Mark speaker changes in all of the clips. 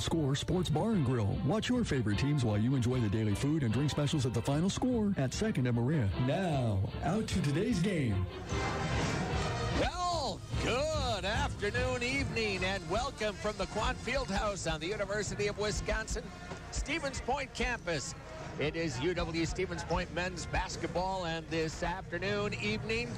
Speaker 1: Score Sports Bar and Grill. Watch your favorite teams while you enjoy the daily food and drink specials at the Final Score at 2nd and Maria. Now, out to today's game.
Speaker 2: Well, good afternoon, evening, and welcome from the Quant Fieldhouse on the University of Wisconsin Stevens Point campus. It is UW Stevens Point men's basketball, and this afternoon, evening,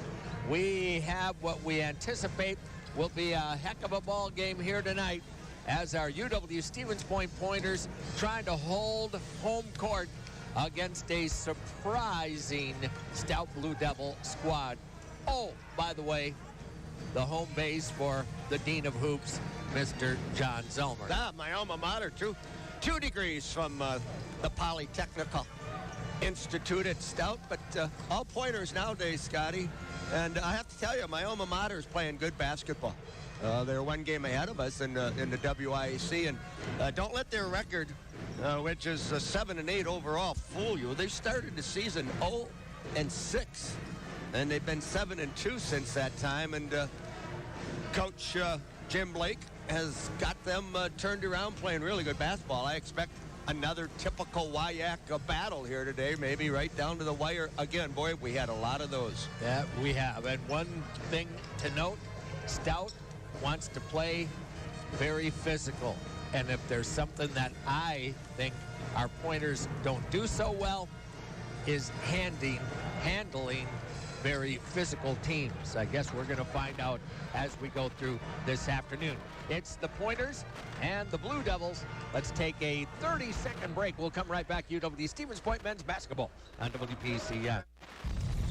Speaker 2: we have what we anticipate will be a heck of a ball game here tonight as our UW Stevens Point Pointers trying to hold home court against a surprising Stout Blue Devil squad. Oh, by the way, the home base for the Dean of Hoops, Mr. John Zellmer.
Speaker 3: My alma mater, 2 degrees from the Polytechnical Institute at Stout, but all Pointers nowadays, Scotty. And I have to tell you, my alma mater is playing good basketball. They're one game ahead of us in the WIAC, and don't let their record, which is 7-8 overall, fool you. They started the season 0-6, and they've been 7-2 since that time. And Coach Jim Blake has got them turned around, playing really good basketball. I expect another typical WIAC battle here today, maybe right down to the wire again. Boy, we had a lot of those.
Speaker 2: Yeah, we have. And one thing to note, Stout wants to play very physical. And if there's something that I think our Pointers don't do so well, is handling very physical teams. I guess we're going to find out as we go through this afternoon. It's the Pointers and the Blue Devils. Let's take a 30-second break. We'll come right back. UW Stevens Point men's basketball on WPCN.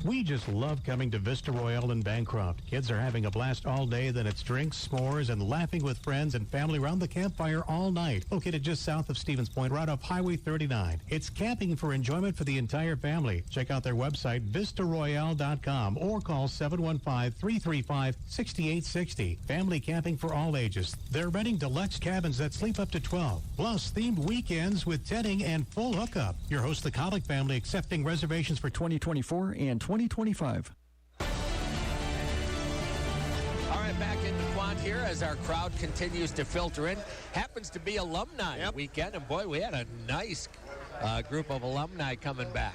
Speaker 4: We just love coming to Vista Royale in Bancroft. Kids are having a blast all day, then it's drinks, s'mores, and laughing with friends and family around the campfire all night. Located just south of Stevens Point, right off Highway 39. It's camping for enjoyment for the entire family. Check out their website, vistaroyale.com, or call 715-335-6860. Family camping for all ages. They're renting deluxe cabins that sleep up to 12. Plus, themed weekends with tenting and full hookup. Your host, the Colic family, accepting reservations for
Speaker 1: 2024 and 2025.
Speaker 2: All right, back in the Quant here as our crowd continues to filter in. Happens to be alumni weekend, and boy, we had a nice group of alumni coming back.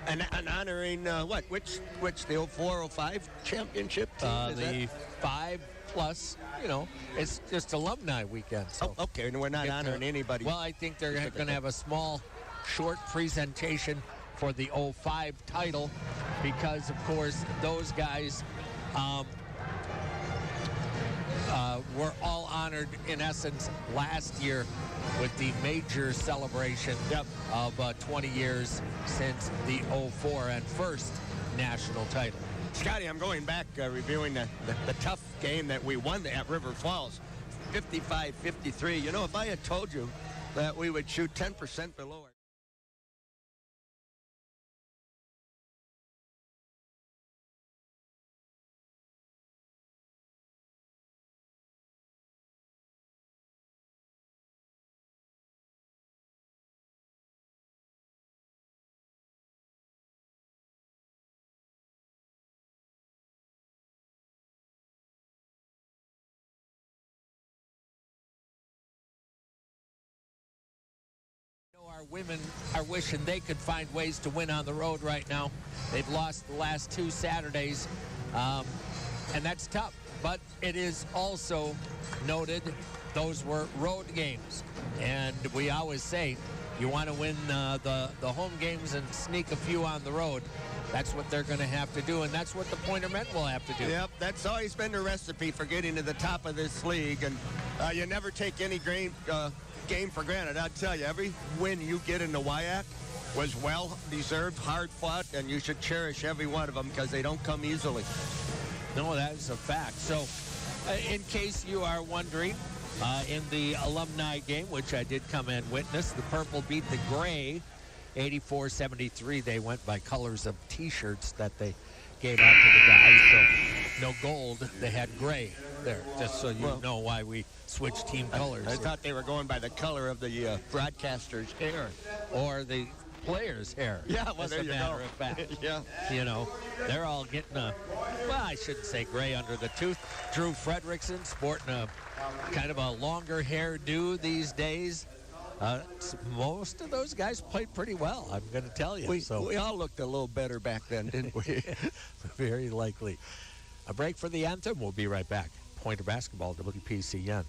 Speaker 3: And honoring which the 04-05 championship team?
Speaker 2: The 5+, it's just alumni weekend. So
Speaker 3: okay, and we're not honoring anybody.
Speaker 2: Well, I think they're going to have a small, short presentation for the 05 title, because of course those guys were all honored in essence last year with the major celebration of 20 years since the 04 and first national title.
Speaker 3: Scotty, I'm going back reviewing the tough game that we won at River Falls, 55-53. If I had told you that we would shoot 10% below our
Speaker 2: Our women are wishing they could find ways to win on the road right now. They've lost the last 2 Saturdays, and that's tough. But it is also noted those were road games. And we always say you want to win the home games and sneak a few on the road. That's what they're going to have to do, and that's what the Pointer men will have to do.
Speaker 3: Yep, that's always been the recipe for getting to the top of this league. And you never take any game for granted. I'll tell you, every win you get in the WIAC was well-deserved, hard-fought, and you should cherish every one of them because they don't come easily.
Speaker 2: No, that is a fact. So, in case you are wondering, in the alumni game, which I did come and witness, the purple beat the gray 84-73. They went by colors of T-shirts that they gave out to the guys. So, no gold. They had gray there, just so you know why we switched team colors.
Speaker 3: I thought they were going by the color of the broadcaster's hair.
Speaker 2: Or the players' hair.
Speaker 3: Yeah, well,
Speaker 2: as
Speaker 3: there
Speaker 2: a
Speaker 3: you
Speaker 2: matter
Speaker 3: go.
Speaker 2: of fact.
Speaker 3: Yeah.
Speaker 2: You know, they're all getting well, I shouldn't say gray under the tooth. Drew Frederickson sporting a kind of a longer hairdo these days. Most of those guys played pretty well, I'm going to tell you.
Speaker 3: We all looked a little better back then, didn't we?
Speaker 2: Very likely. A break for the anthem. We'll be right back. Pointer Basketball, WPCN.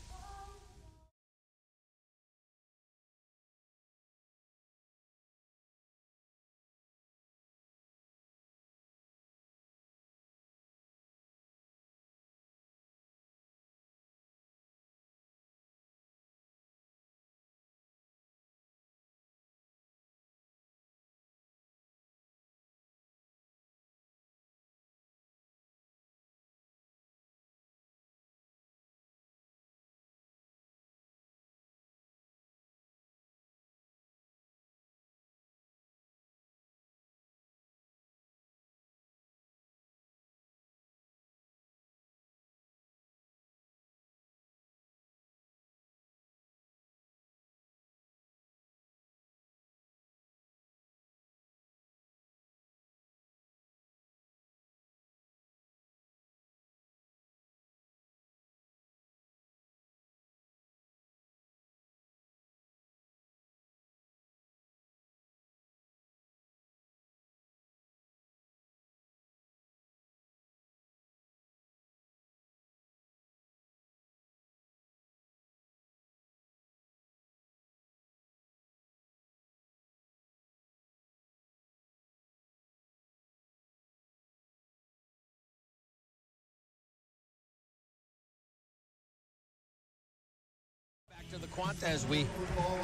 Speaker 2: To the Quant as we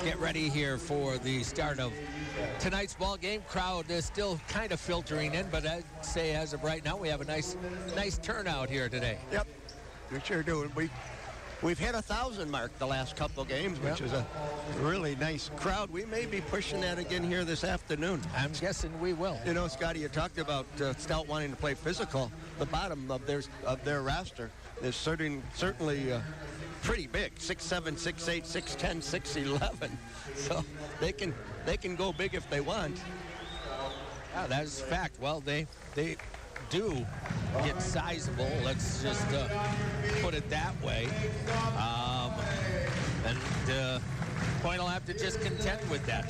Speaker 2: get ready here for the start of tonight's ball game. Crowd is still kind of filtering in, but I'd say as of right now we have a nice turnout here today.
Speaker 3: Yep, we sure do. We've hit 1,000 mark the last couple games, which is a really nice crowd. We may be pushing that again here this afternoon.
Speaker 2: I'm guessing we will.
Speaker 3: You know, Scotty, you talked about Stout wanting to play physical. The bottom of their roster is certainly pretty big, 6'7", 6'8", 6'10", 6'11". So they can go big if they want.
Speaker 2: Yeah, that is a fact. Well, they do get sizable. Let's just put it that way. Point will have to just contend with that.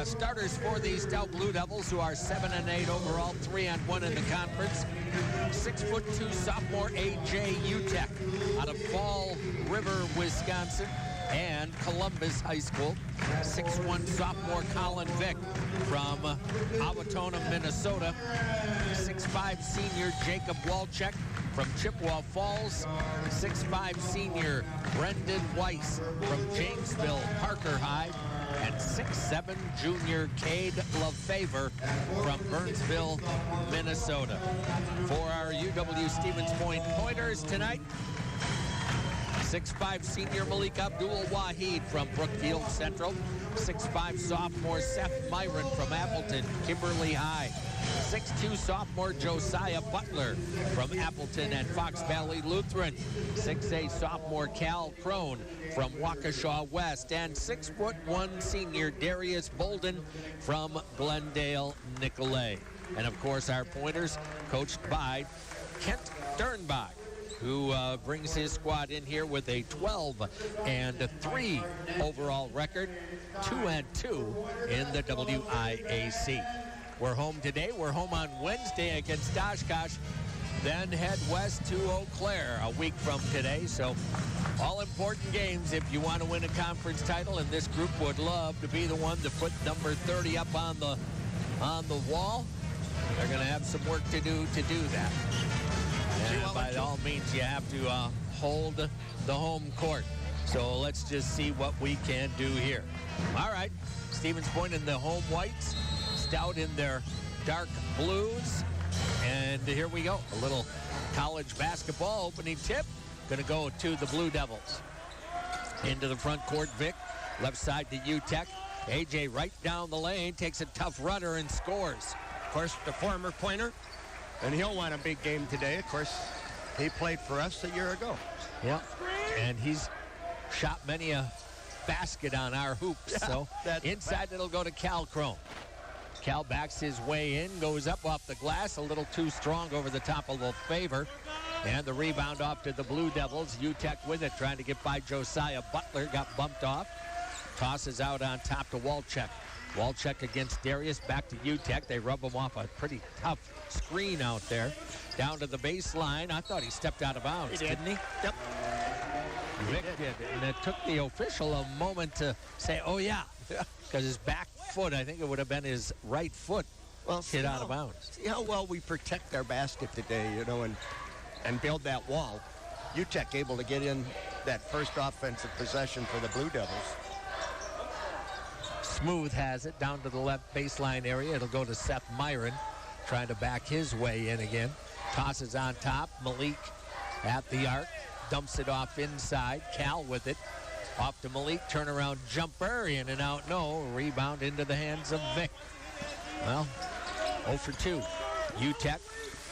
Speaker 2: Starters for the Stout Blue Devils, who are 7-8 overall, 3-1 in the conference. 6'2" sophomore A.J. Utek out of Fall River, Wisconsin, and Columbus High School. 6'1" sophomore Colin Vick from Owatonna, Minnesota. 6'5" senior Jacob Walczek from Chippewa Falls. 6'5" senior Brendan Weiss from Jamesville Parker High. And 6'7" junior Cade LaFavor from Burnsville, Minnesota. For our UW-Stevens Point Pointers tonight, 6'5" senior Malik Abdul-Wahid from Brookfield Central. 6'5" sophomore Seth Myron from Appleton, Kimberly High. 6'2" sophomore Josiah Butler from Appleton and Fox Valley Lutheran. 6'8" sophomore Cal Crone from Waukesha West. And 6'1" senior Darius Bolden from Glendale Nicolay. And of course our pointers coached by Kent Dernbach, who brings his squad in here with a 12-3 overall record, 2-2 in the WIAC. We're home today. We're home on Wednesday against Oshkosh, then head west to Eau Claire a week from today. So all important games if you want to win a conference title, and this group would love to be the one to put number 30 up on the wall. They're going to have some work to do that. And by all means, you have to hold the home court. So let's just see what we can do here. All right, Stevens Point in the home whites, Stout in their dark blues. And here we go. A little college basketball opening tip. Going to go to the Blue Devils. Into the front court, Vic. Left side to UTEC. AJ right down the lane, takes a tough runner and scores.
Speaker 3: Of course, the former pointer, and he'll want a big game today. Of course, he played for us a year ago.
Speaker 2: Yeah, and he's shot many a basket on our hoops.
Speaker 3: Yeah,
Speaker 2: So inside it'll go to Cal Crone. Cal backs his way in, goes up off the glass, a little too strong over the top of Lefevre. And the rebound off to the Blue Devils. UTEC with it, trying to get by Josiah Butler. Got bumped off. Tosses out on top to Walczak. Walczak against Darius. Back to UTEC. They rub him off a pretty tough screen out there. Down to the baseline. I thought he stepped out of bounds, didn't he?
Speaker 3: Yep.
Speaker 2: Vic did. And it took the official a moment to say, oh, yeah. Because his back foot, I think it would have been his right foot, hit out of bounds.
Speaker 3: See how well we protect our basket today, you know, and build that wall. UTEC able to get in that first offensive possession for the Blue Devils.
Speaker 2: Smooth has it down to the left baseline area. It'll go to Seth Myron, trying to back his way in again. Tosses on top. Malik at the arc. Dumps it off inside. Cal with it. Off to Malik. Turnaround jumper. In and out. No. Rebound into the hands of Vic. Well, 0 for 2. UTEC.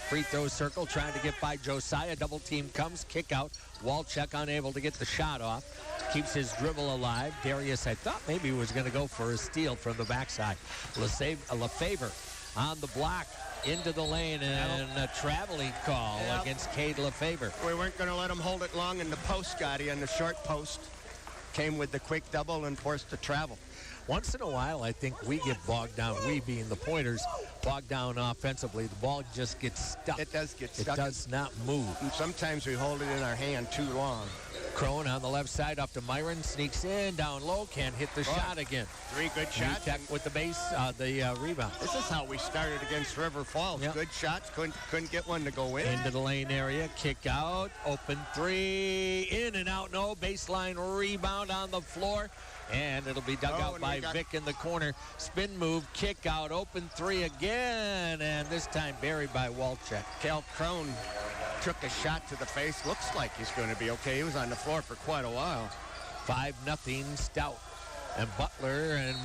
Speaker 2: Free throw circle, trying to get by Josiah. Double team comes, kick out. Walczak unable to get the shot off. Keeps his dribble alive. Darius, I thought maybe was going to go for a steal from the backside. Lefevre on the block into the lane, and a traveling call against Cade Lefevre.
Speaker 3: We weren't going to let him hold it long in the post, Scotty, and the short post came with the quick double and forced to travel.
Speaker 2: Once in a while, I think we get bogged down, we being the Pointers, bogged down offensively. The ball just gets stuck.
Speaker 3: It does get stuck.
Speaker 2: It does not move.
Speaker 3: And sometimes we hold it in our hand too long.
Speaker 2: Crone on the left side up to Myron, sneaks in, down low, can't hit the shot again.
Speaker 3: 3 good shots.
Speaker 2: UTEC with the base, the rebound.
Speaker 3: This is how we started against River Falls. Yep. Good shots, couldn't get one to go in.
Speaker 2: Into the lane area, kick out, open 3, in and out, no, baseline rebound on the floor. And it'll be dug out by Vic in the corner. Spin move, kick out, open 3 again, and this time buried by Walczak.
Speaker 3: Cal Crone took a shot to the face. Looks like he's going to be okay. He was on the floor for quite a while.
Speaker 2: 5-0 Stout. And Butler and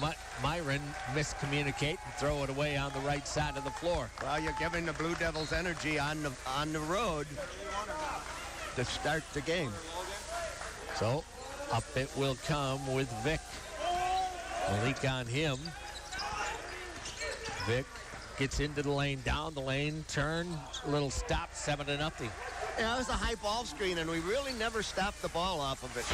Speaker 2: Myron miscommunicate and throw it away on the right side of the floor.
Speaker 3: Well, you're giving the Blue Devils energy on the road to start the game.
Speaker 2: So up it will come with Vic. Malik on him. Vic gets into the lane, down the lane, turn, little stop, 7-0.
Speaker 3: Yeah, it was a high ball screen, and we really never stopped the ball off of it.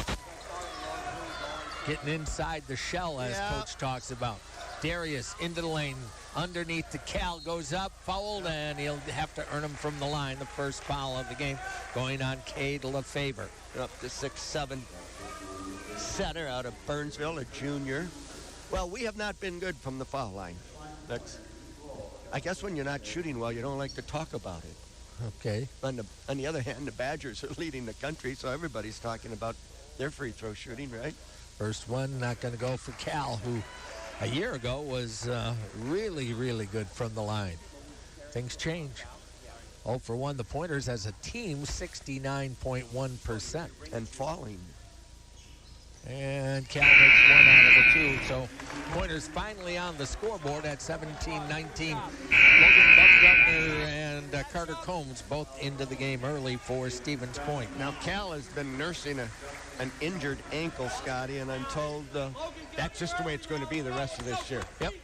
Speaker 2: Getting inside the shell, as Coach talks about. Darius into the lane, underneath the Cal, goes up, fouled, and he'll have to earn him from the line. The first foul of the game going on Cade Lefevre.
Speaker 3: Up to 6'7". Center out of Burnsville, a junior. Well, we have not been good from the foul line. I guess when you're not shooting well, you don't like to talk about it.
Speaker 2: Okay.
Speaker 3: On the other hand, the Badgers are leading the country, so everybody's talking about their free throw shooting, right?
Speaker 2: First one not going to go for Cal, who a year ago was really, really good from the line. Things change. 0 for 1. The Pointers as a team, 69.1%.
Speaker 3: And falling.
Speaker 2: And Cal makes 1 out of the 2. So Pointers finally on the scoreboard at 17-19. Logan Baumgartner and Carter Combs both into the game early for Stevens Point.
Speaker 3: Now Cal has been nursing an injured ankle, Scotty, and I'm told that's just the way it's going to be the rest of this year.
Speaker 2: Yep.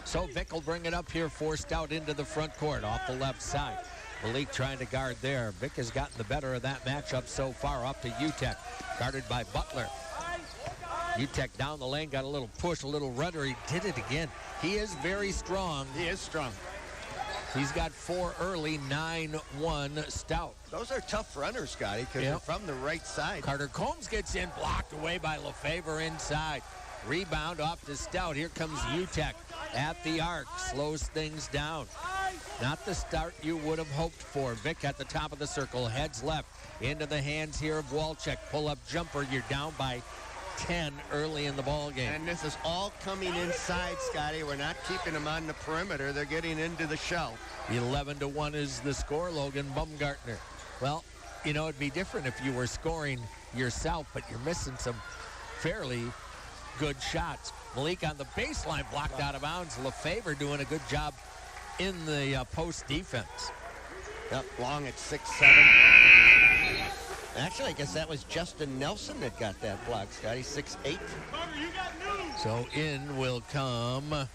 Speaker 2: So Vic will bring it up here, forced out into the front court off the left side. Malik trying to guard there. Vic has gotten the better of that matchup so far, up to UTEC. Guarded by Butler. UTEC down the lane, got a little push, a little rudder. He did it again. He is very strong.
Speaker 3: He is strong.
Speaker 2: He's got 4 early, 9-1 Stout.
Speaker 3: Those are tough runners, Scotty, because they're from the right side.
Speaker 2: Carter Combs gets in, blocked away by Lefevre inside. Rebound off to Stout. Here comes UTEC at the arc. Slows things down. Not the start you would have hoped for. Vic at the top of the circle. Heads left. Into the hands here of Walczak. Pull-up jumper. You're down by 10 early in the ball game.
Speaker 3: And this is all coming inside, Scotty. We're not keeping them on the perimeter. They're getting into the shell.
Speaker 2: 11-1 is the score, Logan Baumgartner. Well, you know, it'd be different if you were scoring yourself, but you're missing some fairly good shots. Malik on the baseline, blocked out of bounds. Lefevre doing a good job in the post defense.
Speaker 3: Yep, long at 6'7". Actually, I guess that was Justin Nelson that got that block, Scotty, 6'8".
Speaker 2: So in will come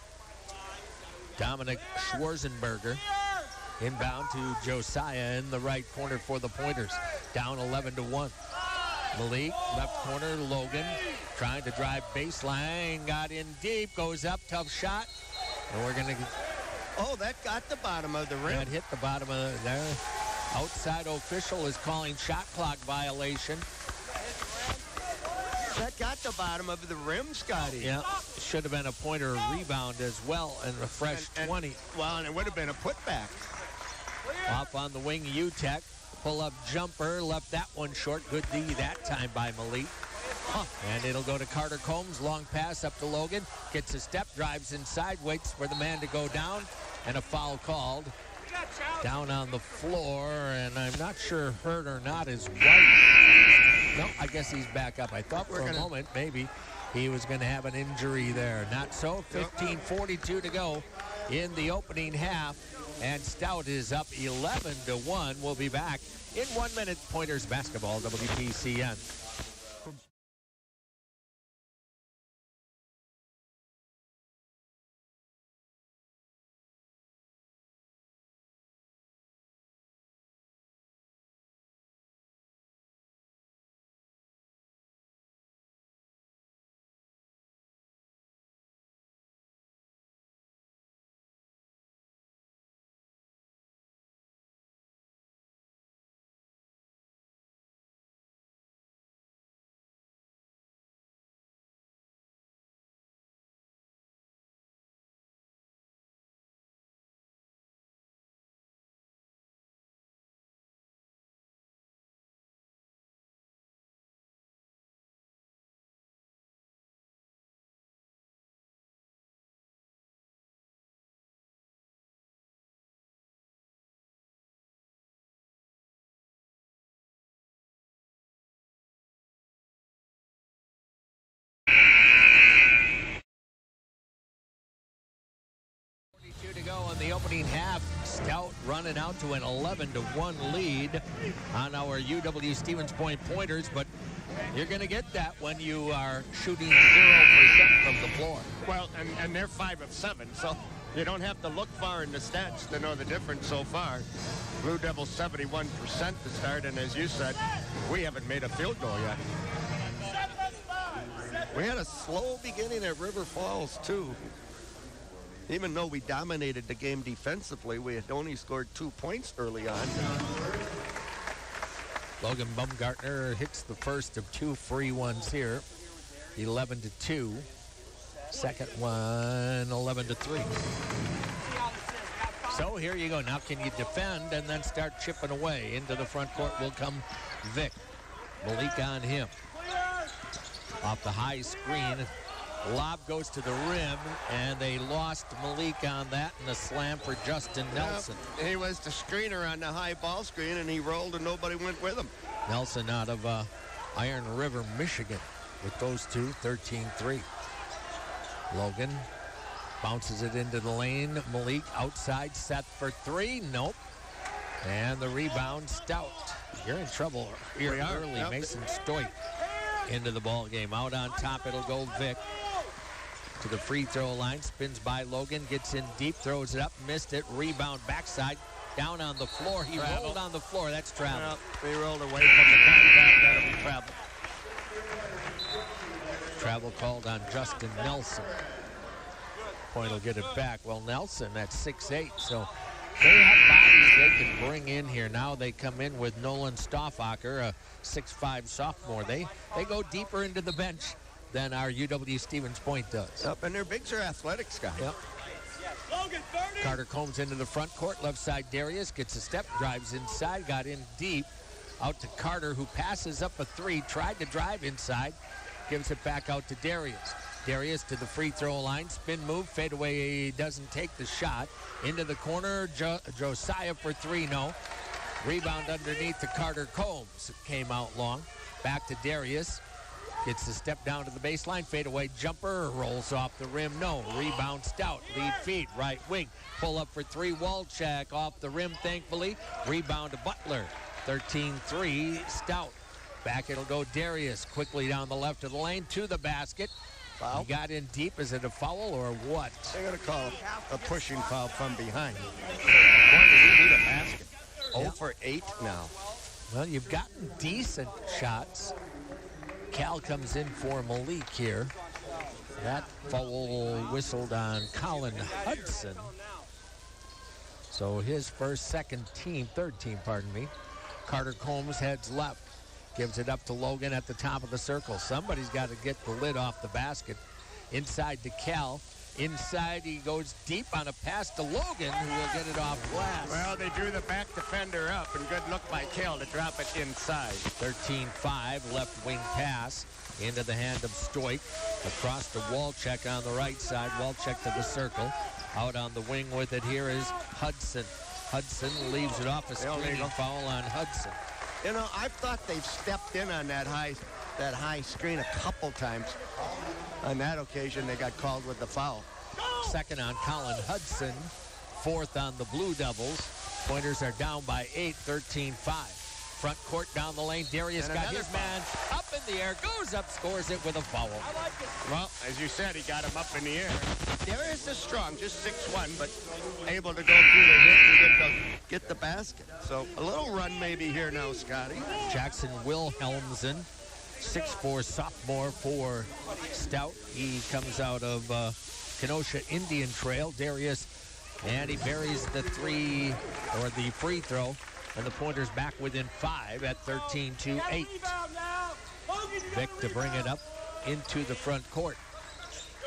Speaker 2: Dominic Schwarzenberger. Inbound to Josiah in the right corner for the Pointers. Down 11-1. Malik, left corner, Logan, trying to drive baseline, got in deep, goes up, tough shot. And we're going to...
Speaker 3: Oh, that got the bottom of the rim.
Speaker 2: That hit the bottom of there. Outside official is calling shot clock violation.
Speaker 3: That got the bottom of the rim, Scotty.
Speaker 2: Yeah, should have been a Pointer rebound as well, and a fresh 20.
Speaker 3: Well, and it would have been a putback.
Speaker 2: Off on the wing, UTEC. Pull-up jumper, left that one short. Good D that time by Malik. And it'll go to Carter Combs. Long pass up to Logan. Gets a step, drives inside, waits for the man to go down, and a foul called. Down on the floor, and I'm not sure hurt or not is right. No, I guess he's back up. I thought for a moment maybe he was going to have an injury there. Not so. 15:42 to go in the opening half, and Stout is up 11-1. We'll be back in 1 minute. Pointers basketball, WPCN. To go in the opening half. Stout running out to an 11-1 lead on our UW-Stevens Point Pointers, but you're going to get that when you are shooting 0% from the floor.
Speaker 3: Well, and they're 5 of 7, so you don't have to look far in the stats to know the difference so far. Blue Devils 71% to start, and as you said, we haven't made a field goal yet. We had a slow beginning at River Falls, too. Even though we dominated the game defensively, we had only scored 2 points early on.
Speaker 2: Logan Baumgartner hits the first of 2 free ones here. 11-2. Second one, 11-3. So here you go. Now can you defend and then start chipping away? Into the front court will come Vic. Malik on him. Off the high screen. Lob goes to the rim, and they lost Malik on that, and a slam for Justin Nelson.
Speaker 3: He was the screener on the high ball screen, and he rolled, and nobody went with him.
Speaker 2: Nelson out of Iron River, Michigan, with those two, 13-3. Logan bounces it into the lane. Malik outside, set for 3. Nope. And the rebound, Stout. You're in trouble here early. Yep. Mason Stoit into the ball game. Out on top, it'll go Vic. To the free throw line, spins by Logan, gets in deep, throws it up, missed it, rebound backside, down on the floor. He rolled on the floor. That's travel.
Speaker 3: Well, he rolled away from the contact. That'll be travel.
Speaker 2: Travel called on Justin Nelson. Point will get it back. Well, Nelson at 6'8", so they have bodies they can bring in here. Now they come in with Nolan Stoffacher, a 6'5" sophomore. They go deeper into the bench than our UW-Stevens Point does.
Speaker 3: Yep, and their bigs are athletic, Scott.
Speaker 2: Yep. Carter Combs into the front court. Left side, Darius gets a step, drives inside, got in deep. Out to Carter, who passes up a 3, tried to drive inside, gives it back out to Darius. Darius to the free throw line, spin move, fade away, doesn't take the shot. Into the corner, Josiah for 3, no. Rebound underneath to Carter Combs. Came out long. Back to Darius. Gets the step down to the baseline, fadeaway jumper, rolls off the rim, no. Rebound Stout, lead feed, right wing. Pull up for 3, Walczak off the rim, thankfully. Rebound to Butler, 13-3, Stout. Back it'll go Darius, quickly down the left of the lane, to the basket.
Speaker 3: Foul.
Speaker 2: He got in deep. Is it a foul or what?
Speaker 3: They're going to call a pushing foul from behind. Boy, do we need a basket. 0 for 8 now.
Speaker 2: Well, you've gotten decent shots. Cal comes in for Malik here. That foul whistled on Colin Hudson. So his third team, pardon me. Carter Combs heads left. Gives it up to Logan at the top of the circle. Somebody's got to get the lid off the basket. Inside to Cal. Inside, he goes deep on a pass to Logan, who will get it off glass.
Speaker 3: Well, they drew the back defender up, and good look by Cal to drop it inside.
Speaker 2: 13-5, left wing pass into the hand of Stoik. Across to Walczek on the right side. Walczek to the circle. Out on the wing with it here is Hudson. Hudson leaves it off, a screening foul on Hudson.
Speaker 3: You know, I've thought they've stepped in on that high screen a couple times. On that occasion, they got called with the foul.
Speaker 2: Second on Colin Hudson. Fourth on the Blue Devils. Pointers are down by 8, 13-5. Front court down the lane. Darius got his man up in the air, goes up, scores it with a foul.
Speaker 3: Well, as you said, he got him up in the air. Darius is strong, just 6'1", but able to go through the hit and get the basket. So a little run maybe here now, Scotty.
Speaker 2: Jackson Wilhelmsen, 6'4" sophomore for Stout. He comes out of Kenosha Indian Trail. Darius, and he buries the free throw. And the Pointers back within 5 at 13-8. Vic to bring it up into the front court.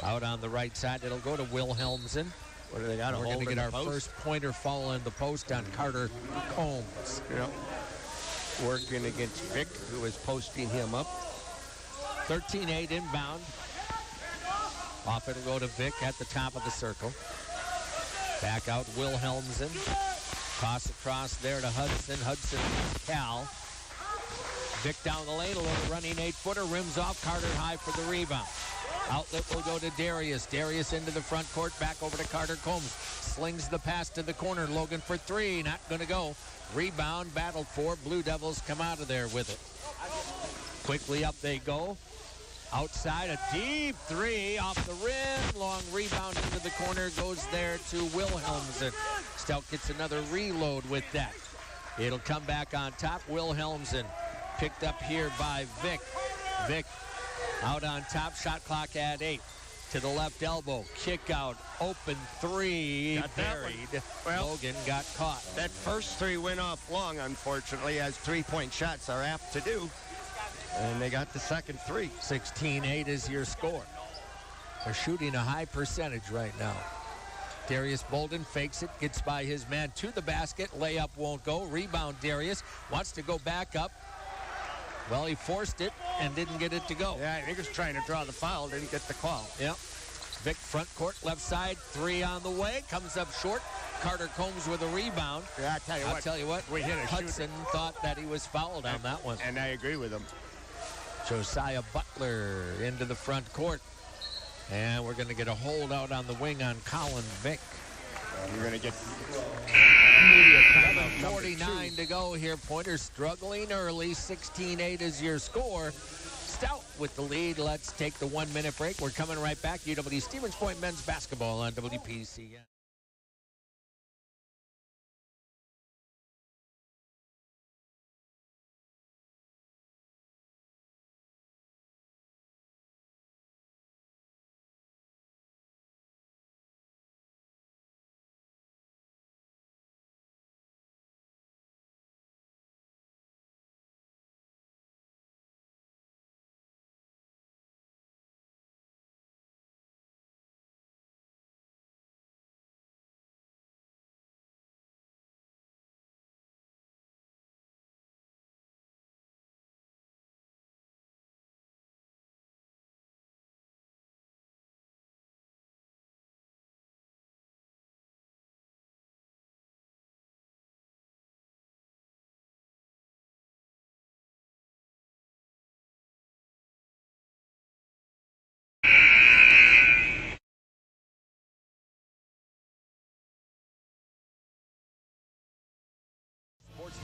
Speaker 2: Out on the right side, it'll go to Wilhelmsen.
Speaker 3: What do they got?
Speaker 2: We're going to get our first Pointer foul in the post on Carter Combs.
Speaker 3: Yeah. Working against Vic, who is posting him up.
Speaker 2: 13-8 inbound. Off it'll go to Vic at the top of the circle. Back out Wilhelmsen. Toss across there to Hudson. Hudson, Cal. Vic down the lane, a little running 8-footer. Rims off. Carter high for the rebound. Outlet will go to Darius. Darius into the front court. Back over to Carter Combs. Slings the pass to the corner. Logan for 3. Not going to go. Rebound battled for. Blue Devils come out of there with it. Quickly up they go. Outside, a deep 3 off the rim. Long rebound into the corner. Goes there to Wilhelmsen. Stout gets another reload with that. It'll come back on top. Wilhelmsen picked up here by Vic. Vic out on top. Shot clock at 8. To the left elbow. Kick out. Open 3.
Speaker 3: Got
Speaker 2: buried.
Speaker 3: Well,
Speaker 2: Logan got caught.
Speaker 3: That first 3 went off long, unfortunately, as 3-point shots are apt to do. And they got the second 3.
Speaker 2: 16-8 is your score. They're shooting a high percentage right now. Darius Bolden fakes it, gets by his man to the basket. Layup won't go. Rebound Darius. Wants to go back up. Well, he forced it and didn't get it to go.
Speaker 3: Yeah, I think he was trying to draw the foul, didn't get the call.
Speaker 2: Yep. Vic front court, left side, 3 on the way. Comes up short. Carter Combs with a rebound.
Speaker 3: Yeah, I'll tell you what. We hit a
Speaker 2: Hudson thought that he was fouled on that one.
Speaker 3: And I agree with him.
Speaker 2: Josiah Butler into the front court. And we're going to get a holdout on the wing on Colin Vic.
Speaker 3: You're going to get
Speaker 2: 49 to go here. Pointers struggling early. 16-8 is your score. Stout with the lead. Let's take the 1-minute break. We're coming right back. UW Stevens Point men's basketball on WPCN.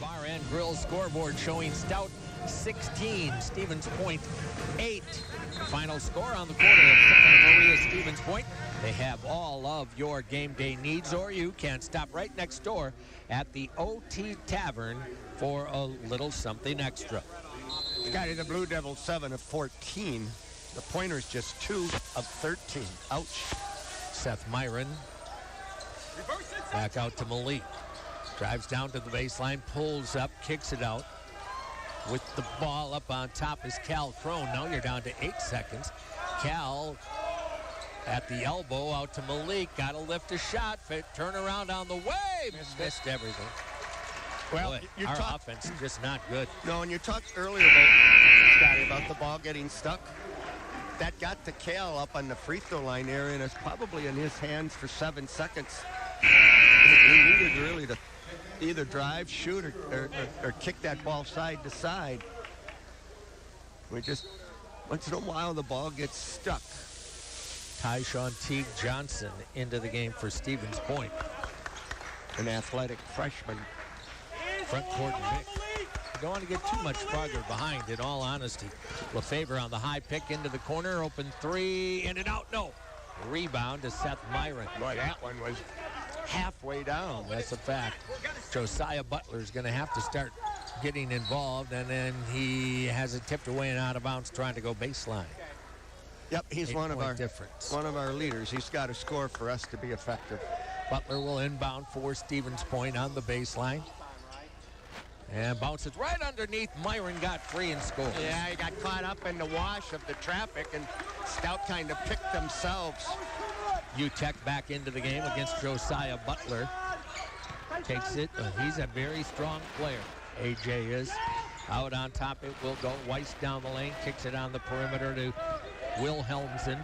Speaker 2: Bar and Grill scoreboard showing Stout 16, Stevens Point 8. Final score on the quarter of Second Maria Stevens Point. They have all of your game day needs, or you can stop right next door at the OT Tavern for a little something extra.
Speaker 3: Scotty, the Blue Devils 7 of 14. The Pointers just 2 of 13. Ouch.
Speaker 2: Seth Myron back out to Malik. Drives down to the baseline, pulls up, kicks it out. With the ball up on top is Cal Crone. Now you're down to 8 seconds. Cal at the elbow out to Malik. Got to lift a shot. Turn around on the way. Missed everything.
Speaker 3: Well,
Speaker 2: boy, our offense is just not good.
Speaker 3: No, and you talked earlier about the ball getting stuck. That got to Cal up on the free throw line area, and it's probably in his hands for 7 seconds. He needed really to either drive, shoot, or kick that ball side to side. We just, once in a while, the ball gets stuck.
Speaker 2: Tyshawn Teague Johnson into the game for Stevens Point.
Speaker 3: An athletic freshman.
Speaker 2: Front court Vic. You don't want to get too much farther behind, in all honesty. LeFevre on the high pick into the corner. Open three, in and out. No. Rebound to Seth Myron.
Speaker 3: Boy, that one was halfway down.
Speaker 2: That's a fact. Josiah Butler's going to have to start getting involved, and then he has it tipped away and out of bounds trying to go baseline.
Speaker 3: Yep, he's one of our leaders. He's got to score for us to be effective.
Speaker 2: Butler will inbound for Stevens Point on the baseline. And bounces right underneath. Myron got free and scored.
Speaker 3: Yeah, he got caught up in the wash of the traffic, and Stout kind of picked themselves.
Speaker 2: UTEC back into the game against Josiah Butler. Takes it. He's a very strong player. AJ is. Out on top it will go. Weiss down the lane. Kicks it on the perimeter to Wilhelmsen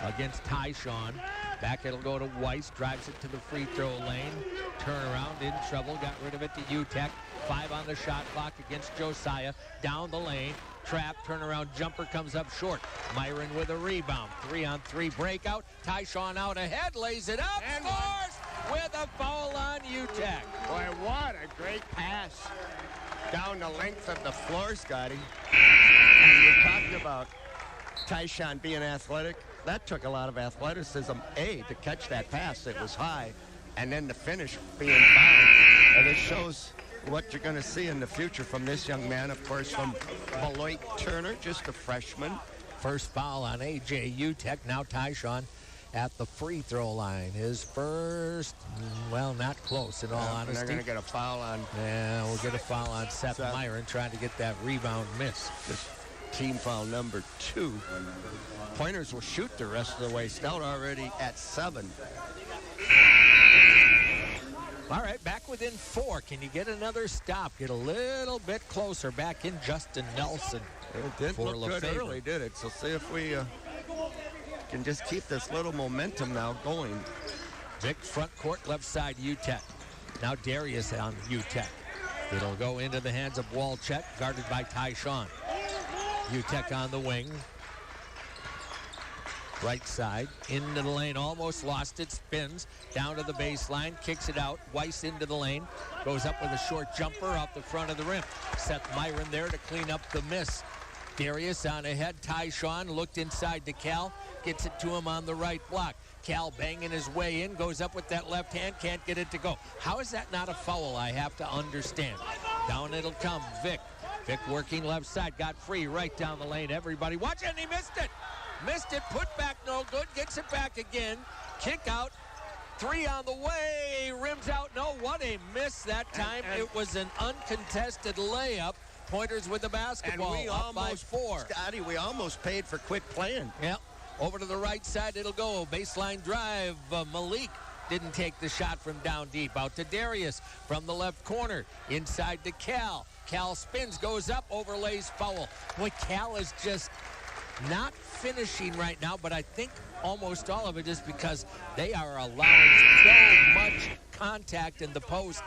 Speaker 2: against Tyshawn. Back it'll go to Weiss. Drives it to the free throw lane. Turnaround in trouble. Got rid of it to UTEC. 5 on the shot clock against Josiah. Down the lane. Trap. Turnaround jumper comes up short. Myron with a rebound. 3-on-3 breakout. Tyshawn out ahead. Lays it up. And scores with a foul on UTEC.
Speaker 3: Boy, what a great pass. Down the length of the floor, Scotty. And you talked about Tyshawn being athletic. That took a lot of athleticism, to catch that pass. It was high. And then the finish being fouled. And it shows what you're going to see in the future from this young man, of course, from Beloit Turner, just a freshman.
Speaker 2: First foul on AJ UTEC. Now Tyshawn at the free throw line. His first, well, not close in all honesty.
Speaker 3: They're going to get a foul on.
Speaker 2: Yeah, we'll get a foul on Seth Myron trying to get that rebound miss.
Speaker 3: This team foul number 2. Pointers will shoot the rest of the way. Stout already at 7.
Speaker 2: All right, back within 4. Can you get another stop? Get a little bit closer. Back in Justin Nelson.
Speaker 3: It didn't look good early, did it? So see if we can just keep this little momentum now going.
Speaker 2: Vic front court, left side UTEC. Now Darius on UTEC. It'll go into the hands of Walchek, guarded by Tyshawn. UTEC on the wing. Right side, into the lane, almost lost it, spins, down to the baseline, kicks it out, Weiss into the lane, goes up with a short jumper off the front of the rim. Seth Myron there to clean up the miss. Darius on ahead, Tyshawn looked inside to Cal, gets it to him on the right block. Cal banging his way in, goes up with that left hand, can't get it to go. How is that not a foul? I have to understand. Down it'll come, Vic. Vic working left side, got free right down the lane. Everybody watch it, and he missed it. Missed it, put back, no good, gets it back again. Kick out, 3 on the way, rims out. No, what a miss that time. It was an uncontested layup. Pointers with the basketball,
Speaker 3: and we
Speaker 2: up by 4.
Speaker 3: Scotty, we almost paid for quick playing.
Speaker 2: Yep, over to the right side it'll go. Baseline drive, Malik didn't take the shot from down deep. Out to Darius from the left corner, inside to Cal. Cal spins, goes up, overlays foul. Boy, Cal is just not finishing right now, but I think almost all of it is because they are allowing so much contact in the post.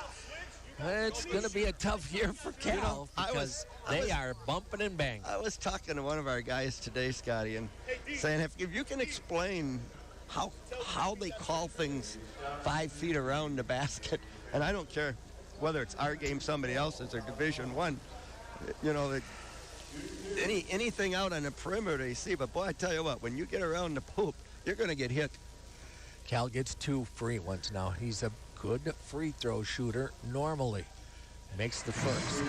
Speaker 2: It's going to be a tough year for Cal because they are bumping and banging.
Speaker 3: I was talking to one of our guys today, Scotty, and saying if you can explain how they call things 5 feet around the basket, and I don't care whether it's our game, somebody else's, or Division I, anything out on the perimeter you see. But boy, I tell you what, when you get around the hoop, you're going to get hit.
Speaker 2: Cal gets 2 free ones now. He's a good free throw shooter normally. Makes the first.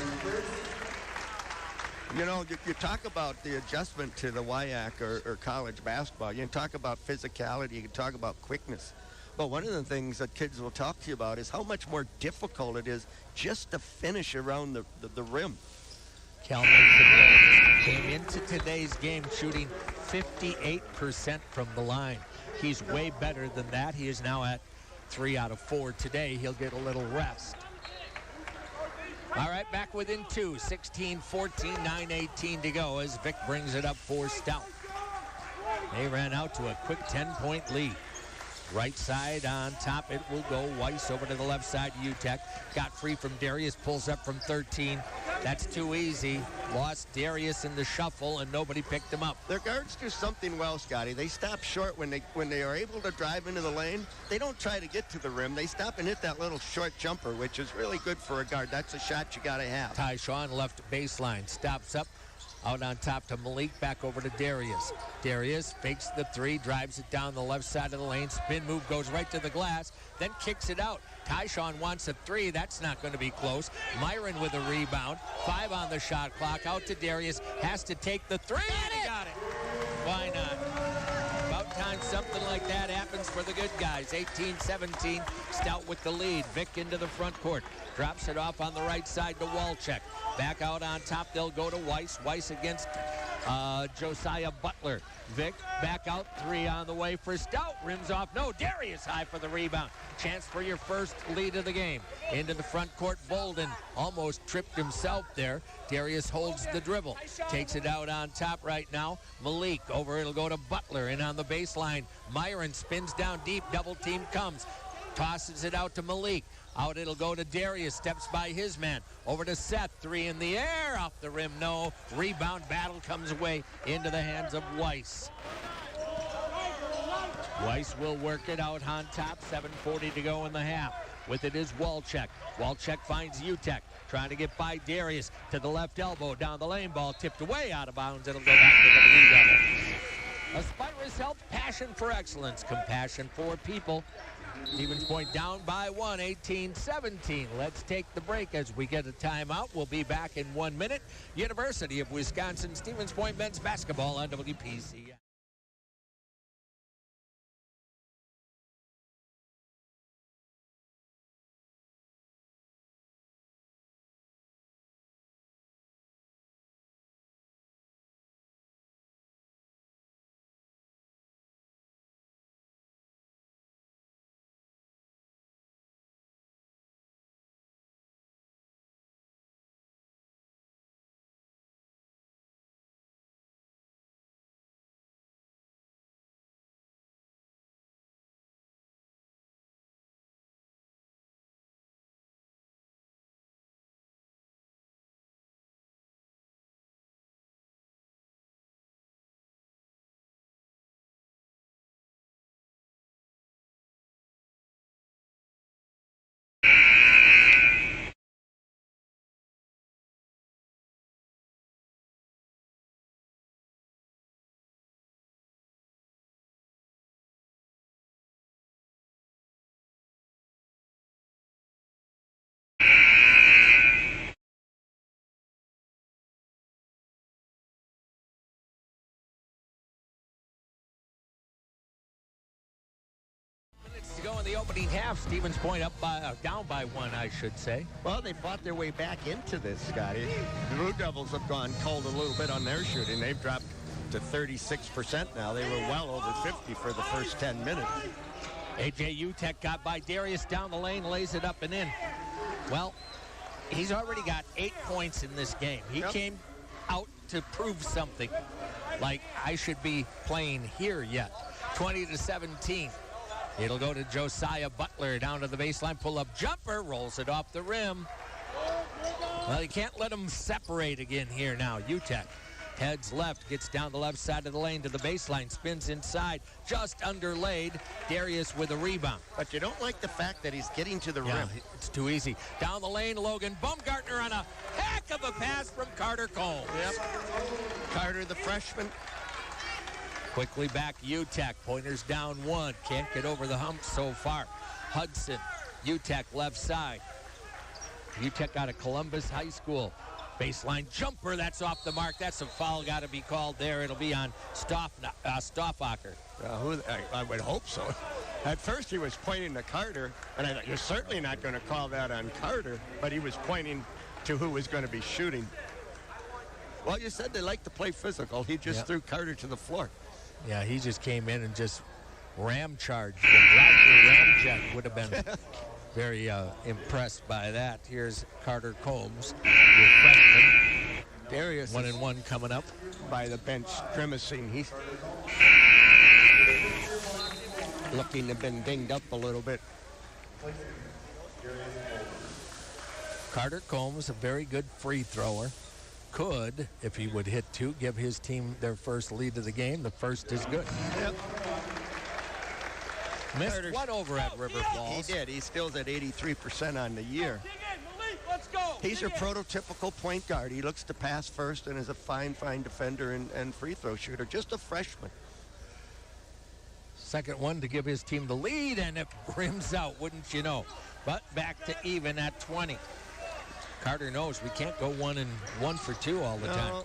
Speaker 3: You know, you talk about the adjustment to the WIAC or college basketball. You can talk about physicality. You can talk about quickness. But one of the things that kids will talk to you about is how much more difficult it is just to finish around the rim.
Speaker 2: Cal makes the goal. Came into today's game shooting 58% from the line. He's way better than that. He is now at 3 out of 4 today. He'll get a little rest. All right, back within 2. 16-14, 9:18 to go as Vic brings it up for Stout. They ran out to a quick 10-point lead. Right side on top, it will go. Weiss over to the left side, UTEC. Got free from Darius, pulls up from 13. That's too easy. Lost Darius in the shuffle, and nobody picked him up.
Speaker 3: Their guards do something well, Scotty. They stop short when they are able to drive into the lane. They don't try to get to the rim. They stop and hit that little short jumper, which is really good for a guard. That's a shot you got to have.
Speaker 2: Tyshawn left baseline, stops up. Out on top to Malik, back over to Darius. Darius fakes the 3, drives it down the left side of the lane. Spin move goes right to the glass, then kicks it out. Tyshawn wants a 3. That's not going to be close. Myron with a rebound. 5 on the shot clock. Out to Darius. Has to take the 3. And he got it. Why not? About time something like that happens for the good guys. 18-17. Stout with the lead. Vic into the front court. Drops it off on the right side to Walczak. Back out on top, they'll go to Weiss. Weiss against Josiah Butler. Vic back out, 3 on the way for Stout. Rims off. No, Darius high for the rebound. Chance for your first lead of the game. Into the front court, Bolden almost tripped himself there. Darius holds the dribble. Takes it out on top right now. Malik over, it'll go to Butler. In on the baseline. Myron spins down deep, double team comes. Tosses it out to Malik. Out it'll go to Darius. Steps by his man. Over to Seth. 3 in the air. Off the rim. No. Rebound battle comes away into the hands of Weiss. Weiss will work it out on top. 7:40 to go in the half. With it is Walczak. Walczak finds UTEC. Trying to get by Darius. To the left elbow. Down the lane. Ball tipped away out of bounds. It'll go back to the Blue Devils. Aspirus Health. Passion for excellence. Compassion for people. Stevens Point down by 1, 18-17. Let's take the break as we get a timeout. We'll be back in 1 minute. University of Wisconsin, Stevens Point men's basketball on WPC. To go in the opening half, Stevens Point down by 1, I should say.
Speaker 3: Well, they fought their way back into this, Scotty. The Blue Devils have gone cold a little bit on their shooting. They've dropped to 36% now. They were well over 50 for the first 10 minutes.
Speaker 2: A.J. UTEC got by Darius down the lane, lays it up and in. Well, he's already got 8 points in this game. He came out to prove something. Like, I should be playing here yet. 20-17. It'll go to Josiah Butler down to the baseline, pull-up jumper, rolls it off the rim. Well, you can't let them separate again here now, UTEC. Heads left, gets down the left side of the lane to the baseline, spins inside, just underlaid. Darius with a rebound.
Speaker 3: But you don't like the fact that he's getting to the rim.
Speaker 2: It's too easy. Down the lane, Logan Baumgartner on a heck of a pass from Carter Combs.
Speaker 3: Yep. Carter, the freshman.
Speaker 2: Quickly back, UTEC. Pointers down one. Can't get over the hump so far. Hudson, UTEC left side. UTEC out of Columbus High School. Baseline jumper, that's off the mark. That's a foul got to be called there. It'll be on Stoffacher.
Speaker 3: I would hope so. At first he was pointing to Carter, and I thought, you're certainly not going to call that on Carter, but he was pointing to who was going to be shooting. Well, you said they like to play physical. He just threw Carter to the floor.
Speaker 2: Yeah, he just came in and just ram charged. Roger Ramjet would have been very impressed by that. Here's Carter Combs, your freshman.
Speaker 3: Darius
Speaker 2: 1-and-1 coming up.
Speaker 3: By the bench, grimacing. He's looking to have been dinged up a little bit.
Speaker 2: Carter Combs, a very good free thrower. Could, if he would hit two, give his team their first lead of the game. The first is good.
Speaker 3: Yep.
Speaker 2: Missed one over at River Falls.
Speaker 3: He did. He's still at 83% on the year. He's your prototypical point guard. He looks to pass first and is a fine defender and free throw shooter. Just a freshman.
Speaker 2: Second one to give his team the lead, and it brims out, wouldn't you know. But back to even at 20. Carter knows we can't go 1-and-1 for 2 all the time.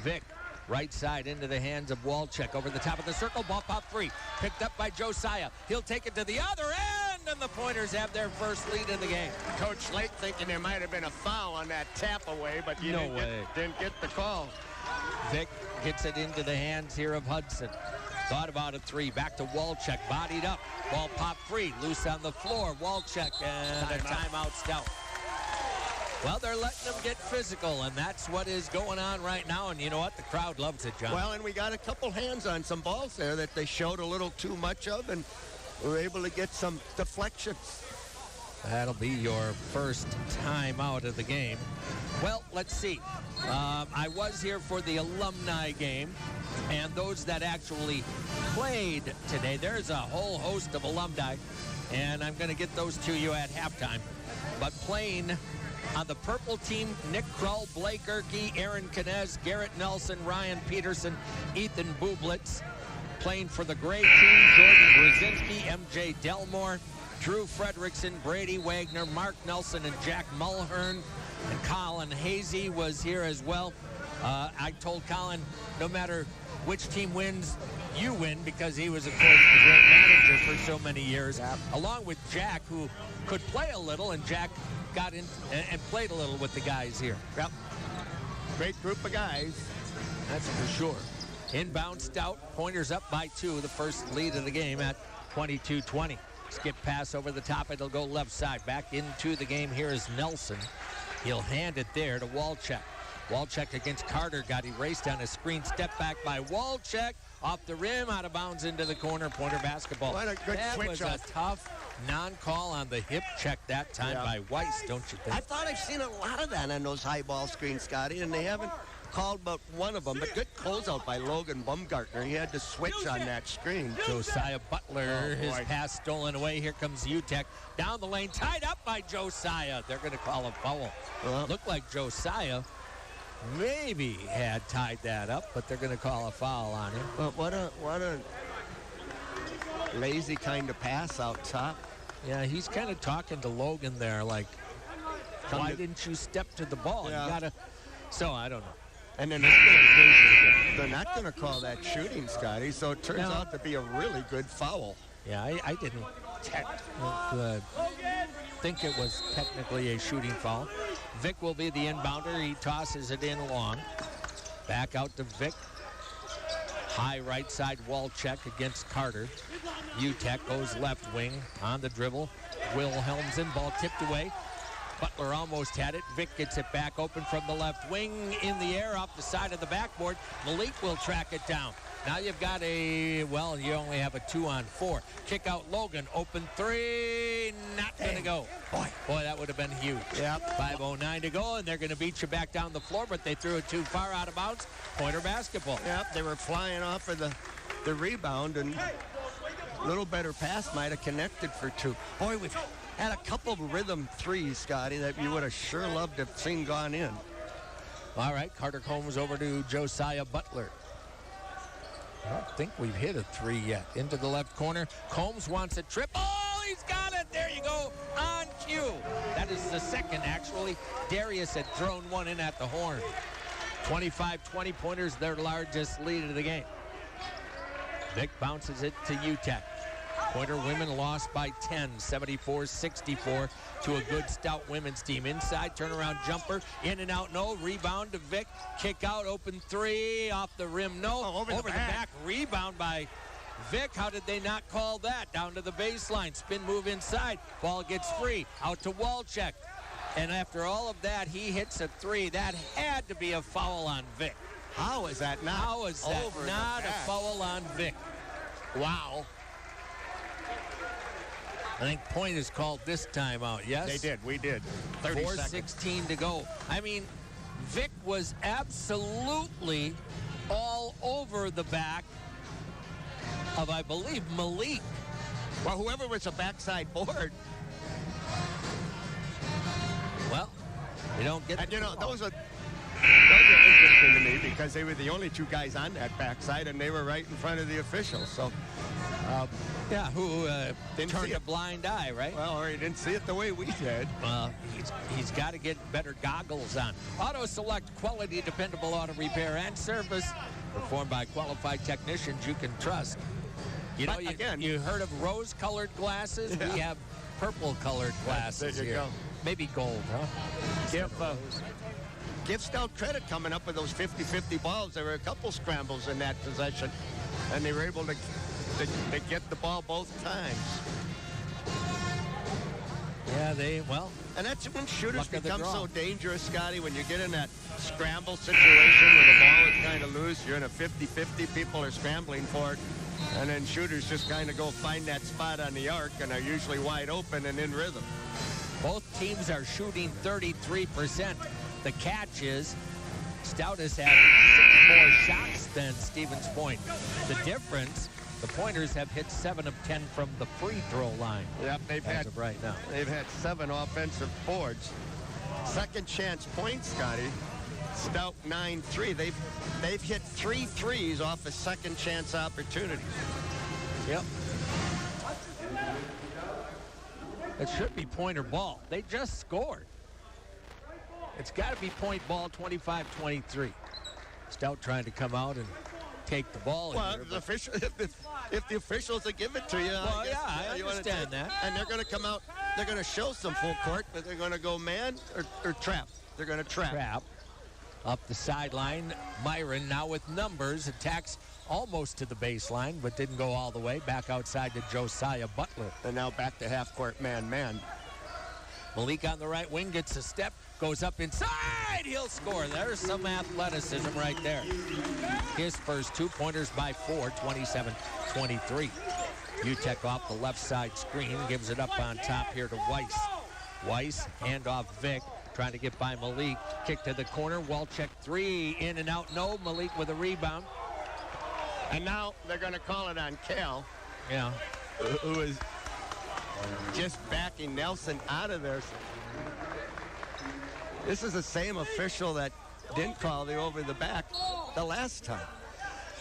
Speaker 2: Vic, right side into the hands of Walczak. Over the top of the circle, ball pop free. Picked up by Josiah. He'll take it to the other end, and the Pointers have their first lead of the game.
Speaker 3: Coach Lake thinking there might have been a foul on that tap away, but you didn't get the call.
Speaker 2: Vic gets it into the hands here of Hudson. Thought about a three. Back to Walczak. Bodied up. Ball pop free. Loose on the floor. Walczak and a timeout Stout. Well, they're letting them get physical, and that's what is going on right now. And you know what? The crowd loves it, John.
Speaker 3: Well, and we got a couple hands on some balls there that they showed a little too much of, and were able to get some deflections.
Speaker 2: That'll be your first time out of the game. Well, let's see. I was here for the alumni game, and those that actually played today. There's a whole host of alumni, and I'm going to get those to you at halftime. But playing on the purple team, Nick Krull, Blake Erkey, Aaron Knez, Garrett Nelson, Ryan Peterson, Ethan Bublitz. Playing for the gray team, Jordan Brzezinski, MJ Delmore, Drew Fredrickson, Brady Wagner, Mark Nelson, and Jack Mulhern. And Colin Hazy was here as well. I told Colin, no matter which team wins, you win, because he was, of course, the great manager for so many years, along with Jack, who could play a little, and Jack got in and played a little with the guys here.
Speaker 3: Yep. Great group of guys.
Speaker 2: That's for sure. Inbound Stout, Pointers up by 2, the first lead of the game at 22-20. Skip pass over the top, it'll go left side. Back into the game, here is Nelson. He'll hand it there to Walczak. Walczak against Carter, got erased on a screen. Step back by Walczak, off the rim, out of bounds into the corner. Pointer basketball.
Speaker 3: What a good
Speaker 2: that
Speaker 3: switch
Speaker 2: was
Speaker 3: off.
Speaker 2: A tough non-call on the hip check that time by Weiss, don't you think?
Speaker 3: I thought I've seen a lot of that on those high ball screens, Scotty, and they haven't called but one of them. But good closeout by Logan Baumgartner. He had to switch on that screen.
Speaker 2: Josiah Butler, his pass stolen away. Here comes UTEC down the lane, tied up by Josiah. They're going to call a foul. Looked like Josiah maybe had tied that up, but they're going to call a foul on him.
Speaker 3: But what a lazy kind of pass out top.
Speaker 2: Yeah, he's kind of talking to Logan there, like, why didn't you step to the ball?
Speaker 3: Yeah.
Speaker 2: You gotta. So I don't know.
Speaker 3: And then they're not going to call that shooting, Scotty. So it turns out to be a really good foul.
Speaker 2: Yeah, I didn't think it was technically a shooting foul. Vic will be the inbounder. He tosses it in long. Back out to Vic. High right side Walczak against Carter. UTEC goes left wing on the dribble. Wilhelmsen, ball tipped away. Butler almost had it. Vick gets it back open from the left wing in the air off the side of the backboard. Malik will track it down. Now you've got you only have a 2-on-4. Kick out Logan. Open three. Not going to go. Boy, that would have been huge.
Speaker 3: Yep.
Speaker 2: 5:09 to go, and they're going to beat you back down the floor, but they threw it too far out of bounds. Pointer basketball.
Speaker 3: Yep, they were flying off of the rebound, and a little better pass might have connected for two. Boy, we've had a couple of rhythm threes, Scotty, that you would have sure loved to have seen gone in.
Speaker 2: All right, Carter Combs over to Josiah Butler. I don't think we've hit a three yet. Into the left corner. Combs wants a triple. Oh, he's got it. There you go. On cue. That is the second, actually. Darius had thrown one in at the horn. 25-20 pointers, their largest lead of the game. Vick bounces it to UTEP. Pointer women lost by 10, 74-64 to a good Stout women's team. Inside turnaround jumper, in and out, no. Rebound to Vick. Kick out, open three, off the rim, no.
Speaker 3: Over the back.
Speaker 2: Rebound by Vick. How did they not call that? Down to the baseline. Spin move inside. Ball gets free. Out to Walczek. And after all of that, he hits a three. That had to be a foul on Vick.
Speaker 3: How is that not?
Speaker 2: How is that not a foul on Vick? Wow. I think point is called this timeout, yes?
Speaker 3: They did. We did.
Speaker 2: 4:16 to go. I mean, Vick was absolutely all over the back of, I believe, Malik.
Speaker 3: Well, whoever was a backside board.
Speaker 2: Well, you don't get.
Speaker 3: And those are interesting to me because they were the only two guys on that backside, and they were right in front of the officials. So,
Speaker 2: who turned a blind eye, right?
Speaker 3: Well, or he didn't see it the way we did.
Speaker 2: Well, he's got to get better goggles on. Auto Select, quality, dependable auto repair and service, performed by qualified technicians you can trust. You know, you heard of rose-colored glasses?
Speaker 3: Yeah.
Speaker 2: We have purple-colored glasses
Speaker 3: there you
Speaker 2: here.
Speaker 3: go.
Speaker 2: Maybe gold, huh?
Speaker 3: Give Stout credit coming up with those 50-50 balls. There were a couple scrambles in that possession, and they were able to get the ball both times.
Speaker 2: Yeah,
Speaker 3: and that's when shooters become so dangerous, Scotty, when you get in that scramble situation where the ball is kind of loose, you're in a 50-50, people are scrambling for it, and then shooters just kind of go find that spot on the arc and are usually wide open and in rhythm.
Speaker 2: Both teams are shooting 33%. The catch is Stout has had 6 more shots than Stevens Point. The difference, the Pointers have hit 7 of 10 from the free throw line.
Speaker 3: Yep,
Speaker 2: as of right now.
Speaker 3: They've had 7 offensive boards. Second chance points, Scotty. Stout 9-3. They've hit 3 threes off of second chance opportunities.
Speaker 2: Yep. It should be Pointer ball. They just scored. It's got to be point ball, 25-23. Stout trying to come out and take the ball.
Speaker 3: Well, if the officials will give it to you,
Speaker 2: I understand that.
Speaker 3: And they're going to come out. They're going to show some full court, but they're going to go man or trap. They're going to trap.
Speaker 2: Trap. Up the sideline, Myron now with numbers, attacks almost to the baseline, but didn't go all the way. Back outside to Josiah Butler.
Speaker 3: And now back to half court man.
Speaker 2: Malik on the right wing gets a step, goes up inside, he'll score. There's some athleticism right there. His first 2 pointers by 4, 27-23. UTEP off the left side screen, gives it up on top here to Weiss. Weiss, handoff Vick, trying to get by Malik. Kick to the corner, Walczek 3, in and out, no. Malik with a rebound.
Speaker 3: And now they're going to call it on Cal.
Speaker 2: Yeah.
Speaker 3: Who is just backing Nelson out of there. This is the same official that didn't call the over the back the last time.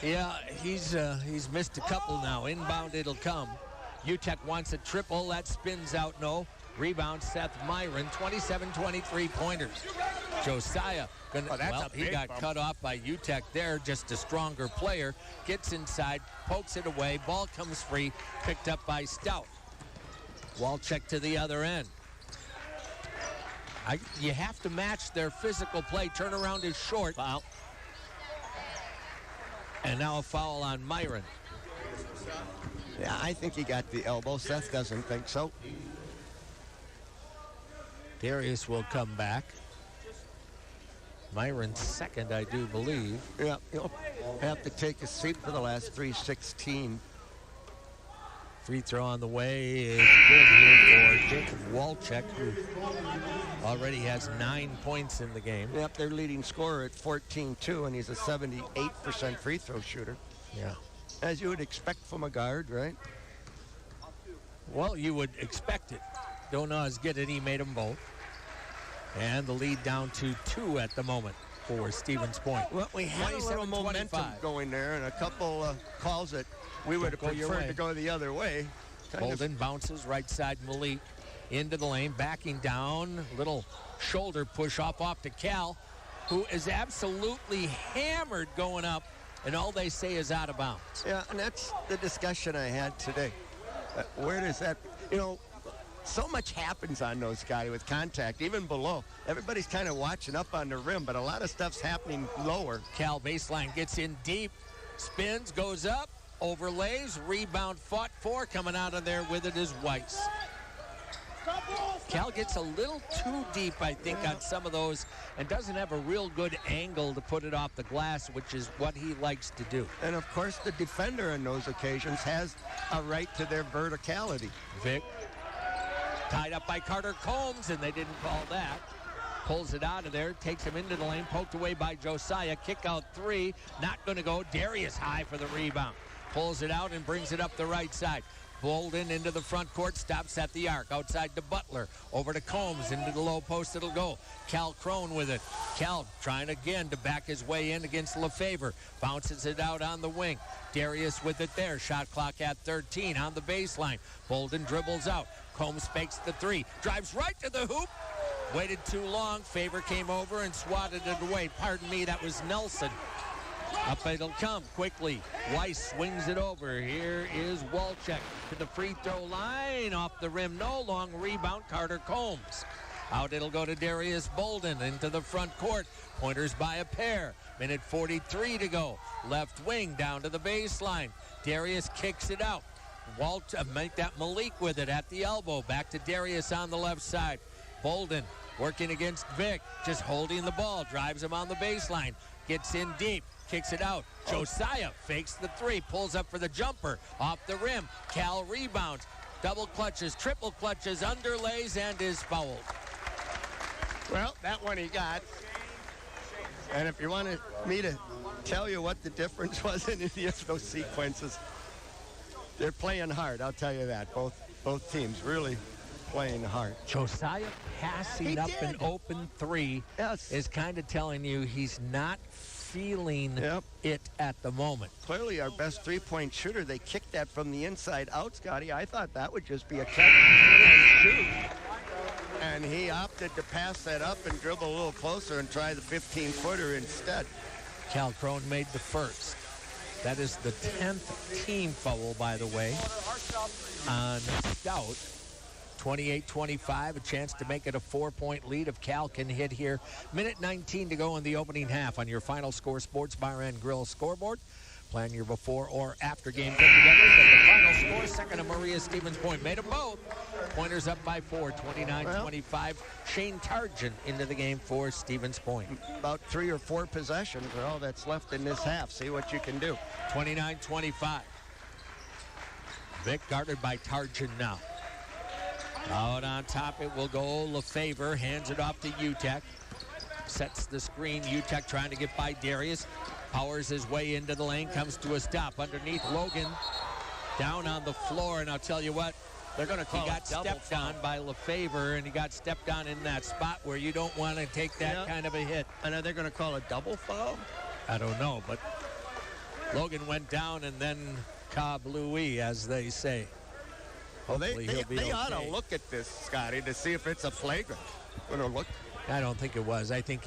Speaker 2: Yeah, he's missed a couple now. Inbound, it'll come. UTEP wants a triple. That spins out, no. Rebound, Seth Myron, 27-23 pointers. Josiah, he got cut off by UTEP there, just a stronger player. Gets inside, pokes it away. Ball comes free, picked up by Stout. Walczek to the other end. You have to match their physical play. Turnaround is short.
Speaker 3: Foul.
Speaker 2: And now a foul on Myron.
Speaker 3: Yeah, I think he got the elbow. Seth doesn't think so.
Speaker 2: Darius will come back. Myron's second, I do believe.
Speaker 3: Yeah, he'll have to take a seat for the last 3:16.
Speaker 2: Free throw on the way is good here for Jacob Walczek, who already has 9 points in the game.
Speaker 3: Yep, their leading scorer at 14-2, and he's a 78% free throw shooter.
Speaker 2: Yeah.
Speaker 3: As you would expect from a guard, right?
Speaker 2: Well, you would expect it. Donaz get it. He made them both. And the lead down to 2 at the moment for Stevens Point.
Speaker 3: Well, we had a little momentum going there, and a couple calls that we would have preferred to go the other way.
Speaker 2: Bolden bounces right side. Malik into the lane, backing down. Little shoulder push off to Cal, who is absolutely hammered going up, and all they say is out of bounds.
Speaker 3: Yeah, and that's the discussion I had today. Where does that, so much happens on those guys with contact, even below. Everybody's kind of watching up on the rim, but a lot of stuff's happening lower.
Speaker 2: Cal baseline gets in deep, spins, goes up, overlays, rebound fought for. Coming out of there with it is Weiss. Cal gets a little too deep, I think, on some of those, and doesn't have a real good angle to put it off the glass, which is what he likes to do.
Speaker 3: And, of course, the defender on those occasions has a right to their verticality.
Speaker 2: Vic tied up by Carter Combs, and they didn't call that. Pulls it out of there, takes him into the lane, poked away by Josiah. Kick out 3, not going to go. Darius high for the rebound. Pulls it out and brings it up the right side. Bolden into the front court, stops at the arc. Outside to Butler, over to Combs, into the low post it'll go. Cal Crone with it. Cal trying again to back his way in against LeFevre. Bounces it out on the wing. Darius with it there. Shot clock at 13 on the baseline. Bolden dribbles out. Combs fakes the 3. Drives right to the hoop. Waited too long. Favor came over and swatted it away. Pardon me, that was Nelson. Up it'll come quickly. Weiss swings it over. Here is Walczek to the free throw line. Off the rim. No long rebound. Carter Combs. Out it'll go to Darius Bolden into the front court. Pointers by a pair. Minute 43 to go. Left wing down to the baseline. Darius kicks it out. Make that Malik with it at the elbow. Back to Darius on the left side. Bolden working against Vic. Just holding the ball. Drives him on the baseline. Gets in deep. Kicks it out. Josiah fakes the 3. Pulls up for the jumper. Off the rim. Cal rebounds. Double clutches. Triple clutches. Underlays and is fouled.
Speaker 3: Well, that one he got. And if you wanted me to tell you what the difference was in those sequences, they're playing hard, I'll tell you that. Both teams really playing hard.
Speaker 2: Josiah passing up an open 3 is kind of telling you he's not feeling it at the moment.
Speaker 3: Clearly our best three-point shooter. They kicked that from the inside out, Scotty. I thought that would just be a catch and shoot. And he opted to pass that up and dribble a little closer and try the 15-footer instead.
Speaker 2: Cal Crone made the first. That is the 10th team foul, by the way, on Stout. 28-25, a chance to make it a 4-point lead if Cal can hit here. Minute 19 to go in the opening half on your Final Score Sports Bar and Grill scoreboard. Plan your before or after game get-togethers at the Final Score. Second of Maria Stevens Point. Made them both. Pointers up by 4, 29-25. Shane Targent into the game for Stevens Point.
Speaker 3: About 3 or 4 possessions are all that's left in this half. See what you can do.
Speaker 2: 29-25. Vic guarded by Targent now. Out on top it will go. LeFevre hands it off to Utek. Sets the screen. Utek trying to get by Darius. Powers his way into the lane. Comes to a stop underneath Logan. Down on the floor. And I'll tell you what, they're going to call. He got stepped on by LeFevre, and he got stepped on in that spot where you don't want to take that kind of a hit.
Speaker 3: I know they're going to call a double foul.
Speaker 2: I don't know, but Logan went down and then kablooey, as they say.
Speaker 3: Well, they ought to look at this, Scotty, to see if it's a flagrant. Look.
Speaker 2: I don't think it was. I think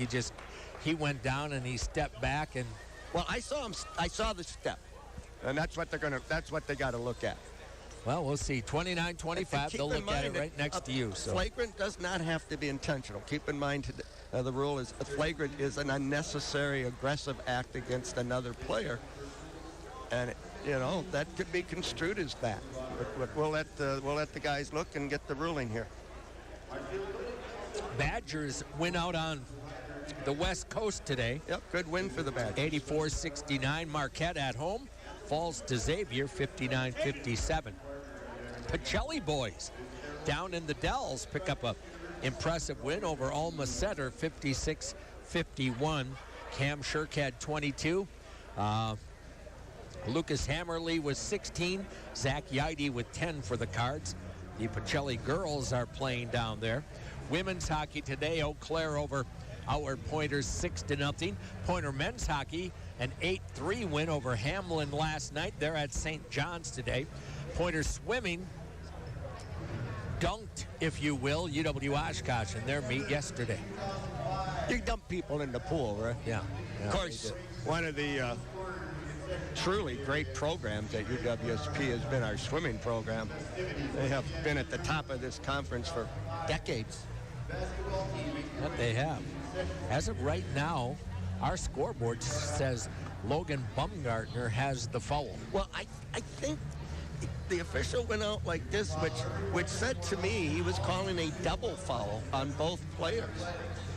Speaker 2: he went down and he stepped back and.
Speaker 3: Well, I saw the step, and that's what they got to look at.
Speaker 2: Well, we'll see. 29-25. They'll look at it right next to you. So.
Speaker 3: Flagrant does not have to be intentional. Keep in mind the rule is a flagrant is an unnecessary aggressive act against another player, and that could be construed as that. But we'll let the guys look and get the ruling here.
Speaker 2: Badgers win out on the West Coast today.
Speaker 3: Yep, good win for the Badgers.
Speaker 2: 84-69. Marquette at home falls to Xavier 59-57. Pacelli boys down in the Dells pick up a impressive win over Alma Center 56-51. Cam Shirk had 22. Lucas Hammerly was 16. Zach Yaide with 10 for the Cards. The Pacelli girls are playing down there. Women's hockey today, Eau Claire over Outward Pointers 6-0. Pointer men's hockey, an 8-3 win over Hamlin last night. They're at St. John's today. Pointer swimming dunked, if you will, UW-Oshkosh in their meet yesterday.
Speaker 3: You dump people in the pool, right?
Speaker 2: Yeah.
Speaker 3: Of course, one of the truly great programs at UWSP has been our swimming program. They have been at the top of this conference for decades.
Speaker 2: That they have. As of right now, our scoreboard says Logan Baumgartner has the foul.
Speaker 3: Well, I think the official went out like this, which said to me he was calling a double foul on both players.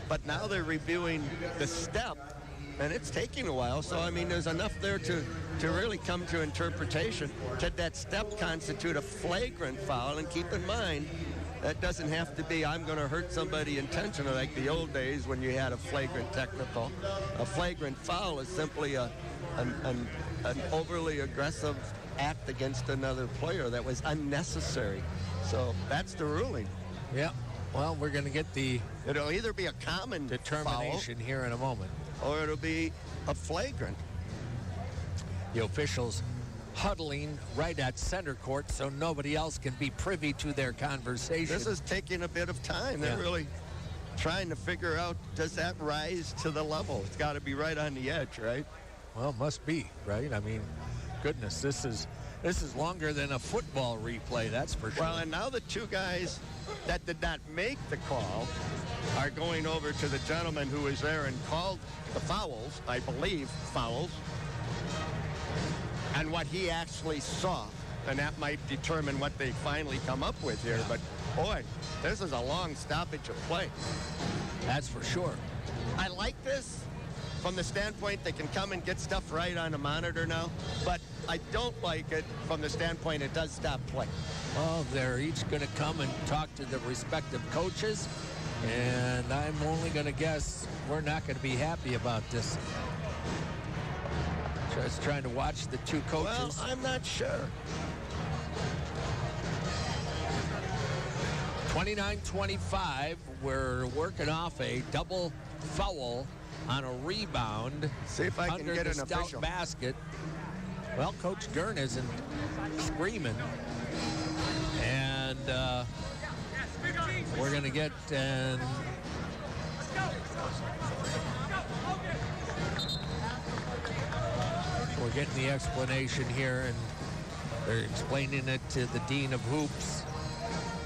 Speaker 3: But now they're reviewing the step, and it's taking a while. So, I mean, there's enough there to really come to interpretation. Did that step constitute a flagrant foul? And keep in mind, that doesn't have to be, I'm going to hurt somebody intentionally, like the old days when you had a flagrant technical. A flagrant foul is simply an overly aggressive act against another player that was unnecessary. So that's the ruling.
Speaker 2: Yeah. Well, we're going to get the
Speaker 3: It'll either be a common
Speaker 2: determination
Speaker 3: foul,
Speaker 2: here in a moment,
Speaker 3: or it'll be a flagrant.
Speaker 2: The officials huddling right at center court so nobody else can be privy to their conversation.
Speaker 3: This is taking a bit of time. They're really trying to figure out, does that rise to the level? It's got to be right on the edge, right?
Speaker 2: Well, must be, right? I mean, goodness, this is longer than a football replay, that's for sure.
Speaker 3: Well, and now the two guys that did not make the call are going over to the gentleman who was there and called the fouls, I believe, fouls, and what he actually saw. And that might determine what they finally come up with here. But, boy, this is a long stoppage of play.
Speaker 2: That's for sure.
Speaker 3: I like this from the standpoint they can come and get stuff right on the monitor now, but I don't like it from the standpoint it does stop play.
Speaker 2: Well, they're each going to come and talk to the respective coaches, and I'm only going to guess we're not going to be happy about this. Just trying to watch the two coaches.
Speaker 3: Well, I'm not sure.
Speaker 2: 29-25, we're working off a double foul on a rebound.
Speaker 3: See if I can
Speaker 2: under
Speaker 3: get
Speaker 2: the
Speaker 3: an
Speaker 2: Stout
Speaker 3: official
Speaker 2: basket. Well, Coach Gurn isn't screaming. And we're going to get we're getting the explanation here, and they're explaining it to the Dean of Hoops.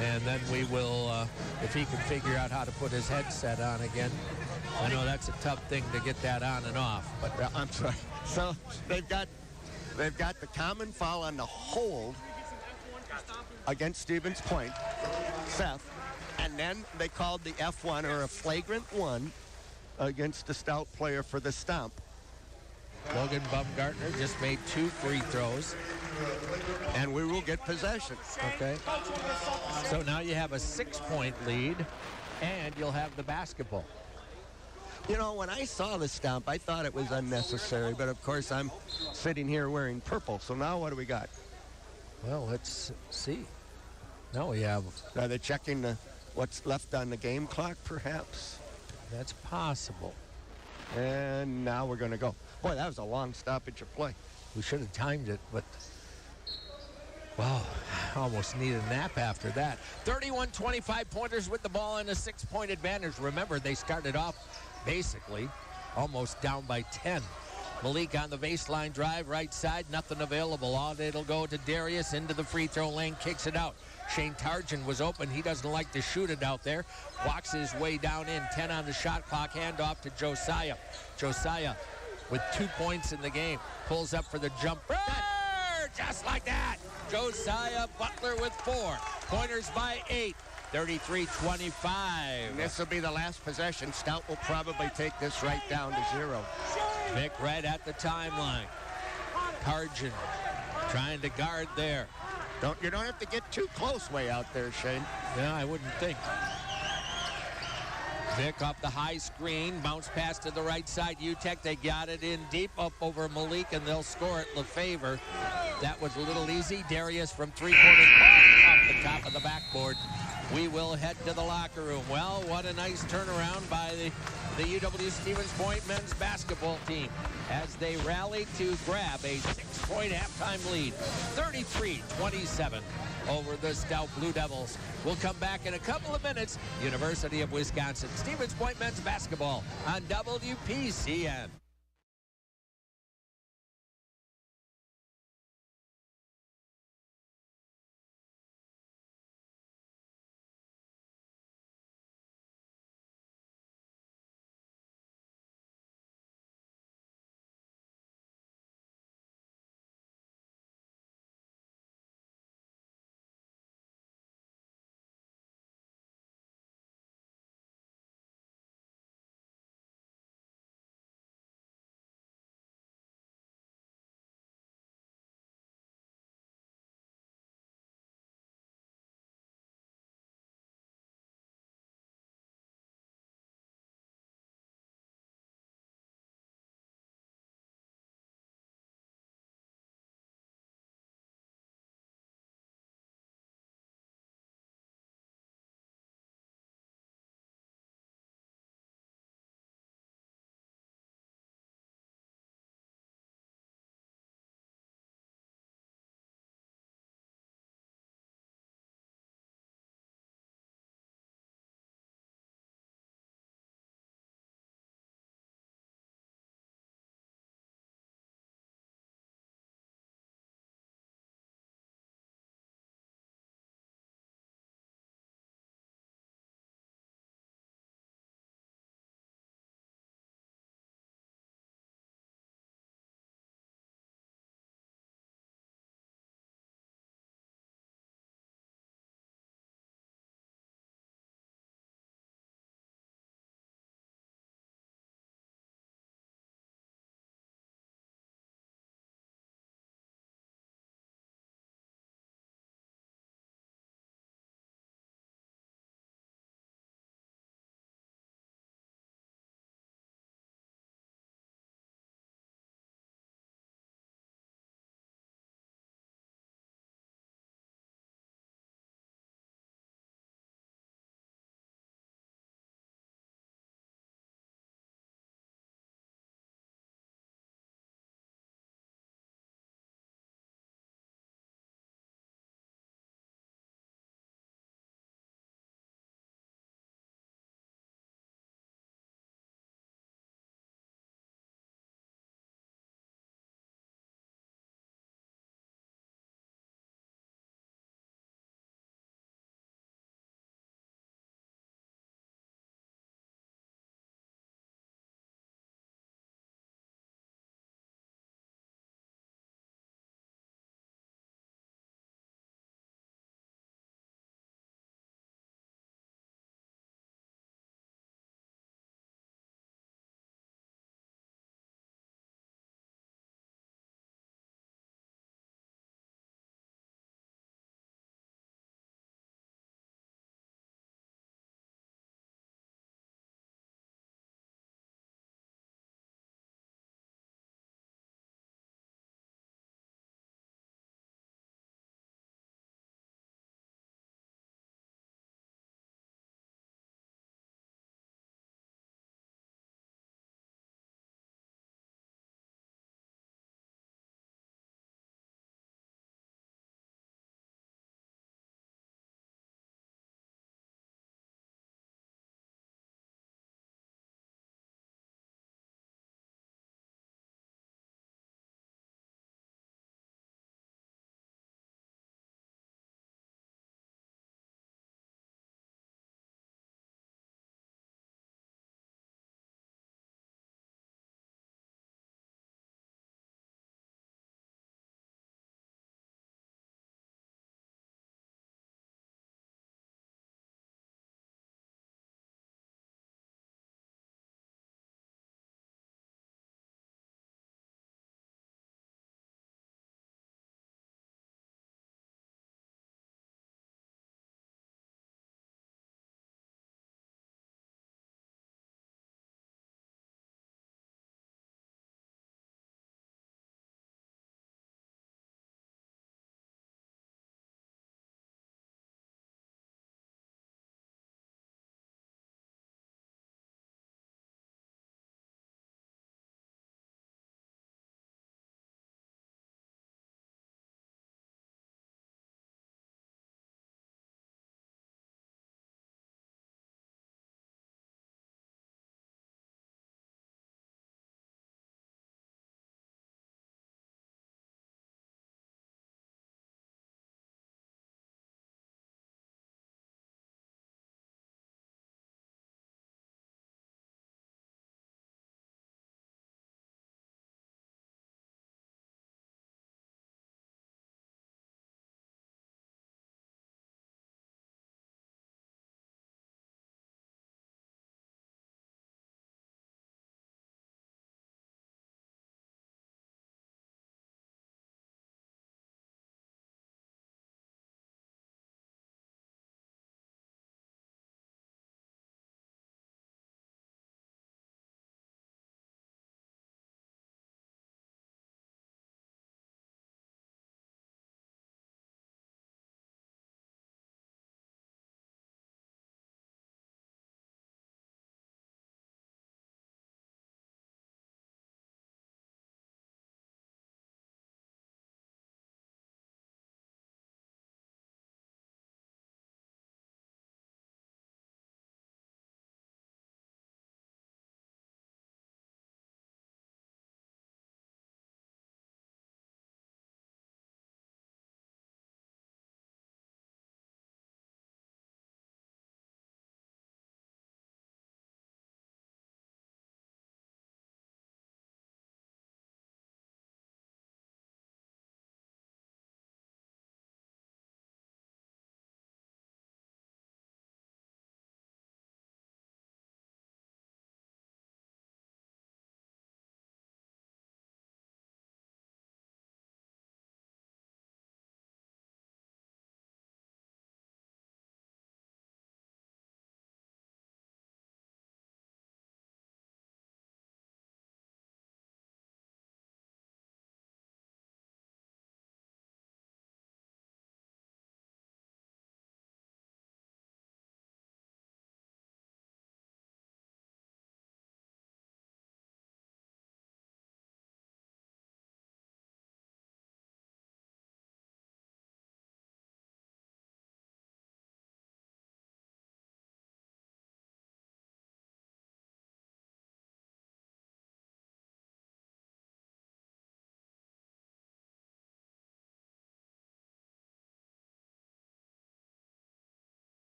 Speaker 2: And then we will, if he can figure out how to put his headset on again. I know that's a tough thing to get that on and off, but
Speaker 3: I'm sorry. So they've got the common foul on the hold against Stevens Point, Seth, and then they called the F1 or a flagrant one against the Stout player for the stomp.
Speaker 2: Logan Baumgartner just made 2 free throws.
Speaker 3: And we will get possession.
Speaker 2: Okay. So now you have a 6-point lead, and you'll have the basketball.
Speaker 3: You know, when I saw the stomp, I thought it was unnecessary, but of course I'm sitting here wearing purple. So now what do we got?
Speaker 2: Well, let's see. Now we have...
Speaker 3: Are they checking what's left on the game clock, perhaps?
Speaker 2: That's possible.
Speaker 3: And now we're going to go. Boy, that was a long stoppage of play.
Speaker 2: We should have timed it, but... Wow, almost need a nap after that. 31-25 Pointers with the ball and a 6-point advantage. Remember, they started off basically almost down by 10. Malik on the baseline drive, right side, nothing available. All it'll go to Darius into the free throw lane, kicks it out. Shane Tarjan was open. He doesn't like to shoot it out there. Walks his way down in. 10 on the shot clock. Handoff to Josiah. Josiah with 2 points in the game. Pulls up for the jumper. Just like that. Josiah Butler with 4. Pointers by 8. 33-25.
Speaker 3: This will be the last possession. Stout will probably take this right down to 0.
Speaker 2: Vic right at the timeline. Tarjan trying to guard there.
Speaker 3: You don't have to get too close way out there, Shane.
Speaker 2: Yeah, I wouldn't think. Vic up the high screen, bounce pass to the right side. UTEC, they got it in deep up over Malik, and they'll score it. Lefevre. That was a little easy. Darius from three-quarter off the top of the backboard. We will head to the locker room. Well, what a nice turnaround by the UW-Stevens Point men's basketball team as they rally to grab a 6-point halftime lead, 33-27 over the Stout Blue Devils. We'll come back in a couple of minutes. University of Wisconsin, Stevens Point men's basketball on WPCN.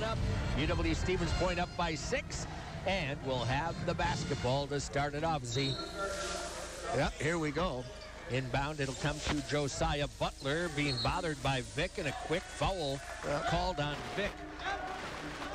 Speaker 2: up. UW Stevens Point up by 6. And we'll have the basketball to start it off, Z.
Speaker 3: Yep, here we go.
Speaker 2: Inbound, it'll come to Josiah Butler, being bothered by Vic, and a quick foul called on Vic.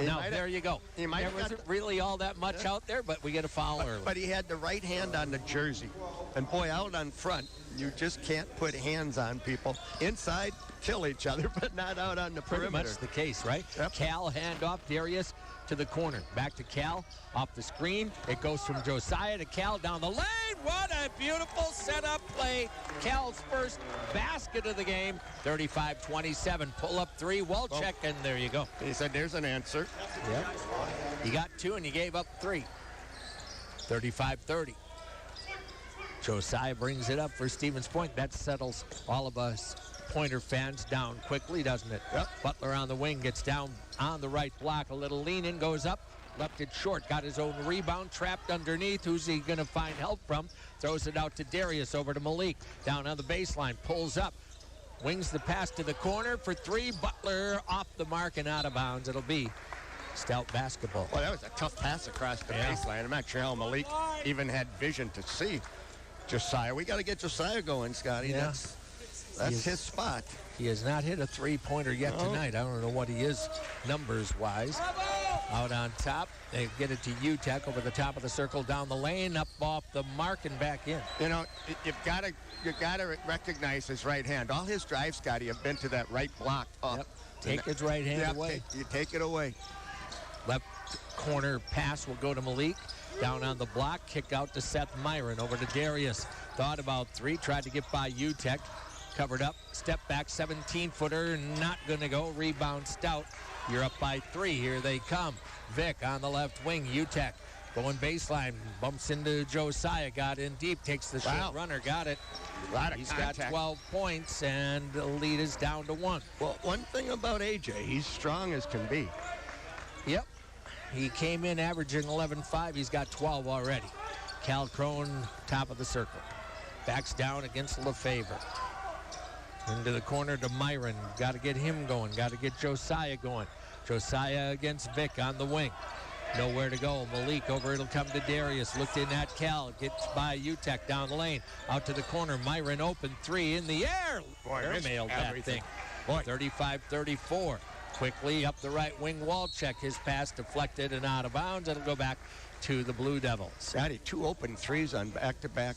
Speaker 2: Now, there you go. There wasn't really all that much out there, but we get a foul early.
Speaker 3: But he had the right hand on the jersey. And, boy, out on front, you just can't put hands on people. Inside, kill each other, but not out on the perimeter.
Speaker 2: Pretty much the case, right?
Speaker 3: Yep.
Speaker 2: Cal handoff, Darius to the corner. Back to Cal, off the screen. It goes from Josiah to Cal down the lane. What a beautiful setup play. Cal's first basket of the game. 35-27. Pull up three. Walczak, and there you go.
Speaker 3: He said, there's an answer.
Speaker 2: Yep. You got 2 and you gave up 3. 35-30. Josiah brings it up for Stevens Point. That settles all of us Pointer fans down quickly, doesn't it?
Speaker 3: Yep.
Speaker 2: Butler on the wing, gets down on the right block. A little lean in, goes up, left it short. Got his own rebound, trapped underneath. Who's he going to find help from? Throws it out to Darius, over to Malik. Down on the baseline, pulls up. Wings the pass to the corner for 3. Butler off the mark and out of bounds. It'll be Stout basketball.
Speaker 3: Well, that was a tough pass across the baseline. I'm not sure how Malik even had vision to see Josiah. We got to get Josiah going, Scotty.
Speaker 2: Yeah.
Speaker 3: That's his spot.
Speaker 2: He has not hit a three-pointer yet tonight. I don't know what he is numbers-wise. Out on top, they get it to UTEC over the top of the circle, down the lane, up off the mark and back in.
Speaker 3: You know, you've got to recognize his right hand. All his drives, Scotty, have been to that right block.
Speaker 2: Yep. Take his right hand away.
Speaker 3: You take it away.
Speaker 2: Left corner pass will go to Malik. Down on the block, kick out to Seth Myron, over to Darius. Thought about 3, tried to get by UTEC. Covered up, step back, 17-footer, not going to go. Rebound Stout. You're up by 3. Here they come. Vic on the left wing. UTEC going baseline. Bumps into Josiah. Got in deep. Takes the short runner. Got it. He's got 12 points, and the lead is down to 1.
Speaker 3: Well, one thing about AJ, he's strong as can be.
Speaker 2: Yep. He came in averaging 11.5. He's got 12 already. Cal Crone, top of the circle. Backs down against LeFevre. Into the corner to Myron. Got to get him going. Got to get Josiah going. Josiah against Vic on the wing. Nowhere to go. Malik over. It'll come to Darius. Looked in at Cal. Gets by UTEC down the lane. Out to the corner. Myron open 3 in the air.
Speaker 3: Boy,
Speaker 2: nailed that thing. 35-34. Quickly up the right wing. Walczak. His pass deflected and out of bounds. It'll go back to the Blue Devils.
Speaker 3: Scotty, 2 open 3s on back-to-back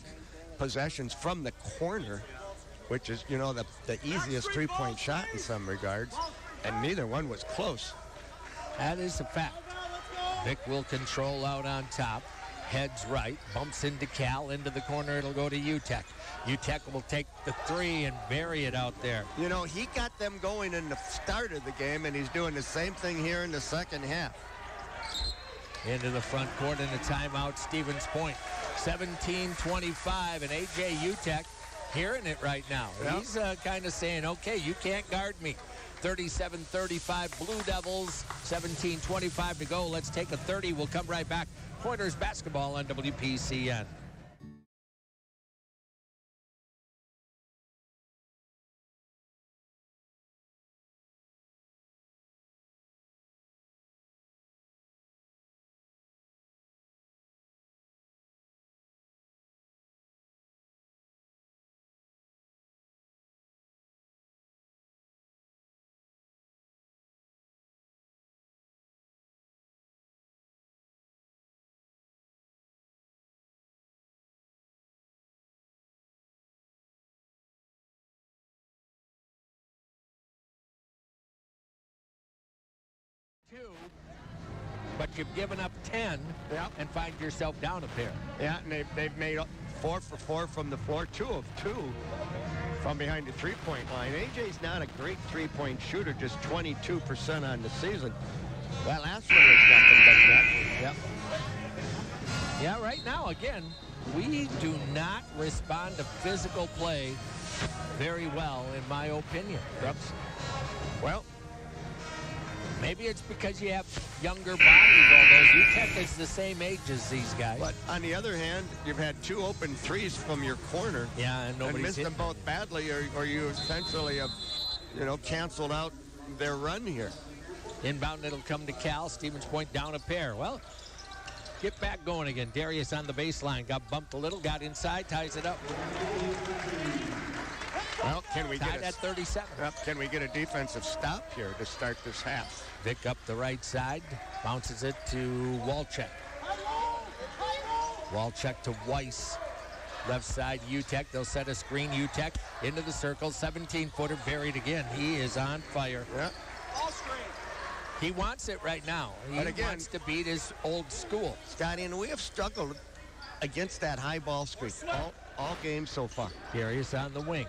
Speaker 3: possessions from the corner, which is, you know, the easiest three-point shot in some regards, and neither one was close.
Speaker 2: That is a fact. Vic will control out on top. Heads right, bumps into Cal, into the corner. It'll go to UTEC. UTEC will take the 3 and bury it out there.
Speaker 3: You know, he got them going in the start of the game, and he's doing the same thing here in the second half.
Speaker 2: Into the front court in a timeout, Stevens Point. 17-25, and A.J. UTEC hearing it right now. Yep. He's kind of saying, okay, you can't guard me. 37-35 Blue Devils, 17-25 to go. Let's take a 30. We'll come right back. Pointers basketball on WPCN. But you've given up 10 and find yourself down a pair.
Speaker 3: Yeah, and they've made 4 for 4 from the floor, 2 of 2 from behind the three-point line. AJ's not a great three-point shooter, just 22% on the season. That last one was nothing but that. Yep.
Speaker 2: Yeah, right now, again, we do not respond to physical play very well, in my opinion.
Speaker 3: Yep. Well,
Speaker 2: maybe it's because you have younger bodies, although UTEC is the same age as these guys.
Speaker 3: But on the other hand, you've had 2 open 3s from your corner.
Speaker 2: Yeah, and nobody's
Speaker 3: missed them both badly, or you essentially have, you know, canceled out their run here.
Speaker 2: Inbound, it'll come to Cal. Stevens Point down a pair. Well, get back going again. Darius on the baseline. Got bumped a little, got inside, ties it up.
Speaker 3: Well, can we
Speaker 2: Tied
Speaker 3: get
Speaker 2: at 37.
Speaker 3: Can we get a defensive stop here to start this half?
Speaker 2: Vic up the right side. Bounces it to Walczak. Walczak to Weiss. Left side, UTEC. They'll set a screen. UTEC into the circle. 17-footer buried again. He is on fire.
Speaker 3: Yeah.
Speaker 2: He wants it right now. He wants to beat his old school.
Speaker 3: Scotty, and we have struggled against that high ball screen all game so far.
Speaker 2: Darius on the wing.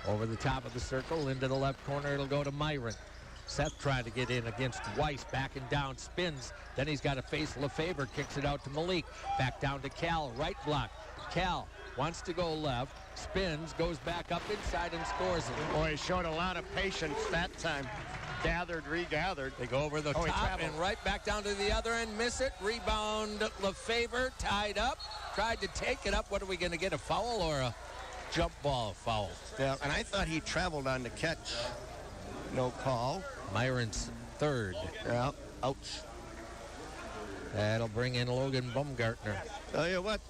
Speaker 2: Over the top of the circle, into the left corner, it'll go to Myron. Seth trying to get in against Weiss, backing down, spins. Then he's got to face Lefebvre, kicks it out to Malik. Back down to Cal, right block. Cal wants to go left, spins, goes back up inside and scores it.
Speaker 3: Boy, he showed a lot of patience that time. Gathered, regathered.
Speaker 2: They go over the top and right back down to the other end, miss it. Rebound, Lefebvre, tied up. Tried to take it up. What are we going to get, a foul or a jump ball foul?
Speaker 3: Yeah, and I thought he traveled on the catch. No call.
Speaker 2: Myron's third.
Speaker 3: Yeah, ouch.
Speaker 2: That'll bring in Logan Baumgartner.
Speaker 3: Tell you what,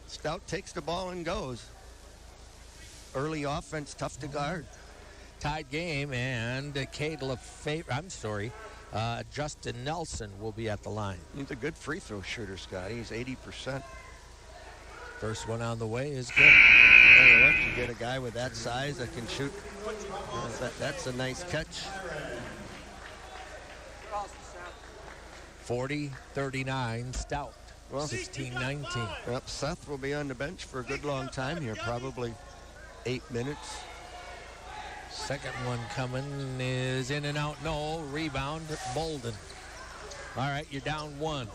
Speaker 3: Stout takes the ball and goes. Early offense, tough to guard.
Speaker 2: Tied game, and Cade Lefebvre, Justin Nelson will be at the line.
Speaker 3: He's a good free throw shooter, Scotty. He's 80%.
Speaker 2: First one on the way is good.
Speaker 3: You get a guy with that size that can shoot. That's a nice catch.
Speaker 2: 40-39 Stout. Well, 16-19.
Speaker 3: Yep, Seth will be on the bench for a good long time here, probably 8 minutes.
Speaker 2: Second one coming is in and out. No, rebound, Bolden. All right, you're down one.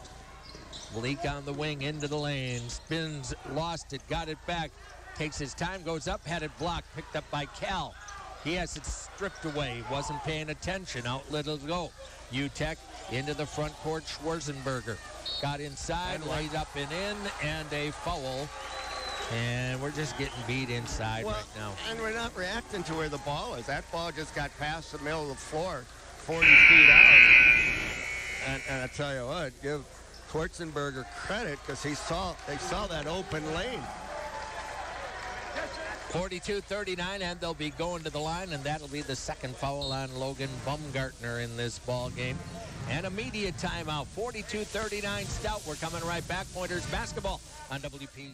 Speaker 2: Malik on the wing into the lane. Spins, lost it, got it back. Takes his time, goes up, had it blocked, picked up by Cal. He has it stripped away, wasn't paying attention. Outlet it'll go. UTEC into the front court, Schwarzenberger. Got inside, laid up and in, and a foul. And we're just getting beat inside right now.
Speaker 3: And we're not reacting to where the ball is. That ball just got past the middle of the floor, 40 feet out. And I tell you what, give Schwarzenberger credit because they saw that open lane.
Speaker 2: 42-39, and they'll be going to the line, and that'll be the second foul on Logan Baumgartner in this ball game. And immediate timeout, 42-39 Stout. We're coming right back. Pointers basketball on WP.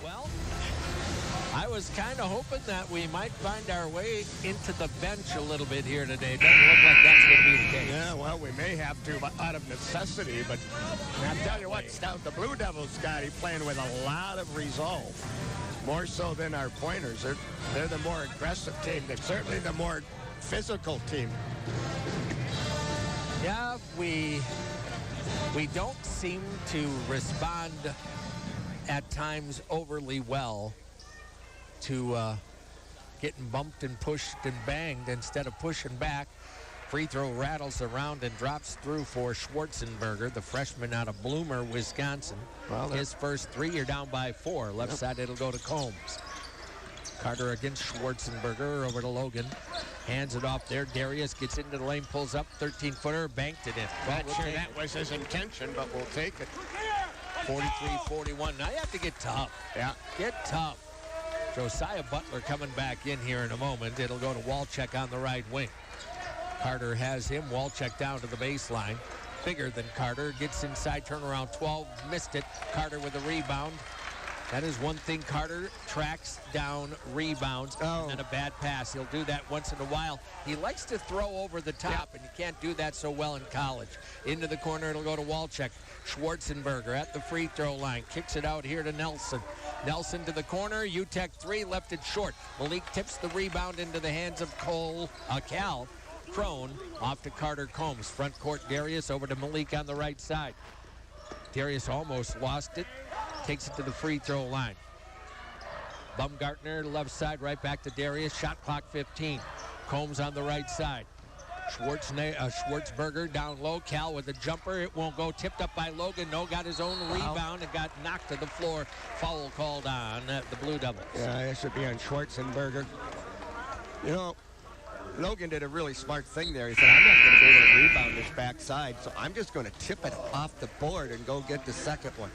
Speaker 2: Well, I was kind of hoping that we might find our way into the bench a little bit here today. Doesn't look like that's going to be the case.
Speaker 3: Yeah, well, we may have to out of necessity, but I'll tell you what, Stout, the Blue Devils, Scotty, playing with a lot of resolve. More so than our pointers. They're the more aggressive team. They're certainly the more physical team.
Speaker 2: Yeah, we don't seem to respond at times overly well to getting bumped and pushed and banged. Instead of pushing back, free throw rattles around and drops through for Schwarzenberger, the freshman out of Bloomer, Wisconsin. Well, his first three, you're down by 4. Left side, it'll go to Combs. Carter against Schwarzenberger, over to Logan. Hands it off there. Darius gets into the lane, pulls up, 13-footer, banked it in.
Speaker 3: Well, not sure that was his intention, but we'll take it.
Speaker 2: 43-41. Now you have to get tough.
Speaker 3: Yeah.
Speaker 2: Get tough. Josiah Butler coming back in here in a moment. It'll go to Walczak on the right wing. Carter has him. Walczak down to the baseline. Bigger than Carter. Gets inside, turnaround 12. Missed it. Carter with a rebound. That is one thing. Carter tracks down rebounds and a bad pass. He'll do that once in a while. He likes to throw over the top, and you can't do that so well in college. Into the corner, it'll go to Walczak. Schwarzenberger at the free throw line. Kicks it out here to Nelson. Nelson to the corner. UTEC 3, left it short. Malik tips the rebound into the hands of Cal Crone. Off to Carter Combs. Front court, Darius over to Malik on the right side. Darius almost lost it. Takes it to the free throw line. Baumgartner left side, right back to Darius. Shot clock 15. Combs on the right side. Schwartzberger down low. Cal with a jumper. It won't go. Tipped up by Logan. No, got his own rebound and got knocked to the floor. Foul called on the Blue Devils.
Speaker 3: Yeah, it should be on Schwarzenberger. You know, Logan did a really smart thing there. He said, I'm not going to be able to rebound this backside, so I'm just going to tip it off the board and go get the second one.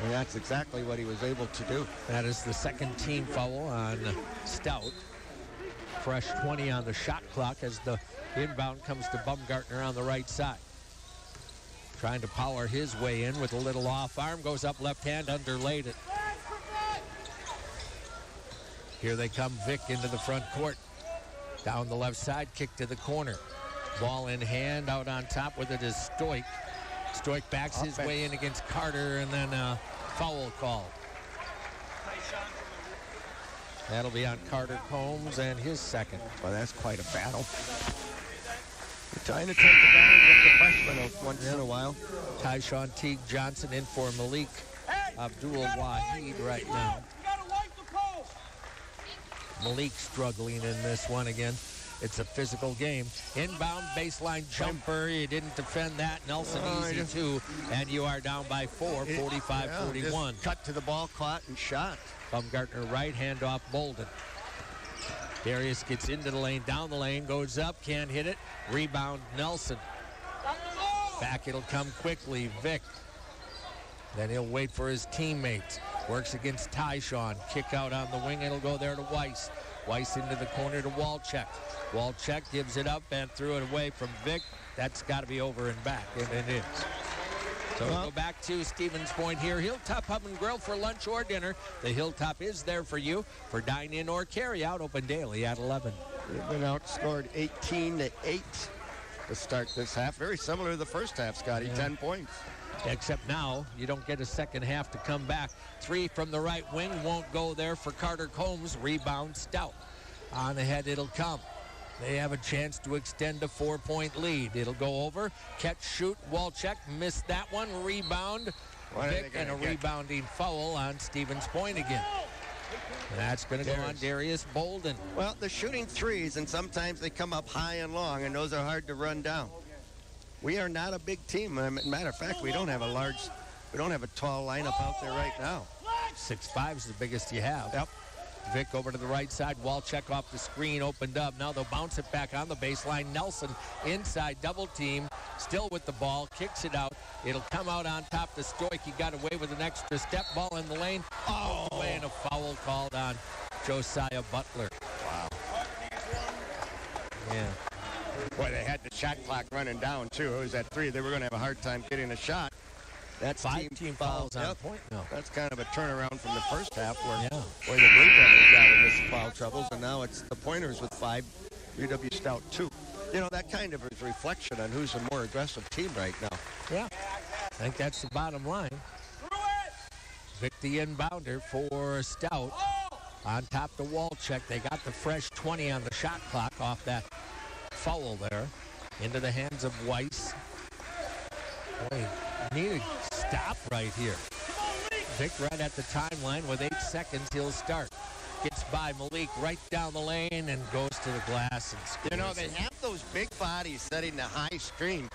Speaker 3: And that's exactly what he was able to do.
Speaker 2: That is the second team foul on Stout. Fresh 20 on the shot clock as the inbound comes to Baumgartner on the right side. Trying to power his way in with a little off arm. Goes up left hand, underlaid it. Here they come, Vic into the front court. Down the left side, kick to the corner. Ball in hand, out on top with it is Stoik. Stoik backs his way in against Carter, and then foul call. That'll be on Carter Combs and his second.
Speaker 3: Well, that's quite a battle. We're trying to take advantage of the freshmen once in a while.
Speaker 2: Tyshawn Teague Johnson in for Malik Abdul Wahid right now. Malik struggling in this one again. It's a physical game. Inbound baseline jumper. You didn't defend that. Nelson easy too. And you are down by 4, 45-41.
Speaker 3: Cut to the ball, caught, and shot.
Speaker 2: Baumgartner right, hand off Bolden. Darius gets into the lane, down the lane, goes up, can't hit it. Rebound Nelson. Back it'll come quickly. Vic. Then he'll wait for his teammates. Works against Tyshawn. Kick out on the wing. It'll go there to Weiss. Weiss into the corner to Walczak. Walczak gives it up and threw it away from Vic. That's got to be over and back, and it is. So we'll go back to Stevens Point here. Hilltop Pub and Grill for lunch or dinner. The Hilltop is there for you for dine-in or carry-out. Open daily at 11.
Speaker 3: They've been outscored 18-8 to start this half. Very similar to the first half, Scotty. 10 points.
Speaker 2: Except now you don't get a second half to come back. 3 from the right wing won't go there for Carter Combs. Rebound Stout. On ahead it'll come. They have a chance to extend a 4-point lead. It'll go over. Catch, shoot. Walczak missed that one. Rebound. Vic, and a rebounding foul on Stevens Point again. And that's going to go on Darius Bolden.
Speaker 3: Well, they're shooting threes, and sometimes they come up high and long, and those are hard to run down. We are not a big team. Matter of fact, we don't have a tall lineup out there right now.
Speaker 2: 6'5" is the biggest you have.
Speaker 3: Yep.
Speaker 2: Vic over to the right side. Walczak off the screen, opened up. Now they'll bounce it back on the baseline. Nelson inside, double team, still with the ball, kicks it out. It'll come out on top to Stoik. He got away with an extra step. Ball in the lane. Oh, away, and a foul called on Josiah Butler.
Speaker 3: Wow.
Speaker 2: Yeah.
Speaker 3: Boy, they had the shot clock running down, too. It was at 3. They were going to have a hard time getting a shot. That's
Speaker 2: 5 team fouls on point now.
Speaker 3: That's kind of a turnaround from the first half where
Speaker 2: the
Speaker 3: Blue Devils got in this foul troubles, and now it's the Pointers with 5, UW-Stout 2. You know, that kind of is a reflection on who's a more aggressive team right now.
Speaker 2: Yeah, I think that's the bottom line. Vic the inbounder for Stout. On top to Walczak. They got the fresh 20 on the shot clock off that foul there. Into the hands of Weiss. Boy, need to stop right here. Vic right at the timeline with 8 seconds. He'll start. Gets by Malik right down the lane and goes to the glass. And
Speaker 3: you know, they have those big bodies setting the high screen.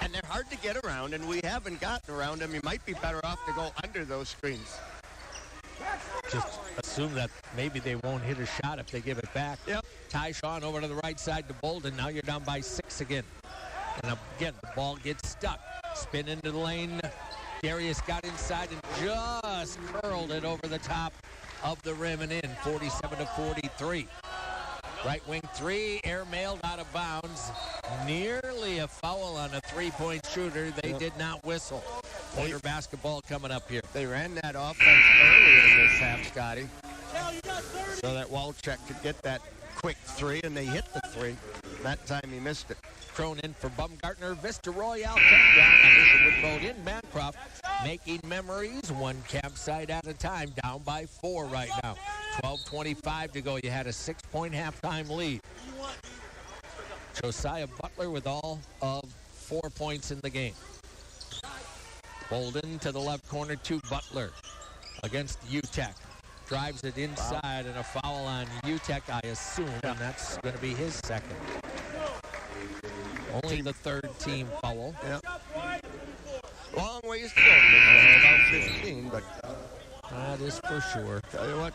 Speaker 3: And they're hard to get around, and we haven't gotten around them. You might be better off to go under those screens.
Speaker 2: Just assume that maybe they won't hit a shot if they give it back.
Speaker 3: Yep.
Speaker 2: Tyshawn over to the right side to Bolden. Now you're down by 6 again. And again, the ball gets stuck. Spin into the lane. Darius got inside and just curled it over the top of the rim and in. 47-43. Right wing three, air-mailed out of bounds. Nearly a foul on a three-point shooter. They did not whistle. Pointer basketball coming up here.
Speaker 3: They ran that offense earlier in this half, Scotty, so that Walchuk could get that quick three, and they hit the three. That time he missed it.
Speaker 2: Cronin for Bumgartner. Vista Royale comes down on this Woodboat in Bancroft, making memories one campsite at a time, down by 4 right now. 12:25 to go. You had a 6-point halftime lead. Josiah Butler with all of 4 points in the game. Bolden to the left corner to Butler against UTEC. Drives it inside, and a foul on UTEC, I assume, and that's going to be his second. Only the third team foul.
Speaker 3: Yeah. Long ways to go. About 15, but
Speaker 2: that is for sure.
Speaker 3: Tell you what,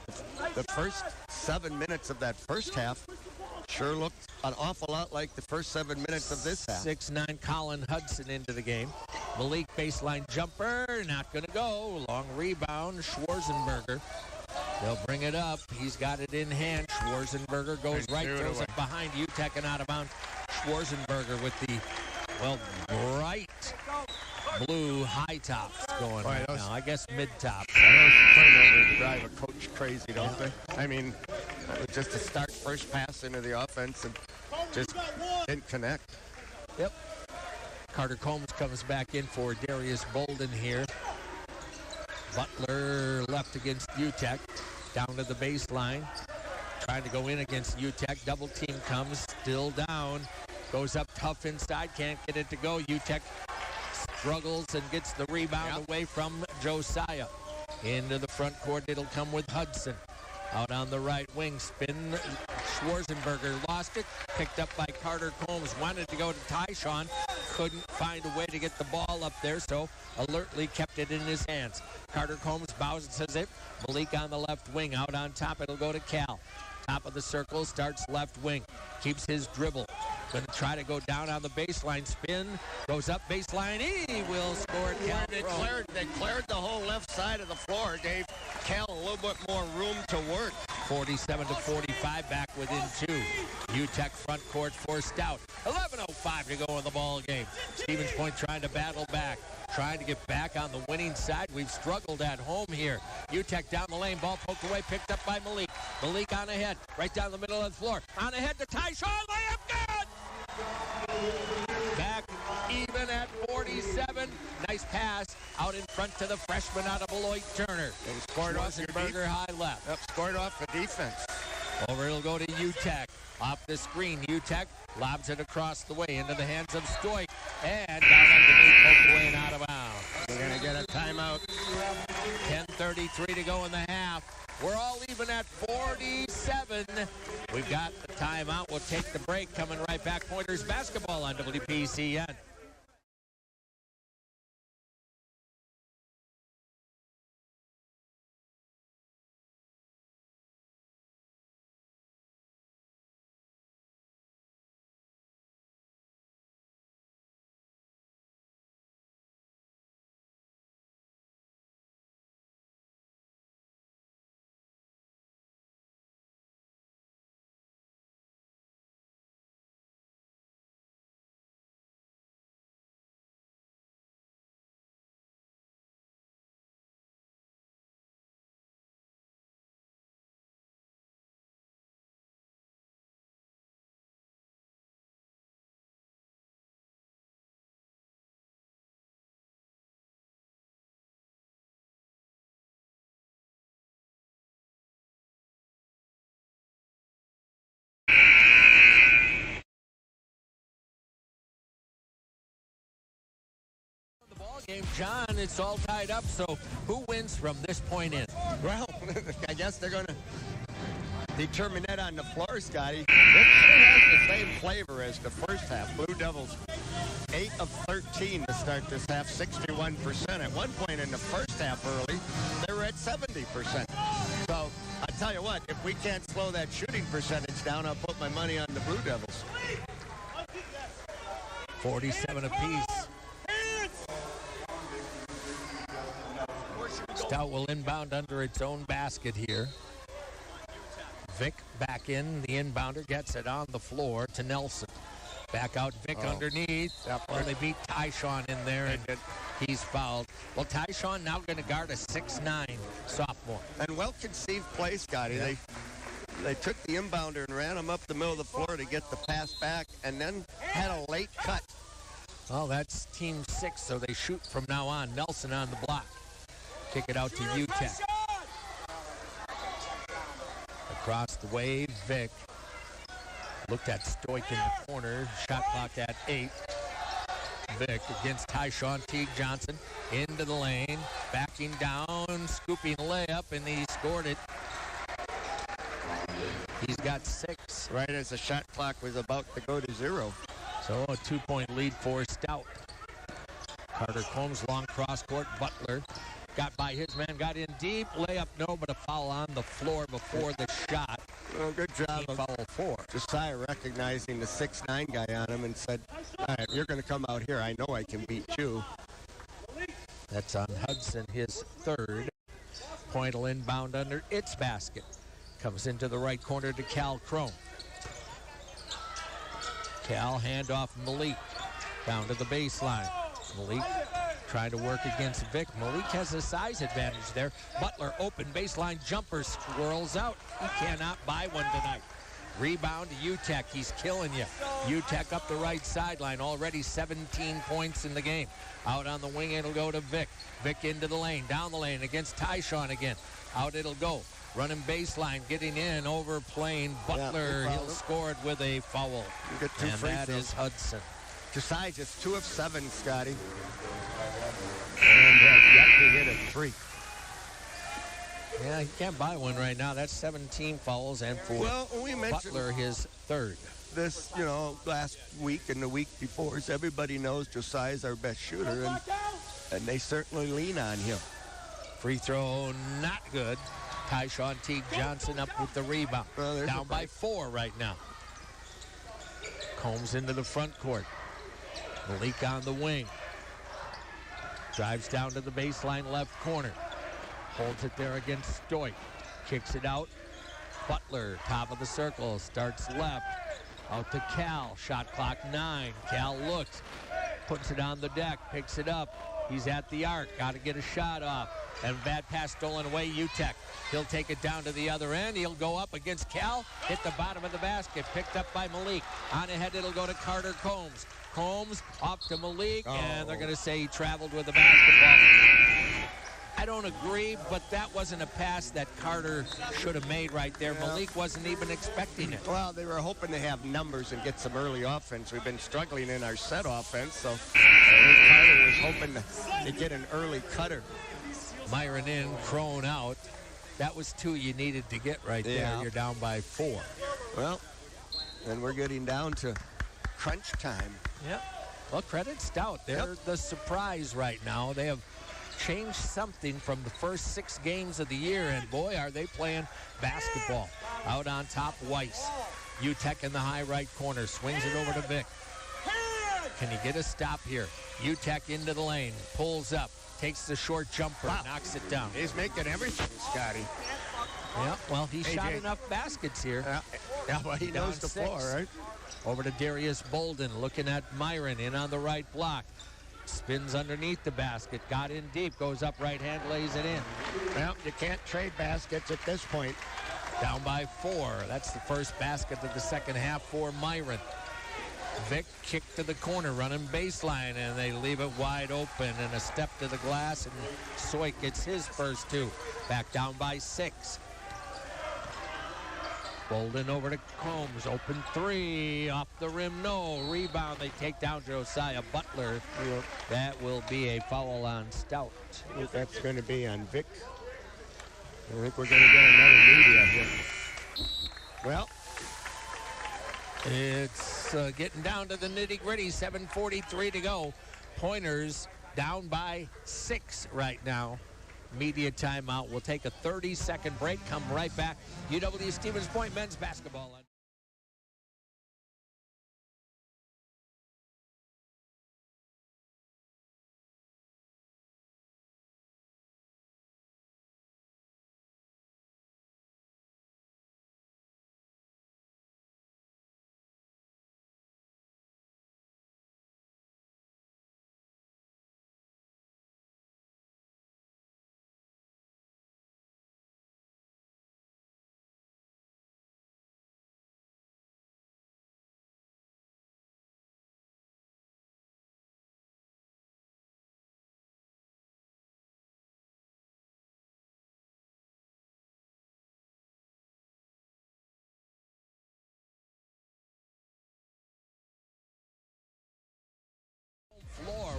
Speaker 3: the first 7 minutes of that first half sure looked an awful lot like the first 7 minutes of this half.
Speaker 2: 6'9" Colin Hudson into the game. Malik baseline jumper, not going to go. Long rebound, Schwarzenberger. They'll bring it up. He's got it in hand. Schwarzenberger goes right, throws it behind UTEC and out of bounds. Schwarzenberger with the, well, bright blue high tops going right now. I guess mid tops.
Speaker 3: Those turnovers drive a coach crazy, don't they? I mean, it was just a start first pass into the offense and just didn't connect.
Speaker 2: Yep. Carter Combs comes back in for Darius Bolden here. Butler left against UTEC. Down to the baseline. Trying to go in against UTEC. Double team comes. Still down. Goes up tough inside. Can't get it to go. UTEC struggles and gets the rebound away from Josiah. Into the front court. It'll come with Hudson. Out on the right wing. Spin. Schwarzenberger lost it. Picked up by Carter Combs. Wanted to go to Tyshawn. Couldn't find a way to get the ball up there, so alertly kept it in his hands. Carter Combs bounces it. Malik on the left wing. Out on top, it'll go to Cal. Top of the circle, starts left wing. Keeps his dribble. Going to try to go down on the baseline. Spin. Goes up baseline. He will score. Cal.
Speaker 3: They cleared the whole left side of the floor. Gave Cal a little bit more room to work.
Speaker 2: 47-45, back within 2. UTEC front court for Stout. 11:05 to go in the ball game. Stevens Point trying to battle back. Trying to get back on the winning side. We've struggled at home here. UTEC down the lane. Ball poked away. Picked up by Malik. Malik on ahead. Right down the middle of the floor. On ahead to Tyshawn. Layup good! Back even at 47. Nice pass out in front to the freshman out of Beloit Turner.
Speaker 3: And scored off
Speaker 2: Schwarzenberger high left.
Speaker 3: Yep, scored off the defense.
Speaker 2: Over it'll go to UTEC. Off the screen, UTEC lobs it across the way into the hands of Stoik. And down underneath, poked away and out of bounds.
Speaker 3: We're going to get a timeout.
Speaker 2: 10:33 to go in the half. We're all even at 47. We've got the timeout. We'll take the break. Coming right back. Pointers basketball on WPCN. Game, John, it's all tied up, so who wins from this point in?
Speaker 3: Well, I guess they're going to determine that on the floor, Scotty. It has the same flavor as the first half. Blue Devils, 8 of 13 to start this half, 61%. At one point in the first half early, they were at 70%. So, I tell you what, if we can't slow that shooting percentage down, I'll put my money on the Blue Devils.
Speaker 2: 47 apiece. Stout will inbound under its own basket here. Vic back in. The inbounder gets it on the floor to Nelson. Back out Vic underneath. Well, they beat Tyshawn in there, and he's fouled. Well, Tyshawn now going to guard a 6'9" sophomore.
Speaker 3: And well-conceived play, Scotty.
Speaker 2: Yeah.
Speaker 3: They took the inbounder and ran him up the middle of the floor to get the pass back, and then had a late cut.
Speaker 2: Well, that's team 6, so they shoot from now on. Nelson on the block. Kick it out to UTEP. Across the way, Vic. Looked at Stoik in the corner. Shot clock at 8. Vic against Tyshawn Teague Johnson. Into the lane. Backing down. Scooping layup, and he scored it. He's got 6.
Speaker 3: Right as the shot clock was about to go to 0.
Speaker 2: So a 2-point lead for Stout. Carter Combs, long cross court. Butler got by his man, got in deep. Layup, no, but a foul on the floor before the shot.
Speaker 3: Well, good job of
Speaker 2: foul 4.
Speaker 3: Josiah recognizing the 6'9" guy on him and said, all right, you're going to come out here. I know I can beat you.
Speaker 2: That's on Hudson, his 3rd. Point will inbound under its basket. Comes into the right corner to Cal Crone. Cal, handoff Malik. Down to the baseline. Malik trying to work against Vic. Malik has a size advantage there. Butler, open baseline jumper, swirls out. He cannot buy one tonight. Rebound to UTEC. He's killing you. UTEC up the right sideline. Already 17 points in the game. Out on the wing, it'll go to Vic. Vic into the lane. Down the lane against Tyshawn again. Out it'll go. Running baseline, getting in, overplaying Butler. He'll score it with a foul.
Speaker 3: You get 2
Speaker 2: and
Speaker 3: free
Speaker 2: that
Speaker 3: throws.
Speaker 2: is Hudson.
Speaker 3: Josiah just 2 of 7, Scotty.
Speaker 2: And has yet to hit a 3. Yeah, he can't buy one right now. That's 17 fouls and 4.
Speaker 3: Well, we mentioned
Speaker 2: Butler his 3rd.
Speaker 3: this, last week and the week before. So everybody knows Josiah's our best shooter, and they certainly lean on him.
Speaker 2: Free throw not good. Tyshawn Teague Johnson up with the rebound.
Speaker 3: Well,
Speaker 2: down by 4 right now. Combs into the front court. Malik on the wing. Drives down to the baseline left corner. Holds it there against Stoik. Kicks it out. Butler, top of the circle, starts left. Out to Cal. Shot clock 9. Cal looks. Puts it on the deck. Picks it up. He's at the arc. Got to get a shot off. And bad pass stolen away. UTEC. He'll take it down to the other end. He'll go up against Cal. Hit the bottom of the basket. Picked up by Malik. On ahead, it'll go to Carter Combs. Combs off to Malik. And they're going to say he traveled with the basketball. I don't agree, but that wasn't a pass that Carter should have made right there. Yeah. Malik wasn't even expecting it.
Speaker 3: Well, they were hoping to have numbers and get some early offense. We've been struggling in our set offense, so Carter was hoping to get an early cutter.
Speaker 2: Myron in, Crone out. That was 2 you needed to get right there. You're down by 4.
Speaker 3: Well, and we're getting down to crunch time.
Speaker 2: Yep. Well, credit Stout. They're the surprise right now. They have changed something from the first 6 games of the year, and boy, are they playing basketball. Out on top, Weiss. UTEC in the high right corner. Swings it over to Vic. Can he get a stop here? UTEC into the lane. Pulls up. Takes the short jumper. Wow. Knocks it down.
Speaker 3: He's making everything, Scotty.
Speaker 2: Yeah, well, he shot enough baskets here.
Speaker 3: Yeah, well, he knows the floor, right?
Speaker 2: Over to Darius Bolden, looking at Myron in on the right block. Spins underneath the basket, got in deep, goes up right hand, lays it in.
Speaker 3: Well, you can't trade baskets at this point.
Speaker 2: Down by 4. That's the first basket of the second half for Myron. Vic kick to the corner, running baseline, and they leave it wide open, and a step to the glass, and Soik gets his first 2. Back down by 6. Bolden over to Combs, open 3, off the rim, no. Rebound, they take down Josiah Butler.
Speaker 3: Yep.
Speaker 2: That will be a foul on Stout.
Speaker 3: That's going to be on Vic. I think we're going to get another media here. Well,
Speaker 2: it's getting down to the nitty-gritty. 7:43 to go. Pointers down by 6 right now. Media timeout. We'll take a 30-second break. Come right back. UW Stevens Point men's basketball.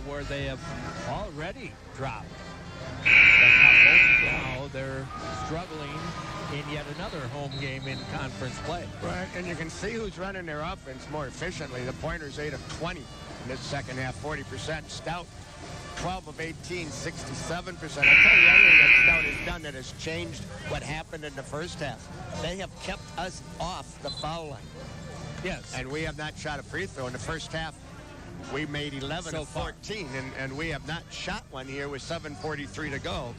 Speaker 2: where they have already dropped a couple. Now they're struggling in yet another home game in conference play.
Speaker 3: Right, and you can see who's running their offense more efficiently. The Pointers 8 of 20 in this second half, 40%. Stout, 12 of 18, 67%. I'll tell you the other thing that Stout has done that has changed what happened in the first half. They have kept us off the foul line.
Speaker 2: Yes.
Speaker 3: And we have not shot a free throw in the first half. We made 11
Speaker 2: So
Speaker 3: of 14, and we have not shot one here with 7:43 to go.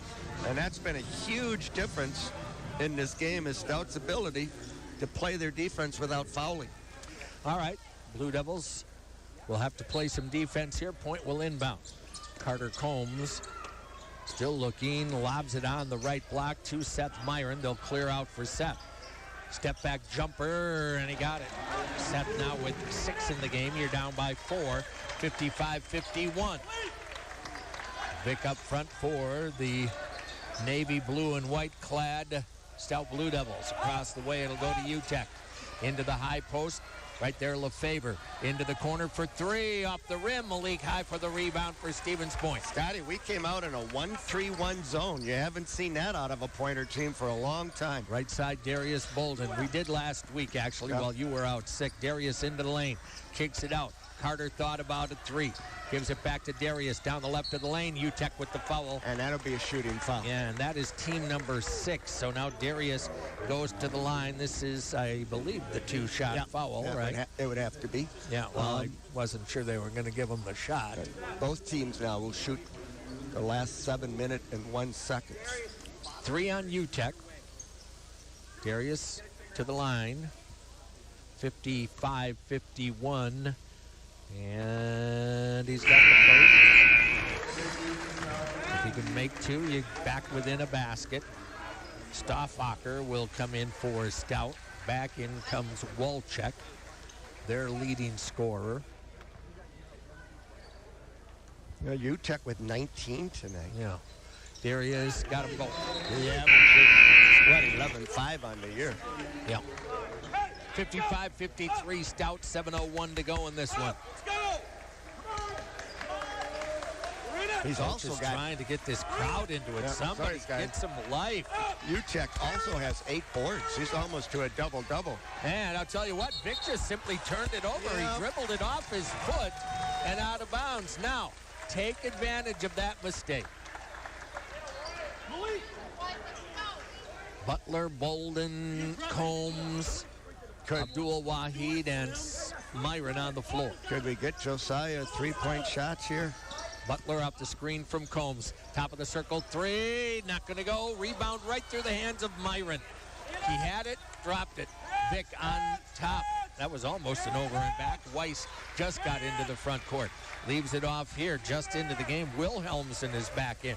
Speaker 3: And that's been a huge difference in this game, is Stout's ability to play their defense without fouling.
Speaker 2: All right, Blue Devils will have to play some defense here. Point will inbound. Carter Combs still looking, lobs it on the right block to Seth Myron. They'll clear out for Seth. Step back jumper, and he got it. Seth now with 6 in the game. You're down by 4, 55-51. Vic up front for the navy blue and white clad Stout Blue Devils. Across the way, it'll go to UTEC. Into the high post. Right there, LeFevre into the corner for 3. Off the rim, Malik High for the rebound for Stevens Point.
Speaker 3: Scotty, we came out in a 1-3-1 zone. You haven't seen that out of a Pointer team for a long time.
Speaker 2: Right side, Darius Bolden. We did last week, actually, while you were out sick. Darius into the lane, kicks it out. Carter thought about a 3. Gives it back to Darius down the left of the lane. UTEC with the foul.
Speaker 3: And that'll be a shooting foul.
Speaker 2: Yeah, and that is team number 6. So now Darius goes to the line. This is, I believe, the 2-shot foul, right?
Speaker 3: It would have to be.
Speaker 2: Yeah, well, I wasn't sure they were going to give him the shot.
Speaker 3: Both teams now will shoot the last 7 minutes and 1 second.
Speaker 2: 3 on UTEC. Darius to the line. 55-51. And he's got the post. If he can make 2, you're back within a basket. Stoffacher will come in for Stout. Back in comes Wolchek, their leading scorer.
Speaker 3: UTEC with 19 tonight.
Speaker 2: Yeah. Darius got them both.
Speaker 3: Yeah, 11-5 on the year.
Speaker 2: Yeah. 55-53, Stout, 7:01 to go in this one.
Speaker 3: He's also
Speaker 2: just trying to get this crowd into it.
Speaker 3: Yeah,
Speaker 2: Somebody get some life.
Speaker 3: UTEC also has 8 boards. He's almost to a double-double.
Speaker 2: And I'll tell you what, Vic just simply turned it over. He dribbled it off his foot and out of bounds. Now, take advantage of that mistake. Butler, Bolden, Combs, Abdul Wahid, and Myron on the floor.
Speaker 3: Could we get Josiah 3-point shots here?
Speaker 2: Butler off the screen from Combs. Top of the circle, 3. Not going to go. Rebound right through the hands of Myron. He had it, dropped it. Vic on top. That was almost an over and back. Weiss just got into the front court. Leaves it off here, just into the game. Wilhelmsen is back in.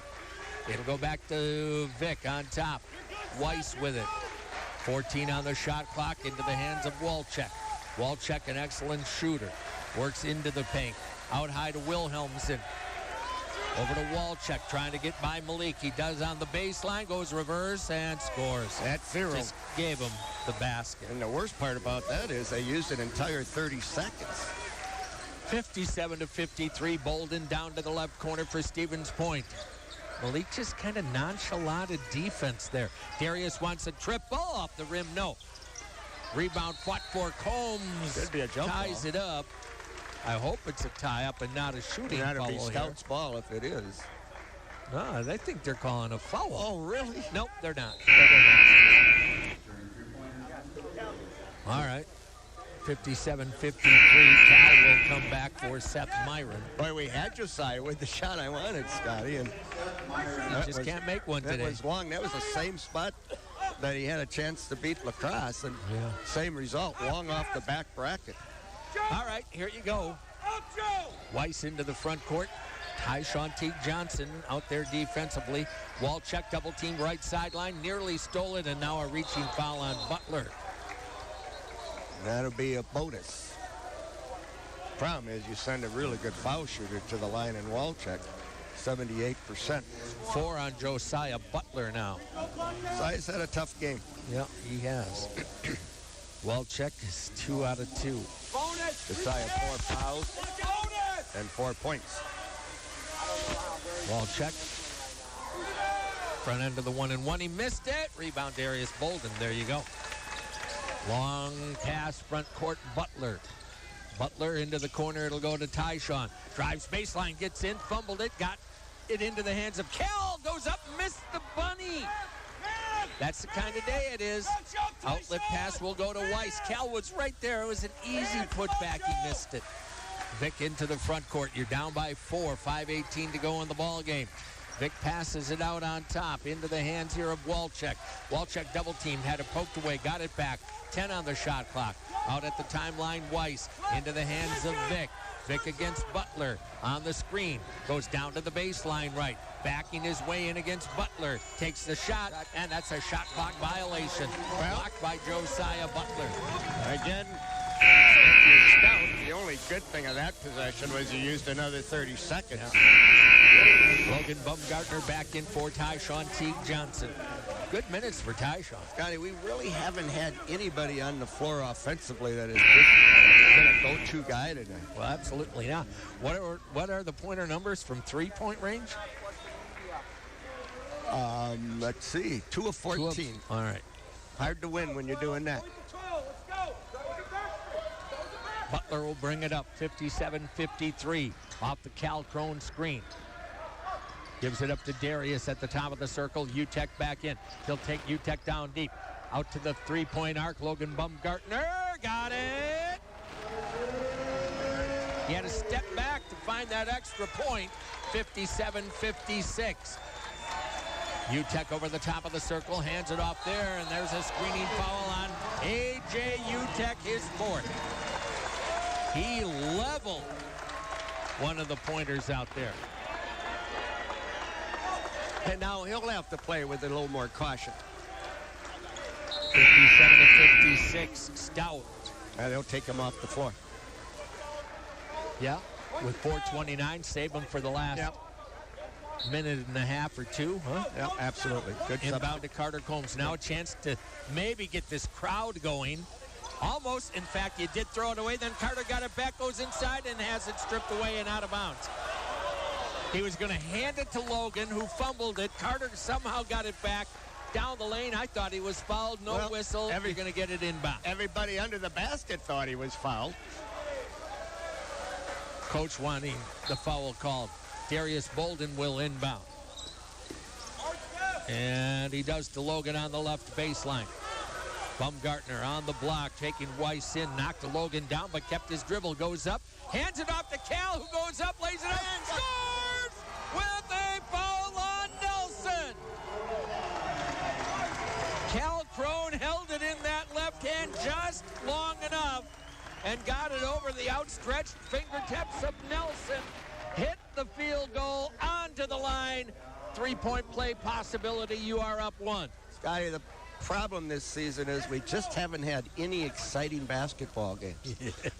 Speaker 2: It'll go back to Vic on top. Weiss with it. 14 on the shot clock, into the hands of Wolchek. Wolchek, an excellent shooter. Works into the paint. Out high to Wilhelmsen. Over to Wolchek, trying to get by Malik. He does on the baseline, goes reverse, and scores.
Speaker 3: That's 0.
Speaker 2: Just gave him the basket.
Speaker 3: And the worst part about that is they used an entire 30 seconds.
Speaker 2: 57-53, Bolden down to the left corner for Stevens Point. Malik just kind of nonchalanted defense there. Darius wants a triple off the rim, no. Rebound fought for Combs.
Speaker 3: Could be a jump
Speaker 2: ties
Speaker 3: ball.
Speaker 2: it up. I hope it's a tie-up and not a shooting foul.
Speaker 3: That'll be Stout's ball if it is.
Speaker 2: No, they think they're calling a foul.
Speaker 3: Oh, really?
Speaker 2: Nope, they're not. All right. 57-53. Cal will come back for Seth Myron.
Speaker 3: Boy, we had Josiah with the shot I wanted, Scotty, and
Speaker 2: he just can't make one today.
Speaker 3: That was long. That was the same spot that he had a chance to beat Lacrosse, and same result, long off the back bracket.
Speaker 2: All right, here you go. Weiss into the front court. Tyshawn Teague Johnson out there defensively. Wolchek double team right sideline, nearly stole it, and now a reaching foul on Butler.
Speaker 3: That'll be a bonus. Problem is you send a really good foul shooter to the line in Wolchek. 78%.
Speaker 2: 4 on Josiah Butler now.
Speaker 3: Josiah's had a tough game.
Speaker 2: Yeah, he has. Wolchek is 2 out of 2.
Speaker 3: Josiah 4 fouls and 4 points.
Speaker 2: Walczak. Front end of the 1-and-1. He missed it. Rebound, Darius Bolden. There you go. Long pass, front court, Butler. Butler into the corner. It'll go to Tyshawn. Drives baseline, gets in, fumbled it, got it into the hands of Cal. Goes up, missed the bunny. That's the kind of day it is. Outlet pass will go to Weiss. Cal was right there. It was an easy putback. He missed it. Vic into the front court. You're down by 4. 5:18 to go in the ball game. Vic passes it out on top into the hands here of Walczak. Walczak double teamed, had it poked away, got it back. 10 on the shot clock. Out at the timeline, Weiss into the hands of Vic. Vic against Butler on the screen. Goes down to the baseline right. Backing his way in against Butler. Takes the shot, and that's a shot clock violation. Blocked by Josiah Butler.
Speaker 3: Again, if you're Stout, the only good thing of that possession was you used another 30 seconds.
Speaker 2: Yeah. Logan Baumgartner back in for Tyshawn Teague Johnson. Good minutes for Tyshawn.
Speaker 3: Scotty, we really haven't had anybody on the floor offensively that has been a go-to guy tonight.
Speaker 2: Well, absolutely not. What are the pointer numbers from three-point range?
Speaker 3: Let's see. 2 of 14.
Speaker 2: All right.
Speaker 3: Hard to win when you're doing that.
Speaker 2: Butler will bring it up, 57-53, off the Cal Crone screen. Gives it up to Darius at the top of the circle. UTEC back in. He'll take UTEC down deep. Out to the three-point arc. Logan Baumgartner got it. He had to step back to find that extra point. 57-56. UTEC over the top of the circle, hands it off there, and there's a screening foul on A.J. UTEC, his fourth. He leveled one of the pointers out there.
Speaker 3: And now he'll have to play with a little more caution.
Speaker 2: 57-56, Stout.
Speaker 3: And they'll take him off the floor.
Speaker 2: Yeah, with 4:29, save him for the last minute and a half or two, huh?
Speaker 3: Yeah, absolutely. Good
Speaker 2: inbound to Carter Combs. Now a chance to maybe get this crowd going. Almost, in fact, you did throw it away. Then Carter got it back, goes inside, and has it stripped away and out of bounds. He was going to hand it to Logan, who fumbled it. Carter somehow got it back down the lane. I thought he was fouled. No whistle. You're going to get it inbound.
Speaker 3: Everybody under the basket thought he was fouled.
Speaker 2: Coach wanting the foul called. Darius Bolden will inbound. And he does to Logan on the left baseline. Baumgartner on the block, taking Weiss in, knocked Logan down, but kept his dribble, goes up, hands it off to Cal, who goes up, lays it up, and scores with a foul on Nelson. Cal Crone held it in that left hand just long enough and got it over the outstretched fingertips of Nelson. Hit the field goal onto the line. Three-point play possibility. You are up 1.
Speaker 3: Scotty, the problem this season is we just haven't had any exciting basketball games.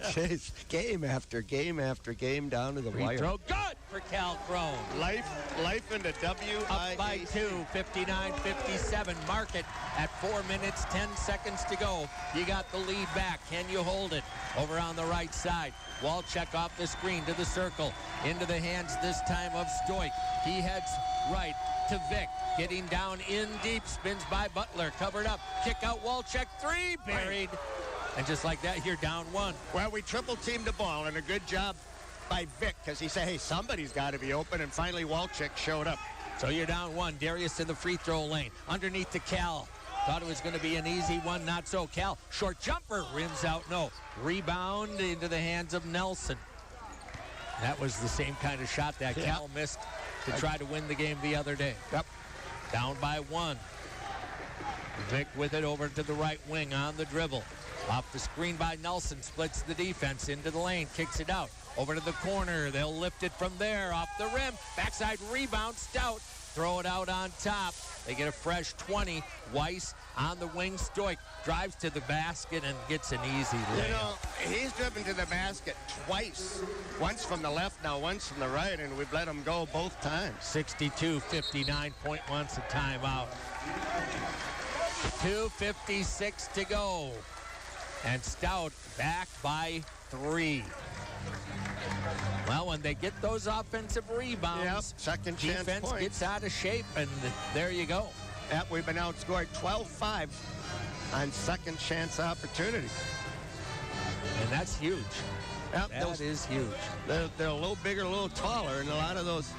Speaker 3: Jeez, game after game after game down to the wire.
Speaker 2: Throw good for Cal Crone.
Speaker 3: Life in the W.
Speaker 2: Up by 2, 59-57. Mark it at 4 minutes, 10 seconds to go. You got the lead back. Can you hold it? Over on the right side. Walczak off the screen to the circle. Into the hands this time of Stoik. He heads right to Vic. Getting down in deep. Spins by Butler. Covered up. Kick out Walczak. 3. Buried. And just like that, you're down 1.
Speaker 3: Well, we triple-teamed the ball, and a good job by Vic, because he said, hey, somebody's got to be open, and finally Walczak showed up.
Speaker 2: So you're down 1. Darius in the free throw lane. Underneath to Cal. Thought it was going to be an easy one. Not so. Cal, short jumper. Rims out. No. Rebound into the hands of Nelson. That was the same kind of shot that Cal missed to try to win the game the other day.
Speaker 3: Yep.
Speaker 2: Down by 1. Vic with it over to the right wing on the dribble. Off the screen by Nelson. Splits the defense into the lane. Kicks it out. Over to the corner. They'll lift it from there. Off the rim. Backside rebound. Stout. Throw it out on top. They get a fresh 20. Weiss on the wing. Stoik drives to the basket and gets an easy layup.
Speaker 3: You know, he's driven to the basket twice. Once from the left, now once from the right, and we've let him go both times.
Speaker 2: 62-59. Point wants a timeout. 2:56 to go. And Stout back by 3. Well, when when they get those offensive rebounds,
Speaker 3: Yep, second chance
Speaker 2: defense
Speaker 3: points.
Speaker 2: gets out of shape, and there you go.
Speaker 3: Yep, we've been outscored 12-5 on second chance opportunities.
Speaker 2: And that's huge.
Speaker 3: Yep,
Speaker 2: That is huge.
Speaker 3: They're a little bigger, a little taller, and a lot of those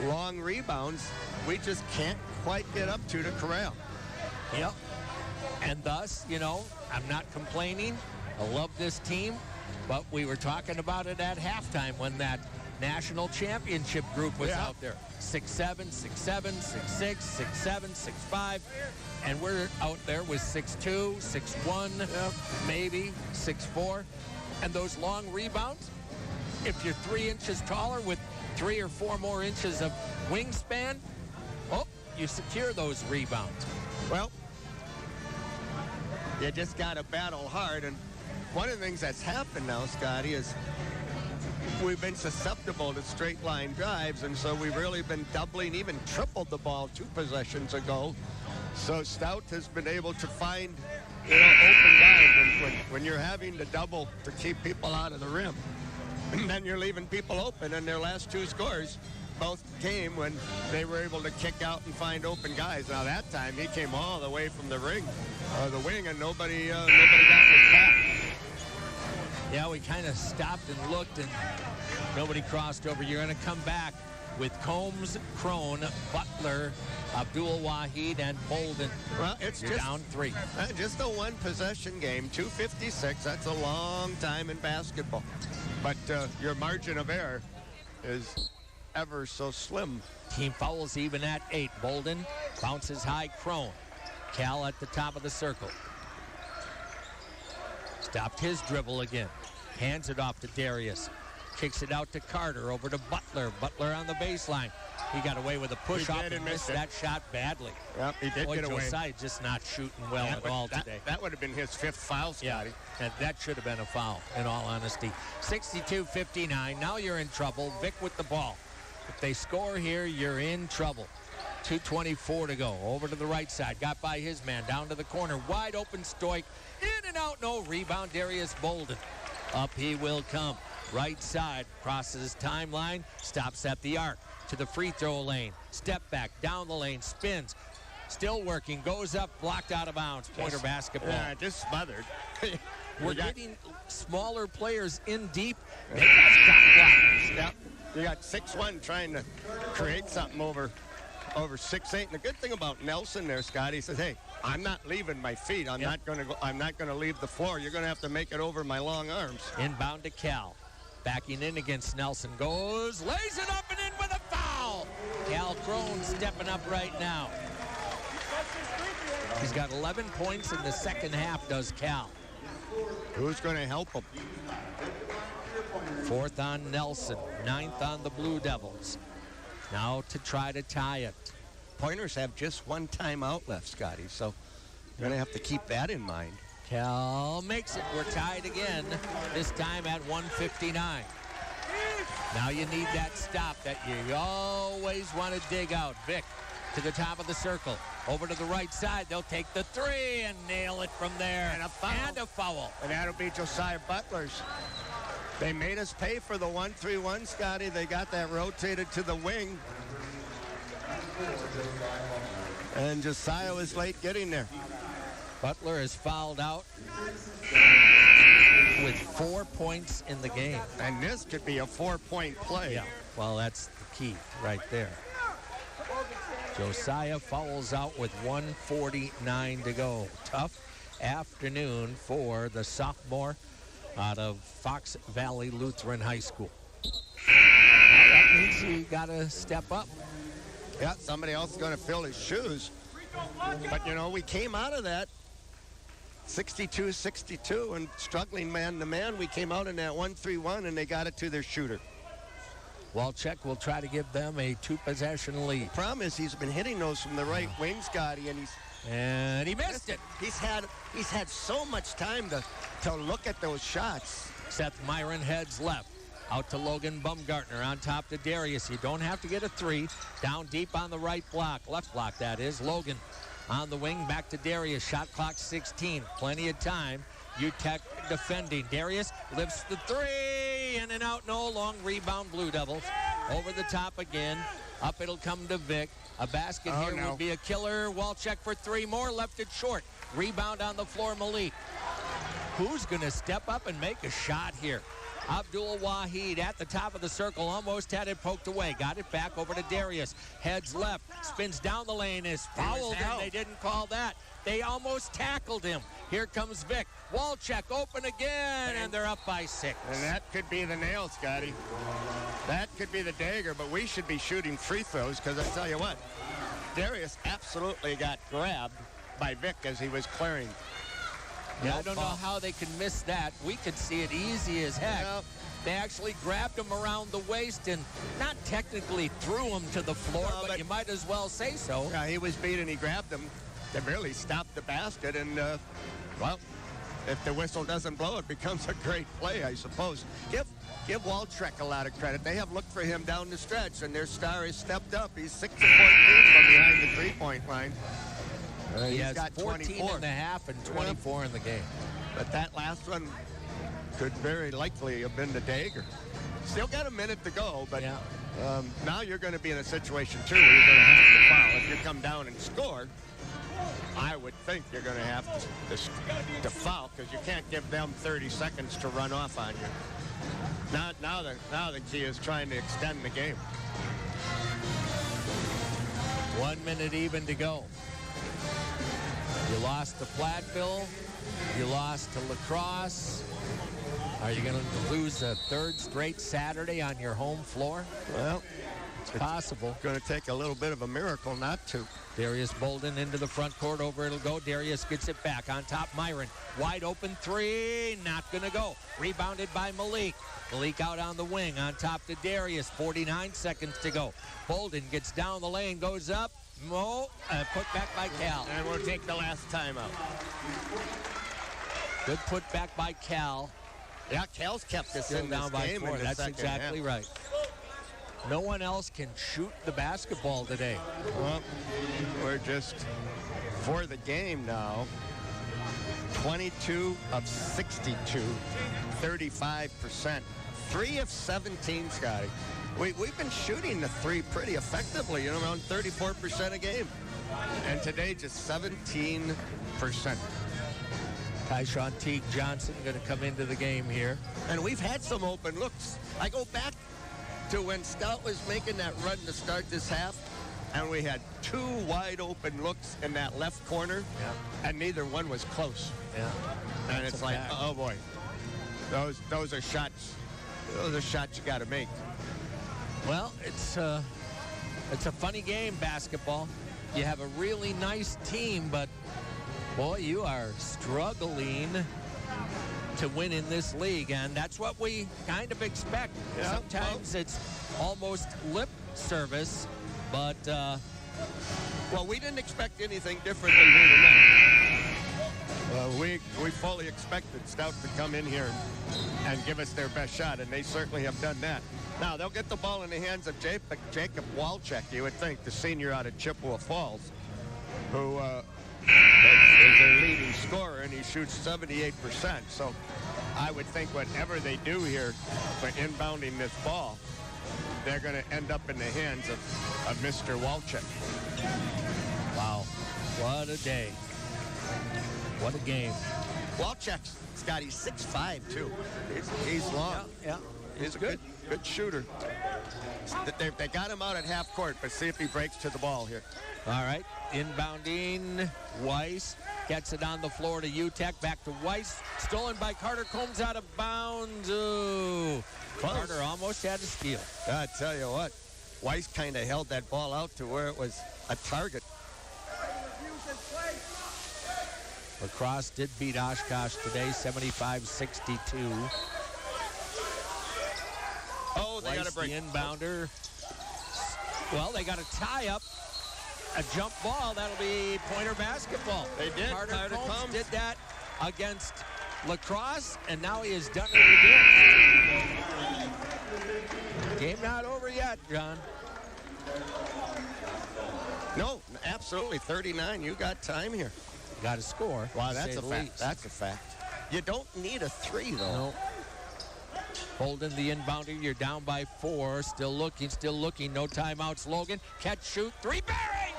Speaker 3: long rebounds we just can't quite get up to corral.
Speaker 2: Yep. And thus, you know, I'm not complaining. I love this team, but we were talking about it at halftime when that national championship group was out there. 6'7", 6'7", 6'6", 6'7", 6'5", and we're out there with 6'2", 6'1", maybe 6'4", and those long rebounds. If you're 3 inches taller with 3 or 4 more inches of wingspan, oh, you secure those rebounds.
Speaker 3: Well, you just got to battle hard, and one of the things that's happened now, Scotty, is we've been susceptible to straight line drives, and so we've really been doubling, even tripled the ball 2 possessions ago. So Stout has been able to find, you know, open guys when you're having to double to keep people out of the rim. And then you're leaving people open, and their last 2 scores both came when they were able to kick out and find open guys. Now that time he came all the way from the wing, and nobody got his back.
Speaker 2: Yeah, we kind of stopped and looked, and nobody crossed over. You're going to come back with Combs, Crone, Butler, Abdul-Wahid, and Bolden.
Speaker 3: Well, it's
Speaker 2: You're
Speaker 3: just
Speaker 2: down 3.
Speaker 3: Just a 1-possession game, 2:56. That's a long time in basketball. But your margin of error is ever so slim.
Speaker 2: Team fouls even at 8. Bolden bounces high. Crone. Cal at the top of the circle. Stopped his dribble again. Hands it off to Darius. Kicks it out to Carter. Over to Butler. Butler on the baseline. He got away with a push-off and missed that shot badly.
Speaker 3: Yep, he did get away.
Speaker 2: Josiah just not shooting well at all today.
Speaker 3: That would have been his 5th foul, Scotty.
Speaker 2: Yeah, and that should have been a foul, in all honesty. 62-59. Now you're in trouble. Vic with the ball. If they score here, you're in trouble. 2:24 to go. Over to the right side. Got by his man. Down to the corner. Wide open Stoik. In and out. No rebound. Darius Bolden. Up he will come. Right side. Crosses timeline. Stops at the arc. To the free throw lane. Step back. Down the lane. Spins. Still working. Goes up. Blocked out of bounds. Pointer basketball.
Speaker 3: Yeah, just smothered.
Speaker 2: We're getting smaller players in deep. They got shot blockers.
Speaker 3: Yep. You got 6'1" trying to create something over 6'8". And the good thing about Nelson there, Scott, he says, hey, I'm not leaving my feet. I'm not going to leave the floor. You're going to have to make it over my long arms.
Speaker 2: Inbound to Cal. Backing in against Nelson. Goes, lays it up and in with a foul. Cal Crone stepping up right now. He's got 11 points in the second half, does Cal.
Speaker 3: Who's going to help him?
Speaker 2: 4th on Nelson. 9th on the Blue Devils. Now to try to tie it.
Speaker 3: Pointers have just 1 timeout left, Scotty, so you're going to have to keep that in mind.
Speaker 2: Cal makes it. We're tied again, this time at 1:59. Now you need that stop that you always want to dig out. Vic to the top of the circle. Over to the right side. They'll take the 3 and nail it from there.
Speaker 3: And a foul.
Speaker 2: And a foul.
Speaker 3: And that'll be Josiah Butler's. They made us pay for the 1-3-1, Scotty. They got that rotated to the wing. And Josiah was late getting there.
Speaker 2: Butler is fouled out with 4 points in the game.
Speaker 3: And this could be a 4-point play.
Speaker 2: Yeah, well, that's the key right there. Josiah fouls out with 1:49 to go. Tough afternoon for the sophomore out of Fox Valley Lutheran High School. Well, that means you got to step up.
Speaker 3: Yeah, somebody else is going to fill his shoes. But, you know, we came out of that 62-62 and struggling man-to-man. We came out in that 1-3-1, and they got it to their shooter.
Speaker 2: Walczek will try to give them a 2-possession lead.
Speaker 3: The problem is he's been hitting those from the right wing, Scotty, and
Speaker 2: he missed it.
Speaker 3: He's had so much time to look at those shots.
Speaker 2: Seth Myron heads left. Out to Logan Bumgartner. On top to Darius. You don't have to get a 3. Down deep on the right block. Left block, that is. Logan on the wing. Back to Darius. Shot clock 16. Plenty of time. UTEC defending. Darius lifts the 3. three, in and out, no, long rebound, Blue Devils. Over the top again. Up it'll come to Vic. A basket here would be a killer. Walczak for three more, left it short. Rebound on the floor, Malik. Who's going to step up and make a shot here? Abdul Wahid at the top of the circle, almost had it poked away. Got it back over to Darius. Heads left, spins down the lane, is fouled, and they didn't call that. They almost tackled him. Here comes Vic. Walczak open again, and they're up by 6.
Speaker 3: And that could be the nail, Scotty. That could be the dagger, but we should be shooting free throws, because I tell you what, Darius absolutely got grabbed by Vic as he was clearing.
Speaker 2: Yeah, I don't know how they can miss that. We could see it easy as heck. Yep. They actually grabbed him around the waist and not technically threw him to the floor, but you might as well say so.
Speaker 3: Yeah, he was beat and he grabbed him. They really stopped the basket, and, well, if the whistle doesn't blow, it becomes a great play, I suppose. Give Walczak a lot of credit. They have looked for him down the stretch, and their star has stepped up. He's 6 point lead from behind the three-point line.
Speaker 2: He has got 14 and a half and 24 in the game.
Speaker 3: But that last one could very likely have been the dagger. Still got a minute to go, but now you're going to be in a situation, too, where you're going to have to foul. If you come down and score, I would think you're going to have to foul, because you can't give them 30 seconds to run off on you. Now the key is trying to extend the game.
Speaker 2: 1 minute even to go. You lost to Platteville. You lost to La Crosse. Are you going to lose a third straight Saturday on your home floor?
Speaker 3: Well,
Speaker 2: it's possible.
Speaker 3: Going to take a little bit of a miracle not to.
Speaker 2: Darius Bolden into the front court. Over it'll go. Darius gets it back. On top, Myron. Wide open three. Not going to go. Rebounded by Malik. Malik out on the wing. On top to Darius. 49 seconds to go. Bolden gets down the lane. Goes up. Put back by Cal.
Speaker 3: And we'll take the last timeout.
Speaker 2: Good put back by Cal.
Speaker 3: Yeah, Cal's kept us in
Speaker 2: down
Speaker 3: this
Speaker 2: by
Speaker 3: game.
Speaker 2: 4. That's exactly right. No one else can shoot the basketball today.
Speaker 3: Well, we're just for the game now. 22 of 62, 35%. 3 of 17, Scotty. We've been shooting the three pretty effectively, around 34% a game. And today, just 17%.
Speaker 2: Tyshawn Teague Johnson going to come into the game here.
Speaker 3: And we've had some open looks. I go back to when Stout was making that run to start this half, and we had 2 wide open looks in that left corner, and neither one was close.
Speaker 2: Yeah.
Speaker 3: And it's like, oh boy, those are shots. Those are shots you got to make.
Speaker 2: Well, it's a funny game, basketball. You have a really nice team, but boy, you are struggling to win in this league, and that's what we kind of expect. Yeah, sometimes it's almost lip service, but
Speaker 3: well, we didn't expect anything different than here tonight. We fully expected Stout to come in here and give us their best shot, and they certainly have done that. Now, they'll get the ball in the hands of Jacob Walczak, you would think, the senior out of Chippewa Falls, who is their leading scorer, and he shoots 78%. So I would think whatever they do here for inbounding this ball, they're going to end up in the hands of Mr. Walczak.
Speaker 2: Wow. What a day. What a game.
Speaker 3: Walczak's got, he's 6'5", too. He's long.
Speaker 2: Yeah.
Speaker 3: He's a good shooter. They got him out at half court, but see if he breaks to the ball here.
Speaker 2: All right, inbounding, Weiss gets it on the floor to UTEC, back to Weiss, stolen by Carter, Combs out of bounds. Ooh, Carter almost had a steal.
Speaker 3: I tell you what, Weiss kind of held that ball out to where it was a target.
Speaker 2: La Crosse did beat Oshkosh today, 75-62.
Speaker 3: Oh, they got a break.
Speaker 2: The inbounder. Well, they got a tie-up. A jump ball. That'll be Pointer basketball.
Speaker 3: They did.
Speaker 2: Carter Combs did that against La Crosse, and now he has done it again. Game not over yet, John.
Speaker 3: No, absolutely. 39. You got time here.
Speaker 2: Got to score.
Speaker 3: Wow, that's a fact. That's a fact. You don't need a three, though.
Speaker 2: No. Bolden, the inbounder. You're down by 4. Still looking. No timeouts. Logan, catch, shoot, 3. Barry!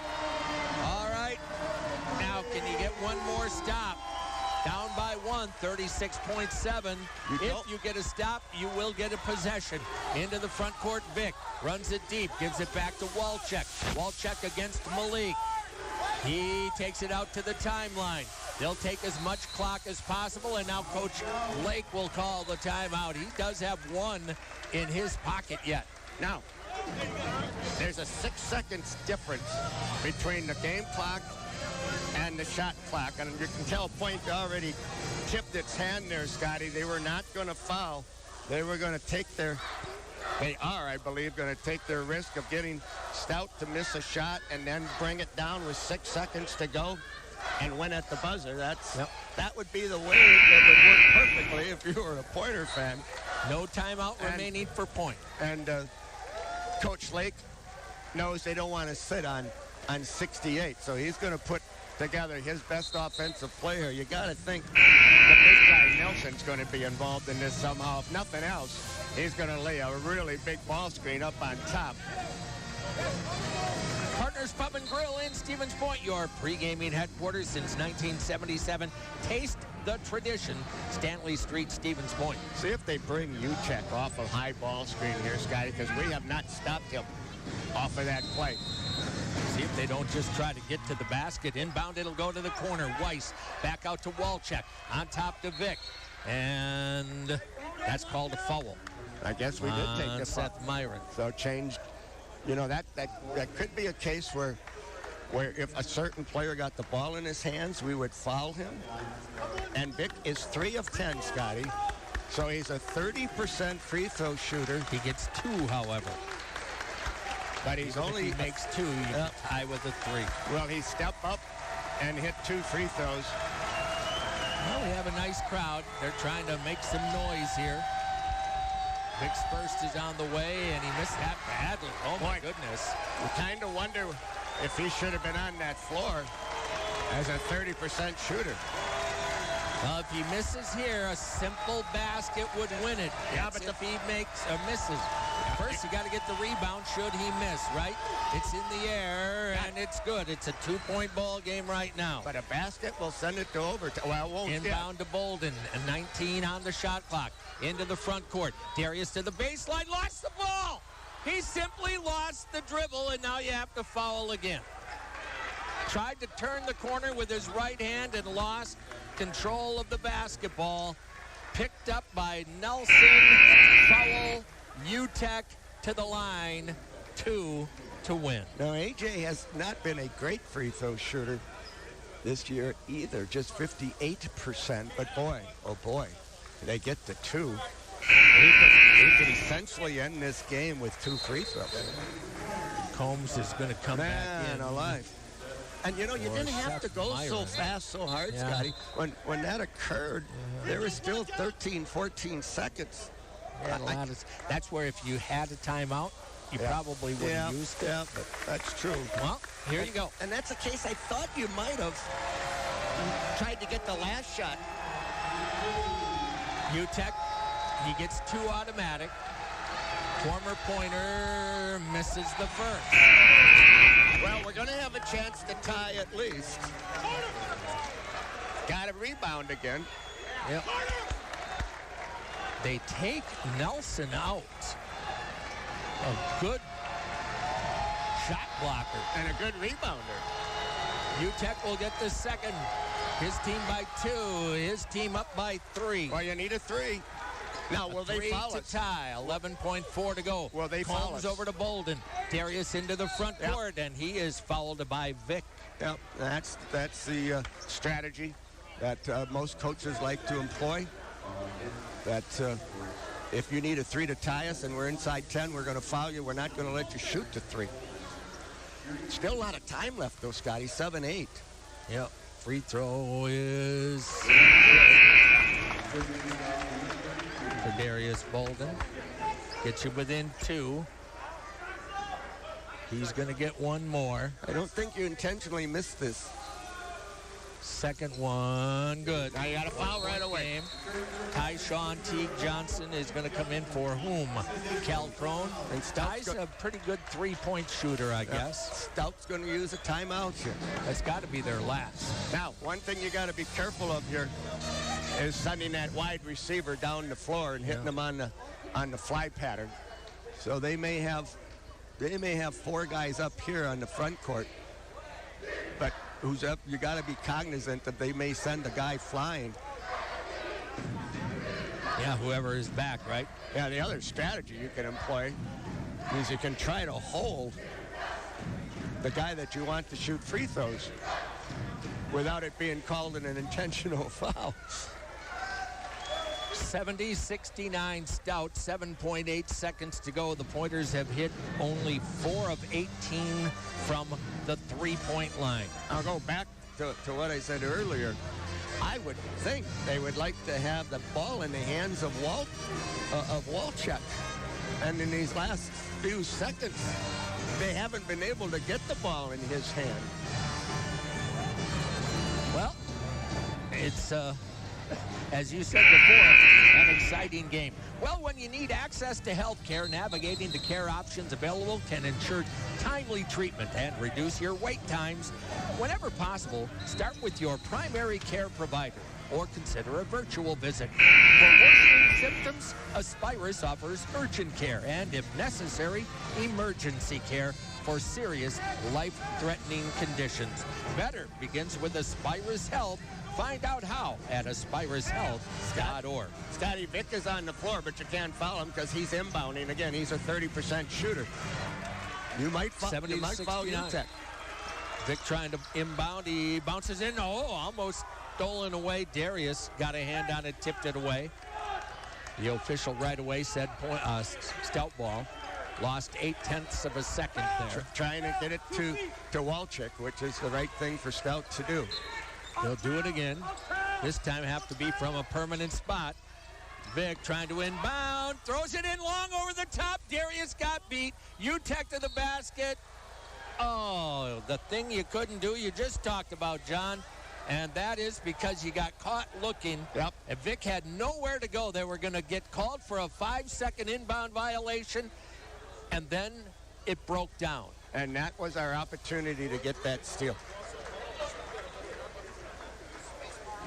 Speaker 2: All right. Now, can you get one more stop? Down by 1, 36.7. If you get a stop, you will get a possession. Into the front court, Vic runs it deep, gives it back to Walchek. Walchek against Malik. He takes it out to the timeline. They'll take as much clock as possible, and now Coach Lake will call the timeout. He does have one in his pocket yet.
Speaker 3: Now, there's a 6 seconds difference between the game clock and the shot clock, and you can tell Point already tipped its hand there, Scotty. They were not going to foul. They were going to take their, they are, I believe, going to take their risk of getting Stout to miss a shot and then bring it down with 6 seconds to go and win at the buzzer. That would be the way that would work perfectly if you were a Pointer fan.
Speaker 2: No timeout remaining for Point.
Speaker 3: And Coach Lake knows they don't want to sit on 68, so he's going to put together his best offensive player. You got to think the big guy Nelson's going to be involved in this somehow. If nothing else, he's going to lay a really big ball screen up on top.
Speaker 2: Partners Pub and Grill in Stevens Point, your pre-gaming headquarters since 1977. Taste the tradition. Stanley Street, Stevens Point.
Speaker 3: See if they bring Uchek off a high ball screen here, Scotty, because we have not stopped him off of that play.
Speaker 2: See if they don't just try to get to the basket. Inbound, it'll go to the corner. Weiss back out to Walchek. On top to Vic. And that's called a foul.
Speaker 3: I guess we did take the foul.
Speaker 2: Seth Myron.
Speaker 3: So changed. You know, that could be a case where if a certain player got the ball in his hands, we would foul him. And Vic is 3 of 10, Scotty. So he's a 30% free throw shooter.
Speaker 2: He gets 2, however.
Speaker 3: But he's only,
Speaker 2: if he makes 2, you can tie with a 3.
Speaker 3: Well, he stepped up and hit 2 free throws.
Speaker 2: Well, we have a nice crowd. They're trying to make some noise here. Vic's first is on the way, and he missed that badly. Oh, my goodness.
Speaker 3: You kind of wonder if he should have been on that floor as a 30% shooter.
Speaker 2: Well, if he misses here, a simple basket would win it.
Speaker 3: Yeah,
Speaker 2: but if he makes or misses, first you got to get the rebound should he miss, right? It's in the air, and it's good. It's a 2-point ball game right now.
Speaker 3: But a basket will send it to overtime. Well, it won't.
Speaker 2: Inbound to Bolden, and 19 on the shot clock. Into the front court. Darius to the baseline, lost the ball. He simply lost the dribble, and now you have to foul again. Tried to turn the corner with his right hand and lost control of the basketball. Picked up by Nelson. Foul. UTEC to the line. 2 to win.
Speaker 3: Now, AJ has not been a great free throw shooter this year either. Just 58%. But boy, oh boy, they get to 2. He could essentially end this game with 2 free throws.
Speaker 2: Combs is going to come back in.
Speaker 3: Alive. And, you know, you didn't have to go so fast, so hard, Scotty. When that occurred, there was still 13, 14 seconds.
Speaker 2: That's where if you had a timeout, you probably would have used it.
Speaker 3: Yeah, that's true.
Speaker 2: Well, here you go.
Speaker 3: And that's a case I thought you might have tried to get the last shot.
Speaker 2: UTEC, he gets 2 automatic. Former Pointer misses the first.
Speaker 3: Well, we're going to have a chance to tie at least. Got a rebound again.
Speaker 2: Yep. They take Nelson out. A good shot blocker.
Speaker 3: And a good rebounder.
Speaker 2: UTEC will get the second. His team by 2. His team up by 3.
Speaker 3: Well, you need a 3. Now, will they foul us?
Speaker 2: 3 to tie. 11.4 to go.
Speaker 3: Will they foul
Speaker 2: Combs
Speaker 3: us?
Speaker 2: over to Bolden. Darius into the front court, and he is fouled by Vic.
Speaker 3: Yep, that's the strategy that most coaches like to employ. That if you need a 3 to tie us and we're inside 10, we're going to foul you. We're not going to let you shoot to 3. Still a lot of time left, though, Scotty. 7-8.
Speaker 2: Yep. Free throw is for Darius Bolden. Gets you within 2. He's going to get one more.
Speaker 3: I don't think you intentionally missed this,
Speaker 2: Second one, good.
Speaker 3: Now you got a foul right away.
Speaker 2: Tyshawn Teague Johnson is going to come in for whom? Cal Crone. And Ty's a pretty good three-point shooter, I guess.
Speaker 3: Stout's going to use a timeout here.
Speaker 2: That's got to be their last.
Speaker 3: Now, one thing you got to be careful of here is sending that wide receiver down the floor and hitting them on the fly pattern. So they may have 4 guys up here on the front court, but who's up? You got to be cognizant that they may send a guy flying.
Speaker 2: Yeah, whoever is back, right?
Speaker 3: Yeah, the other strategy you can employ is you can try to hold the guy that you want to shoot free throws without it being called an intentional foul.
Speaker 2: 70-69 Stout, 7.8 seconds to go. The Pointers have hit only 4 of 18 from the three-point line.
Speaker 3: I'll go back to what I said earlier. I would think they would like to have the ball in the hands of Walchuk. And in these last few seconds, they haven't been able to get the ball in his hand.
Speaker 2: Well, it's, as you said before, an exciting game. Well, when you need access to health care, navigating the care options available can ensure timely treatment and reduce your wait times. Whenever possible, start with your primary care provider or consider a virtual visit. For worsening symptoms, Aspirus offers urgent care and, if necessary, emergency care for serious, life-threatening conditions. Better begins with Aspirus Health. Find out how at aspirushealth.org.
Speaker 3: Scotty, Vic is on the floor, but you can't foul him because he's inbounding. Again, he's a 30% shooter. You might foul UTEC.
Speaker 2: Vic trying to inbound. He bounces in. Oh, almost stolen away. Darius got a hand on it, tipped it away. The official right away said Stout ball. Lost 0.8 of a second there.
Speaker 3: Trying to get it to Walchuk, which is the right thing for Stout to do.
Speaker 2: They'll do it again. This time have to be from a permanent spot. Vic trying to inbound. Throws it in long over the top. Darius got beat. UTEC to the basket. Oh, the thing you couldn't do, you just talked about, John. And that is because you got caught looking.
Speaker 3: Yep.
Speaker 2: And Vic had nowhere to go. They were going to get called for a 5-second inbound violation. And then it broke down.
Speaker 3: And that was our opportunity to get that steal.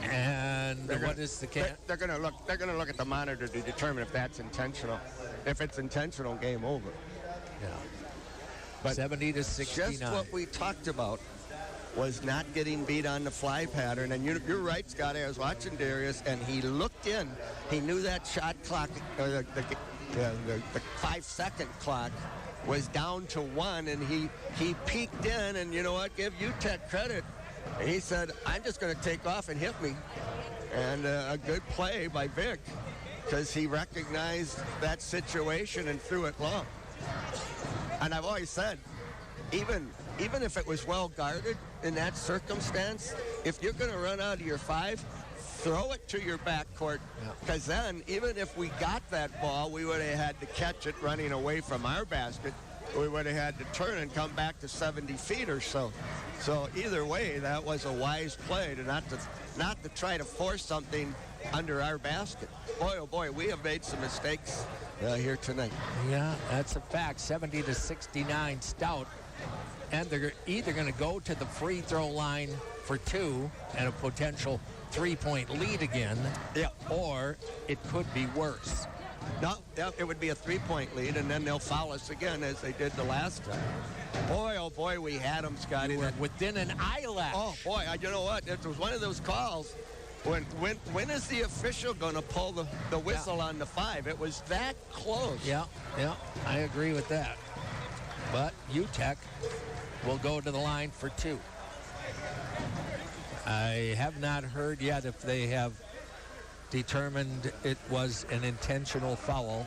Speaker 2: And what is the case?
Speaker 3: They're going to look at the monitor to determine if that's intentional. If it's intentional, game over.
Speaker 2: Yeah.
Speaker 3: But
Speaker 2: 70-69.
Speaker 3: Just what we talked about was not getting beat on the fly pattern. And you're right, Scotty. I was watching Darius, and he looked in. He knew that shot clock, or the 5-second clock, was down to 1, and he peeked in. And you know what? Give UTEC credit. He said, I'm just going to take off and hit me. And a good play by Vic, because he recognized that situation and threw it long. And I've always said, even if it was well guarded in that circumstance, if you're going to run out of your 5, throw it to your backcourt, because then even if we got that ball, we would have had to catch it running away from our basket. We would have had to turn and come back to 70 feet or so. So either way, that was a wise play to not to try to force something under our basket. Boy, oh boy, we have made some mistakes here tonight.
Speaker 2: Yeah, that's a fact. 70-69 Stout. And they're either going to go to the free throw line for 2 and a potential 3-point lead again, or it could be worse.
Speaker 3: No, it would be a 3-point lead, and then they'll foul us again as they did the last time. Boy, oh boy, we had them, Scotty.
Speaker 2: You were within an eyelash.
Speaker 3: Oh boy, you know what? It was one of those calls. When is the official going to pull the whistle on the 5? It was that close.
Speaker 2: Yeah, I agree with that. But UTEC will go to the line for 2. I have not heard yet if they have determined it was an intentional foul.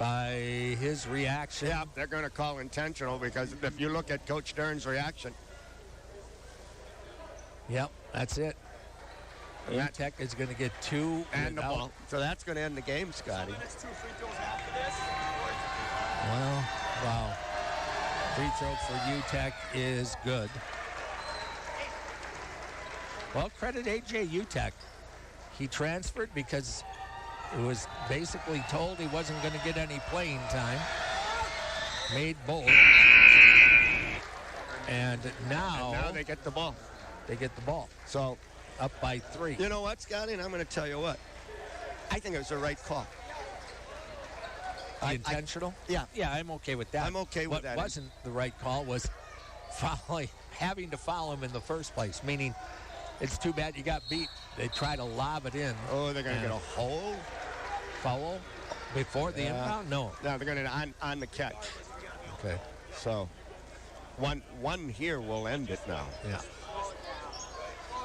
Speaker 2: By his reaction.
Speaker 3: Yeah, they're going to call intentional, because if you look at Coach Stern's reaction.
Speaker 2: Yep, that's it. UTEC is going to get 2
Speaker 3: and the ball. So that's going to end the game, Scotty.
Speaker 2: Well, wow. Free throw for UTEC is good. Well, credit A.J. Utek. He transferred because it was basically told he wasn't going to get any playing time. Made bold. And now
Speaker 3: they get the ball.
Speaker 2: They get the ball.
Speaker 3: So
Speaker 2: up by 3.
Speaker 3: You know what, Scotty? And I'm going to tell you what. I think it was the right call.
Speaker 2: Intentional?
Speaker 3: Yeah,
Speaker 2: I'm okay with that.
Speaker 3: I'm okay with that.
Speaker 2: What wasn't the right call was having to foul him in the first place, meaning it's too bad you got beat. They try to lob it in.
Speaker 3: Oh, they're going to get a hole?
Speaker 2: Foul before the inbound? No,
Speaker 3: they're going to on the catch.
Speaker 2: Okay.
Speaker 3: So one here will end it now.
Speaker 2: Yeah.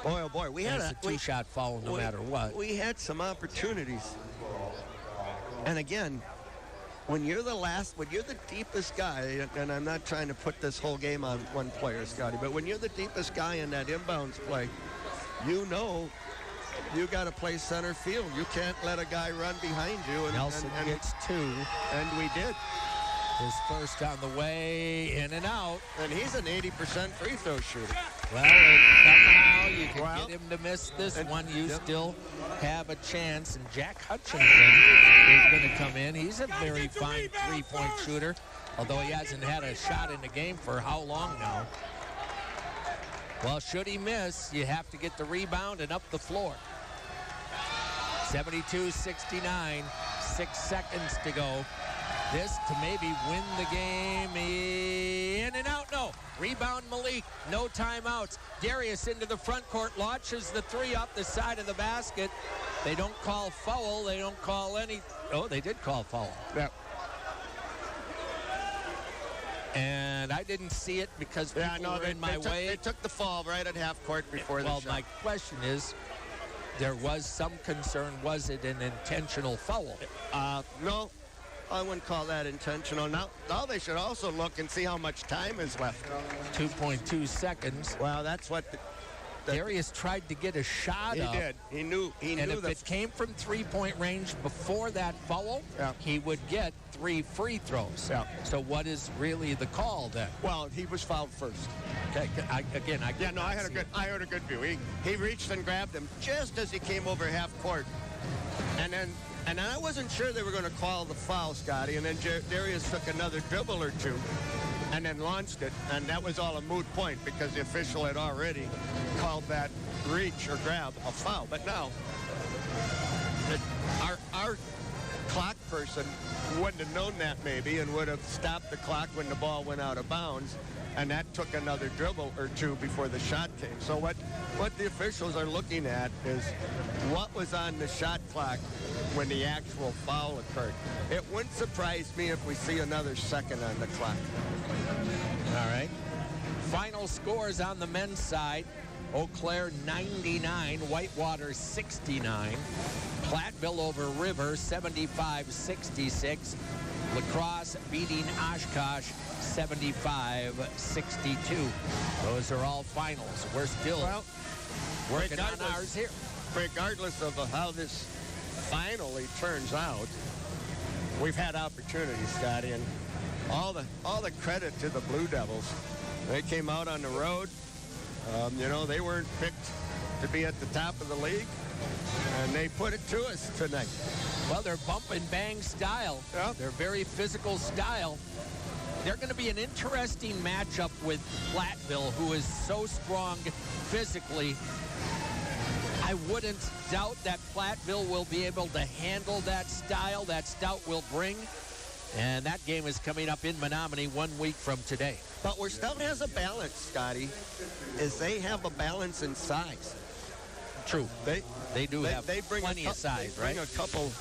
Speaker 3: Boy, oh boy, we had
Speaker 2: a 2-shot foul no matter what.
Speaker 3: We had some opportunities. And again, when you're the deepest guy, and I'm not trying to put this whole game on one player, Scotty, but when you're the deepest guy in that inbounds play, you know you got to play center field. You can't let a guy run behind you. And
Speaker 2: Nelson gets 2.
Speaker 3: And we did.
Speaker 2: His first on the way, in and out.
Speaker 3: And he's an 80% free throw shooter.
Speaker 2: Well, somehow you can get him to miss this one. You still have a chance. And Jack Hutchinson is going to come in. He's a very fine three-point shooter, although he hasn't had a shot in the game for how long now? Well, should he miss, you have to get the rebound and up the floor. 72-69, 6 seconds to go. This to maybe win the game. In and out, no. Rebound Malik, no timeouts. Darius into the front court, launches the 3 up the side of the basket. They don't call foul. They don't call any. Oh, they did call foul.
Speaker 3: Yeah.
Speaker 2: And I didn't see it because people were in my way.
Speaker 3: They took the fall right at half court before the shot.
Speaker 2: Well, my question is, there was some concern. Was it an intentional foul?
Speaker 3: No. I wouldn't call that intentional. Now they should also look and see how much time is left.
Speaker 2: 2.2 seconds.
Speaker 3: Well, that's what
Speaker 2: Darius tried to get a shot up.
Speaker 3: He did. He knew
Speaker 2: if it came from three-point range before that foul, he would get 3 free throws.
Speaker 3: Yeah.
Speaker 2: So what is really the call then?
Speaker 3: Well, he was fouled first.
Speaker 2: Okay. I
Speaker 3: heard a good view. He reached and grabbed him just as he came over half court, and I wasn't sure they were going to call the foul, Scotty, and then Darius took another dribble or 2 and then launched it, and that was all a moot point because the official had already called that reach or grab a foul. But now, our clock person wouldn't have known that maybe and would have stopped the clock when the ball went out of bounds, and that took another dribble or 2 before the shot came. So what the officials are looking at is what was on the shot clock when the actual foul occurred. It wouldn't surprise me if we see another second on the clock.
Speaker 2: All right. Final scores on the men's side. Eau Claire 99, Whitewater 69. Platteville over River 75-66. La Crosse beating Oshkosh 75-62. Those are all finals. We're still working on ours here.
Speaker 3: Regardless of how this finally turns out, we've had opportunities, Scotty, and all the credit to the Blue Devils. They came out on the road. They weren't picked to be at the top of the league, and they put it to us tonight.
Speaker 2: Well, they're bump and bang style.
Speaker 3: Yeah.
Speaker 2: They're very physical style. They're going to be an interesting matchup with Platteville, who is so strong physically. I wouldn't doubt that Platteville will be able to handle that style that Stout will bring. And that game is coming up in Menominee 1 week from today.
Speaker 3: But where Stout has a balance, Scotty, is they have a balance in size.
Speaker 2: True. They do have plenty of size,
Speaker 3: right? They bring a couple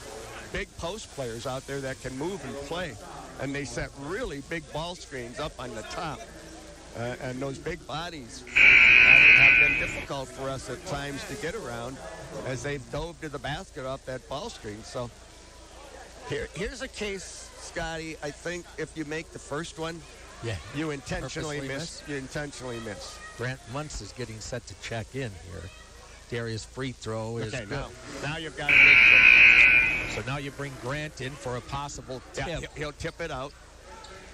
Speaker 3: big post players out there that can move and play. And they set really big ball screens up on the top. And those big bodies have been difficult for us at times to get around as they've dove to the basket off that ball screen. So here's a case, Scotty. I think if you make the first one, you intentionally miss. You intentionally miss.
Speaker 2: Grant Muntz is getting set to check in here. Darius' free throw is good.
Speaker 3: Now you've got to make it.
Speaker 2: So now you bring Grant in for a possible tip.
Speaker 3: Yeah, he'll tip it out.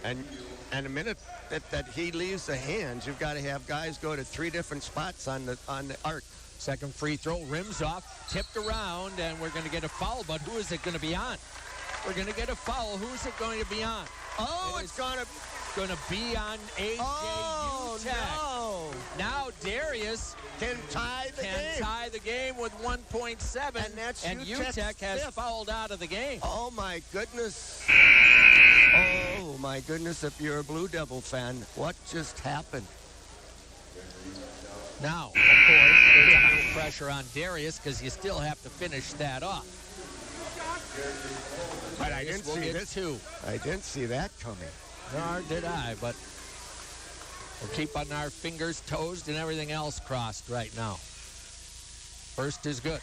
Speaker 3: And a minute that he leaves the hands. You've got to have guys go to 3 different spots on the arc.
Speaker 2: Second free throw, rims off, tipped around, and we're going to get a foul, but who is it going to be on? We're going to get a foul. Who's it going to be on?
Speaker 3: Oh, it's going
Speaker 2: to be on A.J. UTEC.
Speaker 3: No.
Speaker 2: Now Darius
Speaker 3: can tie the game
Speaker 2: with 1.7,
Speaker 3: and
Speaker 2: UTEC has fouled out of the game.
Speaker 3: Oh, my goodness. Oh, my goodness, if you're a Blue Devil fan, what just happened?
Speaker 2: Now, of course, there's a little pressure on Darius because you still have to finish that off.
Speaker 3: But I didn't see this.
Speaker 2: 2.
Speaker 3: I didn't see that coming.
Speaker 2: Nor did I, but we'll keep on our fingers, toes, and everything else crossed right now. First is good.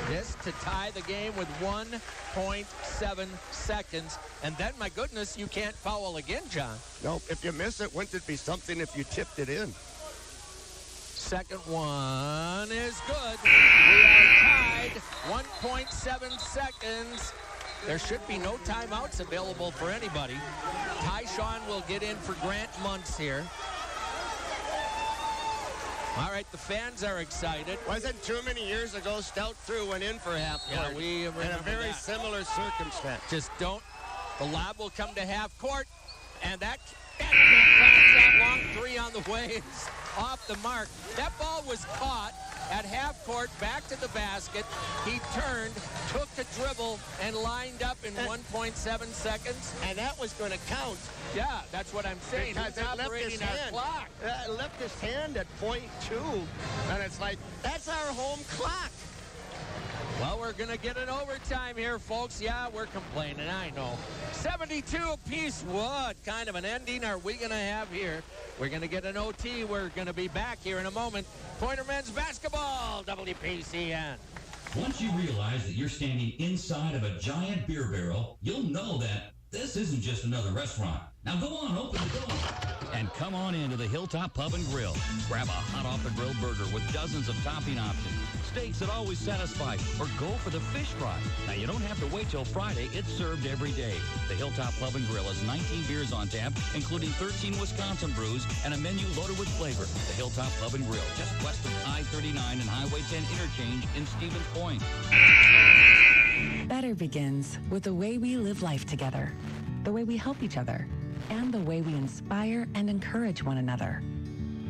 Speaker 2: This to tie the game with 1.7 seconds. And then, my goodness, you can't foul again, John.
Speaker 3: Nope. If you miss it, wouldn't it be something if you tipped it in?
Speaker 2: Second one is good. We are tied. 1.7 seconds. There should be no timeouts available for anybody. Tyshawn will get in for Grant Muntz here. All right, the fans are excited.
Speaker 3: Wasn't too many years ago, Stout went in for half court.
Speaker 2: Yeah, we remember
Speaker 3: in a very
Speaker 2: that.
Speaker 3: similar circumstance.
Speaker 2: Just don't. The Lob will come to half court, and that can't bounce. That long 3 on the way is off the mark. That ball was caught at half court, back to the basket. He turned, took the dribble, and lined up in 1.7 seconds.
Speaker 3: And that was going to count.
Speaker 2: Yeah, that's what I'm saying.
Speaker 3: Because
Speaker 2: He's operating our clock.
Speaker 3: It left his hand at .2, and it's like, that's our home clock.
Speaker 2: Well, we're going to get an overtime here, folks. Yeah, we're complaining, I know. 72 apiece. What kind of an ending are we going to have here? We're going to get an OT. We're going to be back here in a moment. Pointer men's basketball, WPCN.
Speaker 5: Once you realize that you're standing inside of a giant beer barrel, you'll know that this isn't just another restaurant. Now go on, open the door. And come on into the Hilltop Pub and Grill. Grab a hot off the grill burger with dozens of topping options. Steaks that always satisfy, or go for the fish fry. Now you don't have to wait till Friday. It's served every day. The Hilltop Pub and Grill has 19 beers on tap, including 13 Wisconsin brews and a menu loaded with flavor. The Hilltop Pub and Grill, just west of I-39 and Highway 10 interchange in Stevens Point.
Speaker 6: Better begins with the way we live life together, the way we help each other, and the way we inspire and encourage one another.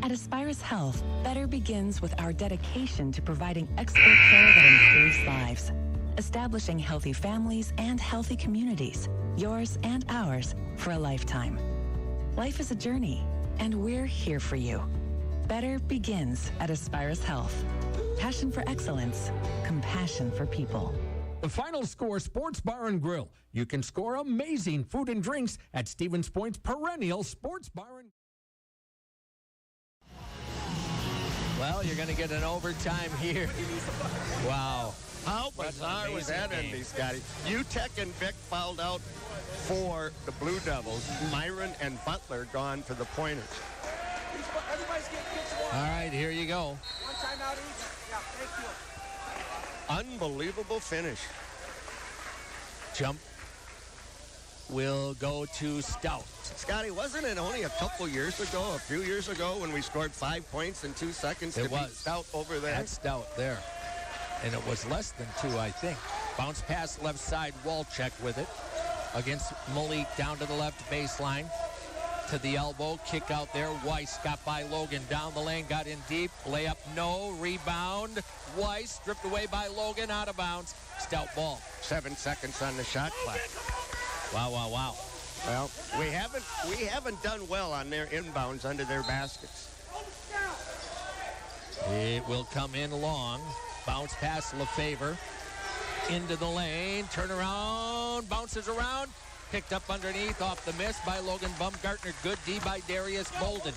Speaker 6: At Aspirus Health, better begins with our dedication to providing expert care that improves lives, establishing healthy families and healthy communities, yours and ours, for a lifetime. Life is a journey, and we're here for you. Better begins at Aspirus Health. Passion for excellence, compassion for people.
Speaker 2: The Final Score Sports Bar and Grill. You can score amazing food and drinks at Stevens Point's perennial Sports Bar and... Well, you're going to get an overtime here. Wow.
Speaker 3: How bizarre was that ending, Scotty? UTEC and Vic fouled out for the Blue Devils. Myron and Butler gone for the Pointers.
Speaker 2: All right, here you go.
Speaker 7: One timeout each. Yeah, thank you.
Speaker 3: Unbelievable finish.
Speaker 2: Jump will go to Stout.
Speaker 3: Scotty, wasn't it only a few years ago, when we scored 5 points in 2 seconds to beat Stout over there?
Speaker 2: That's Stout there. And it was less than 2, I think. Bounce pass left side, Walczek with it. Against Malik down to the left baseline. To the elbow, kick out there. Weiss got by Logan down the lane, got in deep. Layup, no. Rebound. Weiss stripped away by Logan, out of bounds. Stout ball.
Speaker 3: 7 seconds on the shot clock.
Speaker 2: Wow, wow, wow.
Speaker 3: Well, we haven't done well on their inbounds under their baskets.
Speaker 2: It will come in long. Bounce pass LeFevre. Into the lane. Turn around. Bounces around. Picked up underneath off the miss by Logan Baumgartner. Good D by Darius Bolden.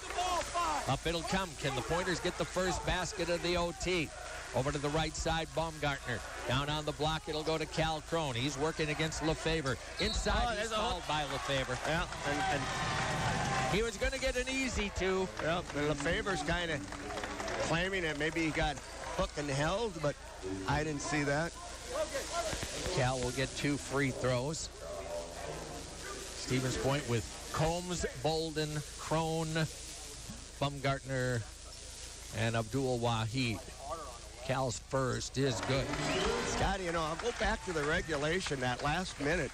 Speaker 2: Up it'll come. Can the Pointers get the first basket of the OT? Over to the right side, Baumgartner. Down on the block, it'll go to Cal Crone. He's working against LeFevre. Inside, he's fouled by LeFevre.
Speaker 3: Yeah, and
Speaker 2: he was going to get an easy 2.
Speaker 3: Well, LeFevre's kind of claiming that maybe he got hooked and held, but I didn't see that.
Speaker 2: Cal will get 2 free throws. Stevens Point with Combs, Bolden, Crone, Bumgartner, and Abdul Wahid. Cal's first is good.
Speaker 3: Scotty, I'll go back to the regulation, that last minute.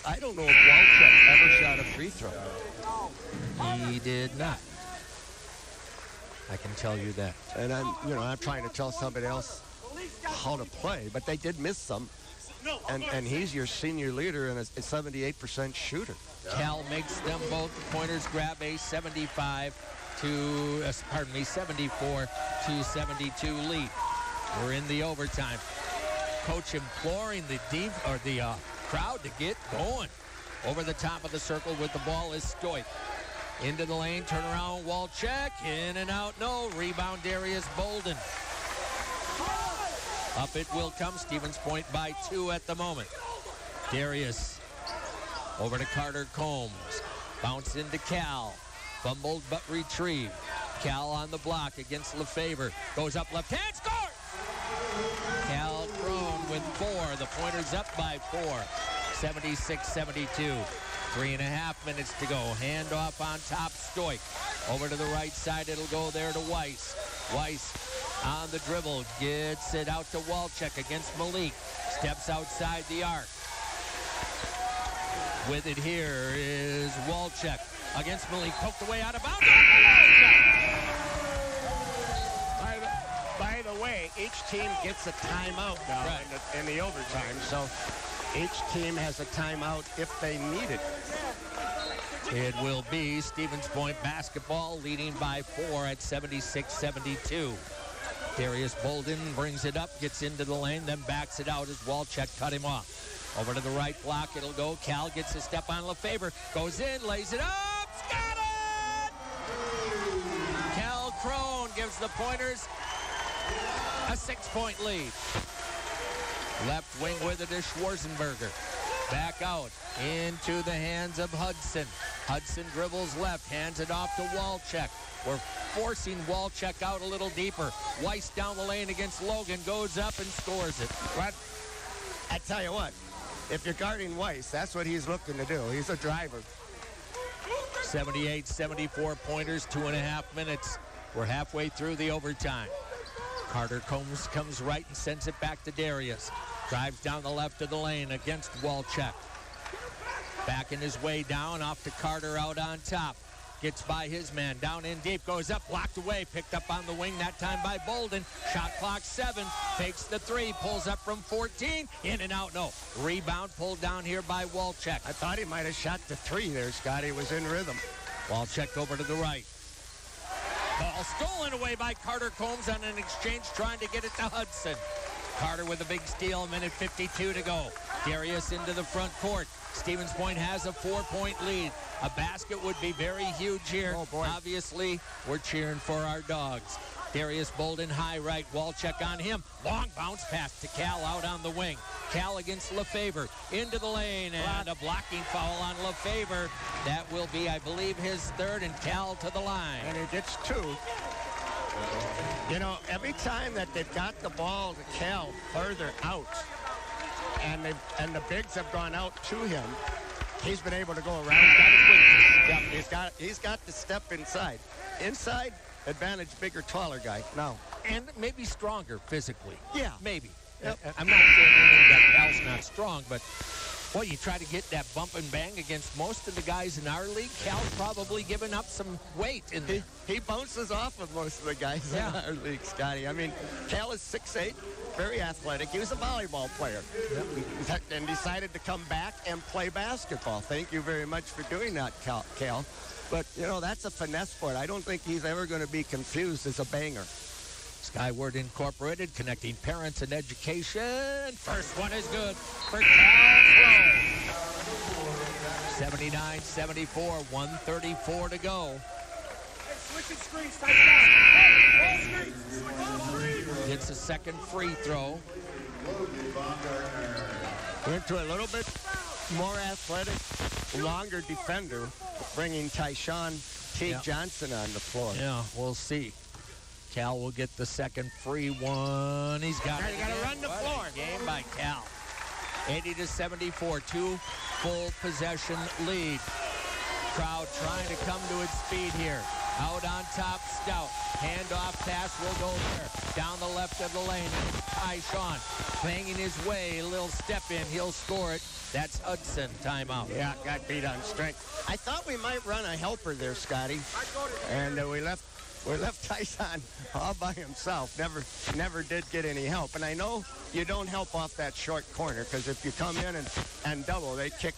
Speaker 3: I don't know if Walchuk ever shot a free throw.
Speaker 2: He did not. I can tell you that.
Speaker 3: And I'm trying to tell somebody else how to play, but they did miss some. And he's your senior leader and a 78% shooter.
Speaker 2: Cal makes them both. The Pointers grab a 74 to 72 lead. We're in the overtime. Coach imploring the crowd to get going. Over the top of the circle with the ball is Stoik. Into the lane, turn around, Walchuk, in and out, no. Rebound, Darius Bolden. Up it will come. Stevens Point by 2 at the moment. Darius over to Carter Combs. Bounce into Cal. Fumbled but retrieved. Cal on the block against Lefevre. Goes up left hand, scores! Cal Crone with 4. The Pointers up by 4. 76-72. 3.5 minutes to go. Handoff on top, Stoik. Over to the right side, it'll go there to Weiss. Weiss on the dribble, gets it out to Walchuk against Malik. Steps outside the arc. With it here is Walchuk against Malik. Poked away out of bounds.
Speaker 8: By the way, each team gets a timeout now in the overtime. So each team has a timeout if they need it.
Speaker 2: It will be Stevens Point basketball leading by 4 at 76-72. Darius Bolden brings it up, gets into the lane, then backs it out as Walchuk cut him off. Over to the right block, it'll go. Cal gets a step on Lefevre, goes in, lays it up, got it! Cal Crone gives the Pointers a 6-point lead. Left wing with it is Schwarzenberger. Back out into the hands of Hudson. Hudson dribbles left, hands it off to Walchuk. We're forcing Walchuk out a little deeper. Weiss down the lane against Logan, goes up and scores it.
Speaker 3: But I tell you what, if you're guarding Weiss, that's what he's looking to do. He's a driver.
Speaker 2: 78-74 Pointers, 2.5 minutes. We're halfway through the overtime. Carter Combs comes right and sends it back to Darius. Drives down the left of the lane against Walchuk. Backing his way down, off to Carter out on top. Gets by his man, down in deep, goes up, blocked away, picked up on the wing, that time by Bolden. Shot clock 7, takes the 3, pulls up from 14, in and out, no. Rebound pulled down here by Walchuk.
Speaker 3: I thought he might have shot the 3 there, Scotty. Was in rhythm.
Speaker 2: Walchuk over to the right. Ball stolen away by Carter Combs on an exchange trying to get it to Hudson. Carter with a big steal, 1:52 to go. Darius into the front court. Stevens Point has a 4-point lead. A basket would be very huge here.
Speaker 3: Oh, boy.
Speaker 2: Obviously, we're cheering for our dogs. Darius Bolden high right, Walchuk on him. Long bounce pass to Cal out on the wing. Cal against Lefevre. Into the lane, and a blocking foul on Lefevre. That will be, I believe, his 3rd, and Cal to the line.
Speaker 3: And he gets 2. Every time that they've got the ball to Cal further out, and the bigs have gone out to him, he's been able to go around. He's got a quick step. He's got to step inside. Inside, advantage, bigger, taller guy. No.
Speaker 2: And maybe stronger physically.
Speaker 3: Yeah.
Speaker 2: Maybe.
Speaker 3: Yep.
Speaker 2: I'm not saying that Cal's not strong, but boy, you try to get that bump and bang against most of the guys in our league. Cal's probably given up some weight in there.
Speaker 3: He bounces off of most of the guys in our league, Scotty. I mean, Cal is 6'8", very athletic. He was a volleyball player and decided to come back and play basketball. Thank you very much for doing that, Cal. But, that's a finesse sport. I don't think he's ever going to be confused as a banger.
Speaker 2: Skyward Incorporated, connecting parents and education. First one is good for Cal Crone. 79-74, 1:34 to go.
Speaker 7: Switching screens,
Speaker 2: Gets a second free throw.
Speaker 3: Into a little bit more athletic, longer defender, bringing Tyshawn T. Johnson on the floor.
Speaker 2: Yeah, we'll see. Cal will get the second free one. He's got it.
Speaker 3: You got to run the floor.
Speaker 2: Game by Cal. 80-74. full possession lead. Crowd trying to come to its speed here. Out on top, Stout. Handoff pass will go there. Down the left of the lane. Tyshawn banging his way. A little step in. He'll score it. That's Hudson. Timeout.
Speaker 8: Yeah, got beat on strength. I thought we might run a helper there, Scotty. And we left Tyson all by himself. Never did get any help. And I know you don't help off that short corner, because if you come in and double, they kick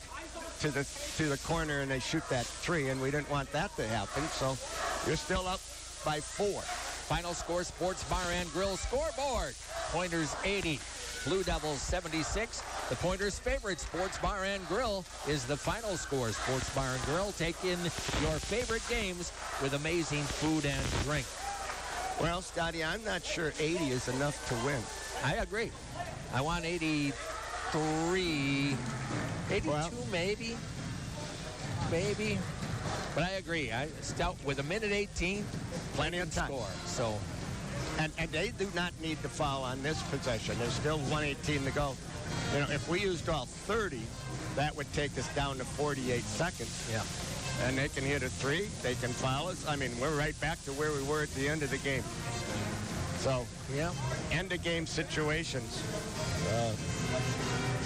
Speaker 8: to the corner and they shoot that three, and we didn't want that to happen. So you're still up by 4.
Speaker 2: Final score, Sports Bar and Grill scoreboard. Pointers 80, Blue Devils 76. The Pointers' favorite Sports Bar and Grill is the final score. Sports Bar and Grill, take in your favorite games with amazing food and drink.
Speaker 8: Well, Scotty, I'm not sure 80 is enough to win.
Speaker 2: I agree. I want 83, 82 well, maybe. But I agree. Stout with 1:18,
Speaker 8: plenty of time.
Speaker 2: Score. So,
Speaker 8: and they do not need to foul on this possession. There's still 1:18 to go. You know, if we used all 30, that would take us down to 48 seconds.
Speaker 2: Yeah.
Speaker 8: And they can hit a three. They can foul us. I mean, we're right back to where we were at the end of the game. So,
Speaker 2: yeah,
Speaker 8: end of game situations.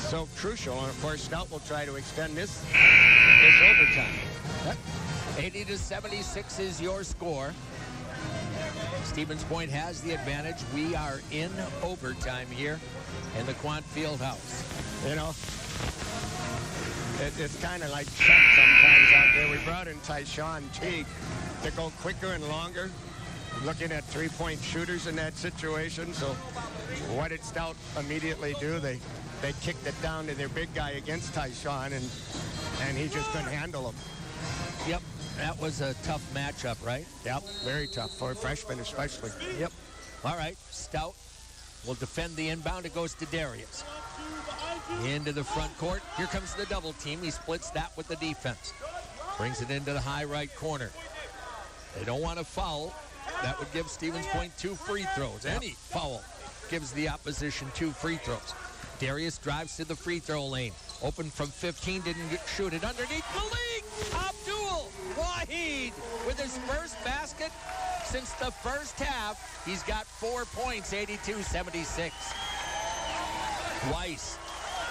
Speaker 8: So crucial. And of course, Stout will try to extend this overtime.
Speaker 2: 80-76 is your score. Stevens Point has the advantage. We are in overtime here in the Quant Fieldhouse.
Speaker 8: You know, it's kind of like Chuck sometimes out there. We brought in Tyshawn Teague to go quicker and longer, looking at three-point shooters in that situation. So what did Stout immediately do? They kicked it down to their big guy against Tyshawn, and he just couldn't handle him.
Speaker 2: Yep, that was a tough matchup, right?
Speaker 8: Yep, very tough for a freshman especially.
Speaker 2: Yep. All right, Stout will defend the inbound. It goes to Darius. Into the front court. Here comes the double team. He splits that with the defense. Brings it into the high right corner. They don't want to foul. That would give Stevens Point 2 free throws. Any foul gives the opposition 2 free throws. Darius drives to the free throw lane. Open from 15, didn't shoot it underneath the league. Abdul Wahid with his first basket since the first half. He's got 4 points, 82-76. Weiss,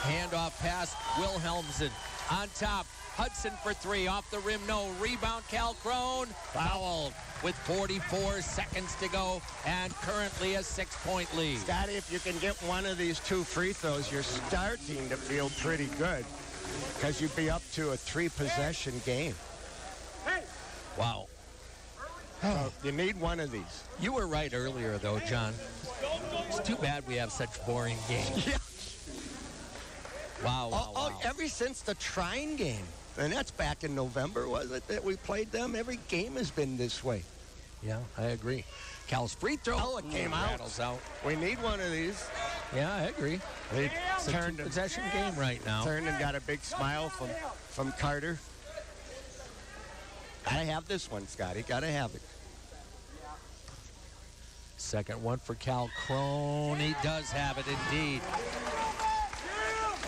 Speaker 2: handoff pass, Wilhelmsen on top. Hudson for 3, off the rim, no. Rebound, Cal Crone, fouled with 44 seconds to go and currently a 6-point lead.
Speaker 8: Scotty, if you can get one of these 2 free throws, you're starting to feel pretty good, because you'd be up to a 3-possession game.
Speaker 2: Wow.
Speaker 8: So you need one of these.
Speaker 2: You were right earlier, though, John. It's too bad we have such boring games.
Speaker 8: Yeah.
Speaker 2: Wow, wow.
Speaker 8: Ever since the Trine game. And that's back in November, was it, that we played them? Every game has been this way.
Speaker 2: Yeah, I agree. Cal's free throw.
Speaker 8: Oh, it came out.
Speaker 2: Rattles out.
Speaker 8: We need one of these.
Speaker 2: Yeah, I agree.
Speaker 8: They
Speaker 2: it's a possession game right now.
Speaker 8: Turned and got a big smile from Carter. Gotta have this one, Scotty. Gotta have it.
Speaker 2: Second one for Cal Crone. He does have it indeed.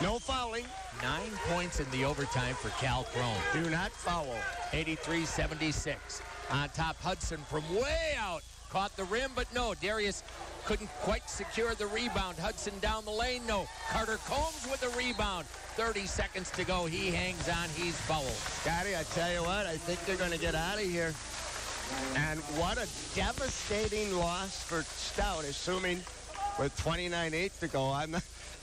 Speaker 8: No fouling.
Speaker 2: 9 points in the overtime for Cal Crone.
Speaker 8: Do not foul.
Speaker 2: 83-76. On top, Hudson from way out. Caught the rim, but no. Darius couldn't quite secure the rebound. Hudson down the lane, no. Carter Combs with the rebound. 30 seconds to go. He hangs on. He's fouled.
Speaker 8: Scotty, I tell you what, I think they're going to get out of here. And what a devastating loss for Stout, assuming with 29-8 to go. I'm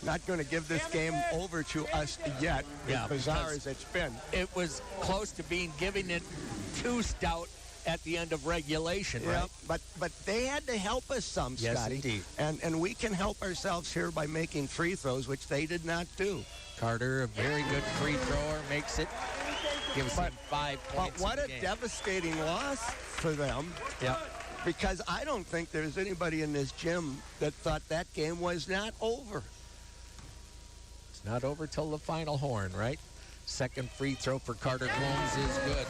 Speaker 8: not going to give this game over to us yet, as bizarre as it's been.
Speaker 2: It was close to giving it to Stout at the end of regulation, right?
Speaker 8: But they had to help us some,
Speaker 2: yes,
Speaker 8: Scotty.
Speaker 2: Indeed.
Speaker 8: And we can help ourselves here by making free throws, which they did not do.
Speaker 2: Carter, a very good free thrower, makes it. Gives him 5 points.
Speaker 8: But what a devastating loss for them.
Speaker 2: Yeah.
Speaker 8: Because I don't think there's anybody in this gym that thought that game was not over.
Speaker 2: It's not over till the final horn, right? Second free throw for Carter Combs is good.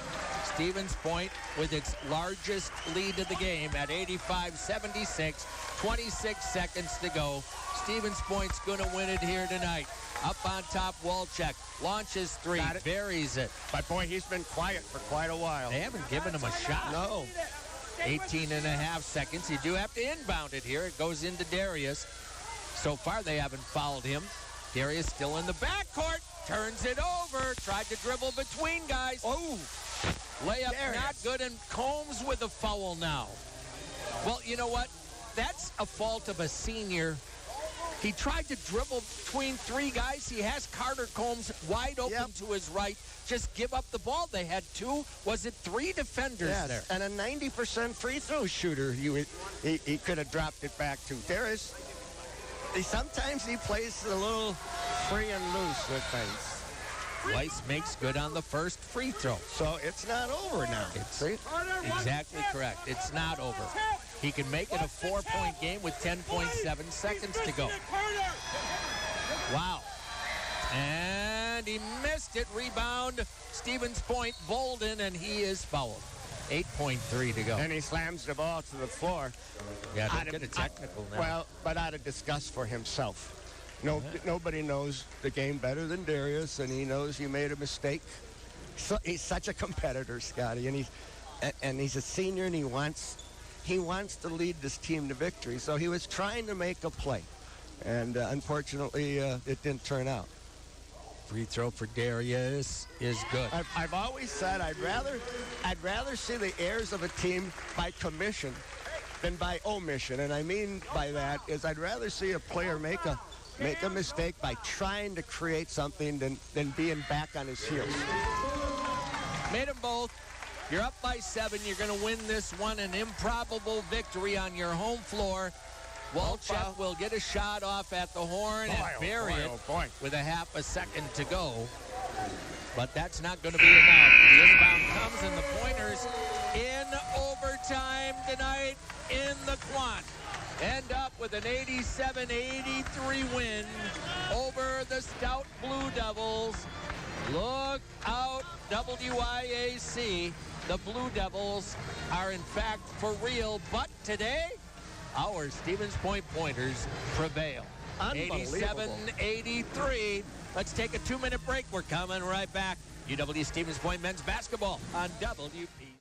Speaker 2: Stevens Point with its largest lead of the game at 85-76. 26 seconds to go. Stevens Point's going to win it here tonight. Up on top, Walczak launches three, buries it.
Speaker 8: But boy, he's been quiet for quite a while.
Speaker 2: They haven't given him a shot.
Speaker 8: No.
Speaker 2: 18 and a half seconds. You do have to inbound it here. It goes into Darius. So far, they haven't fouled him. Darius still in the backcourt. Turns it over. Tried to dribble between guys.
Speaker 8: Oh.
Speaker 2: Layup
Speaker 8: Darius.
Speaker 2: not good, and Combs with a foul now. Well, you know what? That's a fault of a senior. He tried to dribble between three guys. He has Carter Combs wide open to his right. Just give up the ball. They had three defenders there.
Speaker 8: And a 90% free throw shooter he could have dropped it back to. Darius, sometimes he plays a little free and loose with things.
Speaker 2: Weiss makes good on the first free throw.
Speaker 8: So it's not over now.
Speaker 2: It's exactly correct. It's not over. He can make it a 4-point game with 10.7 seconds to go. Wow. And he missed it. Rebound, Stevens Point, Bolden, and he is fouled. 8.3 to go.
Speaker 8: And he slams the ball to the floor.
Speaker 2: Yeah, don't get a technical now.
Speaker 8: Well, but out of disgust for himself. Nobody knows the game better than Darius, and he knows he made a mistake. So he's such a competitor, Scotty, and he's a senior, and he wants to lead this team to victory. So he was trying to make a play, and unfortunately, it didn't turn out.
Speaker 2: Free throw for Darius is good.
Speaker 8: I've always said I'd rather see the heirs of a team by commission than by omission, and I mean by that is I'd rather see a player make a mistake by trying to create something than being back on his heels.
Speaker 2: Made them both. You're up by 7. You're going to win this one. An improbable victory on your home floor. Walczak will get a shot off at the horn and bury it with a half a second to go. But that's not going to be enough. The inbound comes, and the Pointers in overtime tonight in the Quant end up with an 87-83 win over the Stout Blue Devils. Look out, WIAC. The Blue Devils are in fact for real, but today our Stevens Point Pointers prevail. 87-83. Let's take a 2-minute break. We're coming right back. UW Stevens Point men's basketball on WP.